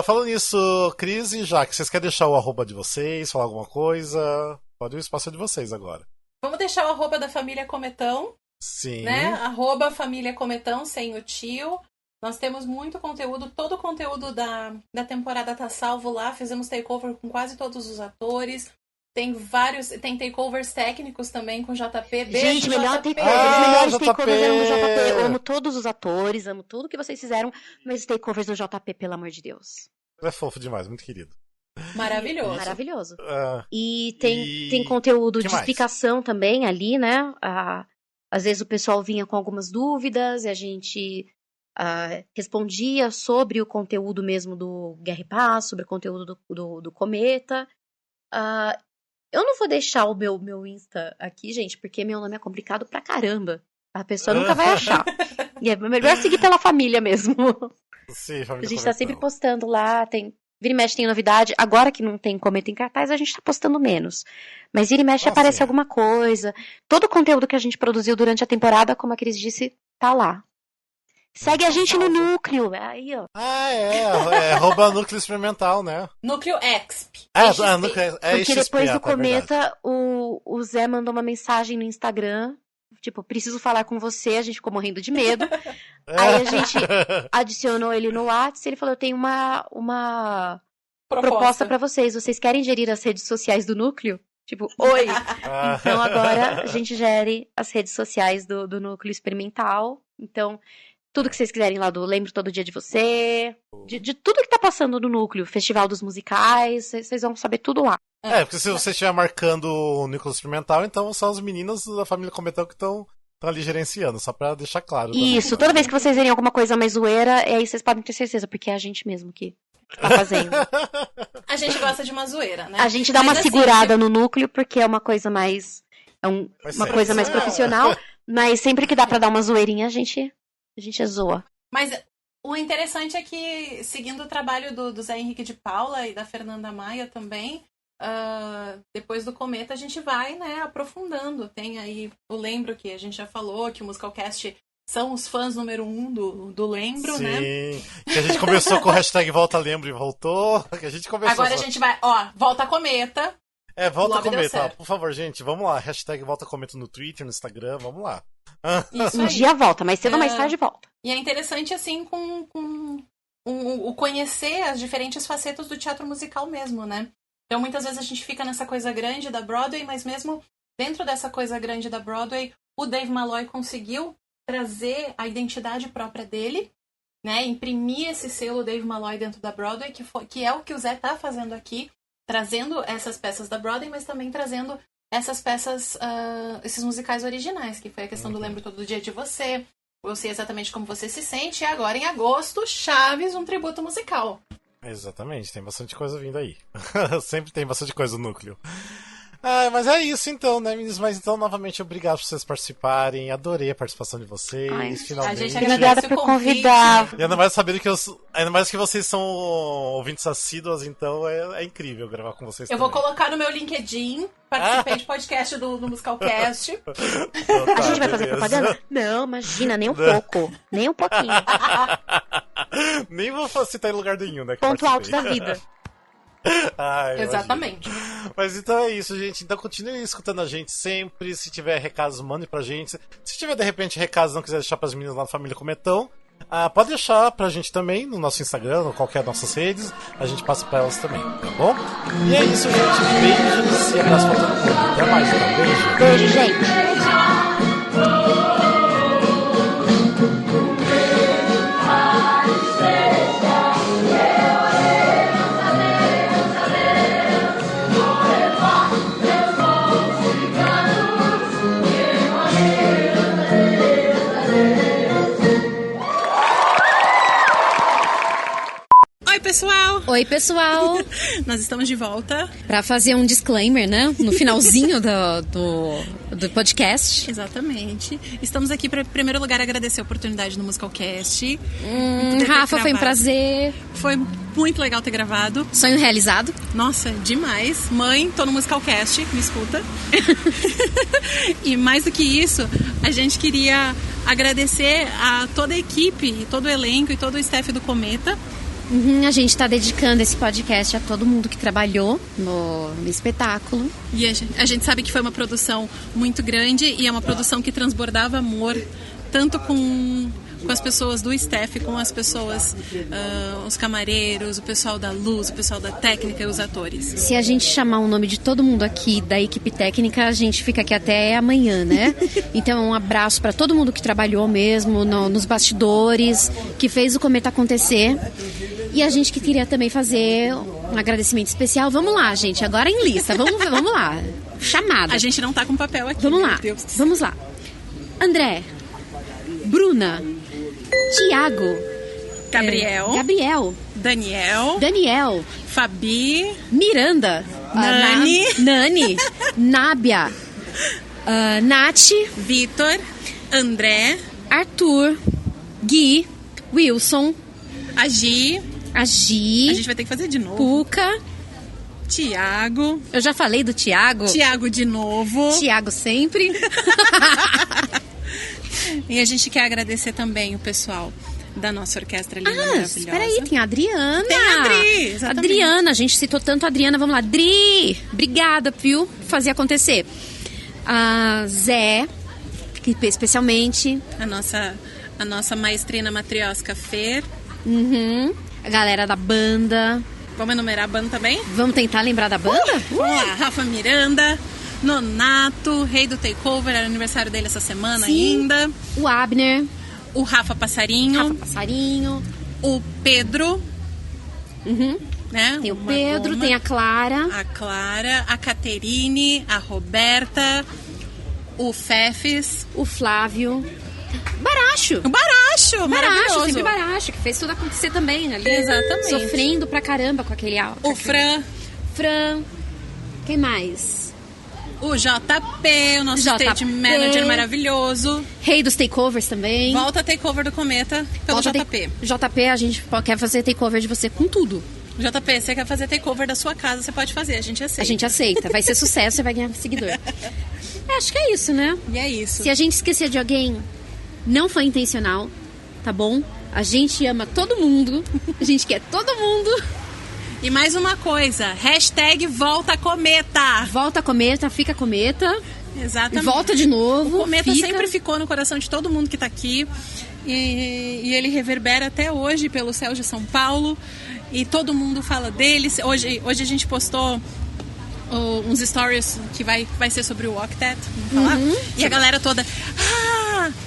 Falando nisso, Cris e Jaque, vocês querem deixar o arroba de vocês, falar alguma coisa? Pode, o espaço é de vocês agora. Vamos deixar o arroba da Família Cometão. Sim. Né? Arroba Família Cometão, sem o tio. Nós temos muito conteúdo, todo o conteúdo da temporada tá salvo lá. Fizemos takeover com quase todos os atores. Tem takeovers técnicos também com JP. Beijo, gente, melhor JP. takeovers, os melhores JP. takeovers eram no JP. Eu amo todos os atores, amo tudo que vocês fizeram, mas os takeovers no JP, pelo amor de Deus. É fofo demais, muito querido. Maravilhoso. Maravilhoso. E tem conteúdo de explicação também ali, né? Às vezes o pessoal vinha com algumas dúvidas e a gente respondia sobre o conteúdo mesmo do Guerra e Paz, sobre o conteúdo do Cometa. Eu não vou deixar o meu Insta aqui, gente, porque meu nome é complicado pra caramba. A pessoa nunca vai achar. E é melhor seguir pela família mesmo. Sim, família a gente tá sempre postando lá, vira e mexe tem novidade. Agora que não tem Cometa em cartaz, a gente tá postando menos. Mas vira e mexe aparece alguma coisa. Todo o conteúdo que a gente produziu durante a temporada, como a Cris disse, tá lá. Segue a gente no Núcleo. Aí, ó. Arroba Núcleo Experimental, né? Núcleo Exp. Núcleo Porque XP, depois do tá, Cometa, o Zé mandou uma mensagem no Instagram. Tipo, preciso falar com você. A gente ficou morrendo de medo. Aí a gente adicionou ele no WhatsApp. Ele falou, eu tenho uma proposta pra vocês. Vocês querem gerir as redes sociais do Núcleo? Tipo, oi! Então agora a gente gere as redes sociais do Núcleo Experimental. Então, tudo que vocês quiserem lá do Lembro Todo Dia de Você, de tudo que tá passando no Núcleo, Festival dos Musicais, vocês vão saber tudo lá. Porque se você estiver marcando o Núcleo Experimental, então são as meninas da Família Cometão que estão ali gerenciando, só pra deixar claro. Isso, toda vez que vocês verem alguma coisa mais zoeira, aí vocês podem ter certeza, porque é a gente mesmo que tá fazendo. A gente gosta de uma zoeira, né? A gente dá uma segurada no Núcleo, porque é uma coisa mais... uma coisa mais profissional, mas sempre que dá pra dar uma zoeirinha, a gente zoa. Mas o interessante é que, seguindo o trabalho do Zé Henrique de Paula e da Fernanda Maia também, depois do Cometa a gente vai, né, aprofundando. Tem aí o Lembro, que a gente já falou, que o Musicalcast são os fãs número 1 do Lembro, Sim, né? Sim, que a gente começou com o hashtag Volta Lembro e voltou. Que a gente começou Agora a gente vai, Volta Cometa. Volta Cometa, por favor, gente, vamos lá. Hashtag Volta Cometa no Twitter, no Instagram, vamos lá. Um dia volta, mais cedo ou mais tarde volta. E é interessante, assim, com o conhecer as diferentes facetas do teatro musical mesmo, né? Então, muitas vezes a gente fica nessa coisa grande da Broadway, mas mesmo dentro dessa coisa grande da Broadway, o Dave Malloy conseguiu trazer a identidade própria dele, né? Imprimir esse selo Dave Malloy dentro da Broadway, que é o que o Zé tá fazendo aqui, trazendo essas peças da Broadway, mas também trazendo essas peças, esses musicais originais, que foi a questão do Lembro Todo Dia de Você, Eu sei exatamente como você se sente. E agora, em agosto, Chaves, um tributo musical. Exatamente, tem bastante coisa vindo aí. Sempre tem bastante coisa no núcleo. Mas é isso então, né, meninos? Mas então, novamente, obrigado por vocês participarem. Adorei a participação de vocês, finalmente. A gente Obrigada por convidar. E ainda mais sabendo que ainda mais que vocês são ouvintes assíduos, então é incrível gravar com vocês. Eu vou colocar no meu LinkedIn, participei de podcast do Musicalcast. A gente vai fazer propaganda? Não, imagina, nem um pouco. Nem um pouquinho. Nem vou citar em lugar nenhum, né? Ponto alto da vida. Exatamente. Mas então é isso, gente. Então continue escutando a gente sempre. Se tiver recados, mande pra gente. Se tiver de repente recados e não quiser deixar pras meninas lá na Família Cometão, pode deixar pra gente também no nosso Instagram, ou qualquer das nossas redes. A gente passa pra elas também, tá bom? E é isso, gente. Beijos e abraço pra todo mundo. Até mais, então. Beijo. Beijo, gente. Oi, pessoal! Nós estamos de volta. Pra fazer um disclaimer, né? No finalzinho do podcast. Exatamente. Estamos aqui para, em primeiro lugar, agradecer a oportunidade no Musicalcast. Rafa, foi um prazer. Foi muito legal ter gravado. Sonho realizado. Nossa, demais. Mãe, tô no Musicalcast, me escuta. E mais do que isso, a gente queria agradecer a toda a equipe, todo o elenco e todo o staff do Cometa. A gente está dedicando esse podcast a todo mundo que trabalhou no espetáculo. E a gente sabe que foi uma produção muito grande e é uma produção que transbordava amor, tanto com as pessoas do staff, com as pessoas, os camareiros, o pessoal da luz, o pessoal da técnica e os atores. Se a gente chamar o nome de todo mundo aqui da equipe técnica, a gente fica aqui até amanhã, né? Então, um abraço para todo mundo que trabalhou mesmo nos bastidores, que fez o Cometa acontecer. E a gente que queria também fazer um agradecimento especial. Vamos lá, gente, agora em lista. Vamos lá. Chamada. A gente não tá com papel aqui. Vamos lá. Vamos lá. André, Bruna, Tiago, Gabriel, Daniel, Fabi, Miranda, Nani, Nábia, Nath, Vitor, André, Arthur, Gui, Wilson, a Gi. A gente vai ter que fazer de novo. Puca. Tiago. Eu já falei do Tiago. Tiago de novo. Tiago sempre. E a gente quer agradecer também o pessoal da nossa orquestra linda, maravilhosa. Espera aí, tem a Adriana. Tem a Adri, exatamente. Adriana, a gente citou tanto a Adriana. Vamos lá, Adri. Obrigada, viu? Fazer acontecer. A Zé, especialmente. A nossa maestrina matriosca Fer. A galera da banda. Vamos enumerar a banda também? Vamos tentar lembrar da banda? Vamos lá, Rafa Miranda, Nonato, Rei do Takeover, era aniversário dele essa semana. Sim. Ainda. O Abner. O Rafa Passarinho. O Pedro. Né? Tem o Pedro, tem a Clara. A Clara, a Caterine, a Roberta, o Fefes. O Flávio. Baracho, maravilhoso. sempre Baracho, que fez tudo acontecer também ali. Exatamente. Sofrendo pra caramba com aquele álbum. O Fran. Quem mais? O JP, o nosso stage manager maravilhoso. Rei dos takeovers também. Volta a takeover do Cometa pelo JP. JP, a gente quer fazer takeover de você com tudo. JP, você quer fazer takeover da sua casa, você pode fazer, a gente aceita. A gente aceita, vai ser sucesso, você vai ganhar seguidor. Acho que é isso, né? E é isso. Se a gente esquecer de alguém, não foi intencional, tá bom? A gente ama todo mundo, a gente quer todo mundo. E mais uma coisa, hashtag volta Cometa. Volta Cometa, fica Cometa. Exatamente. Volta de novo. O Cometa sempre ficou no coração de todo mundo que tá aqui. E ele reverbera até hoje pelo céu de São Paulo. E todo mundo fala dele. Hoje a gente postou uns stories que vai ser sobre o Octet, vamos falar? E a galera toda...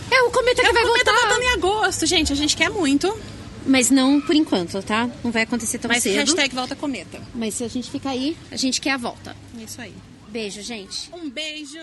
é o Cometa que vai voltar. O Cometa voltando em agosto, gente. A gente quer muito. Mas não por enquanto, tá? Não vai acontecer tão cedo. Mas hashtag volta Cometa. Mas se a gente ficar aí, a gente quer a volta. Isso aí. Beijo, gente. Um beijo.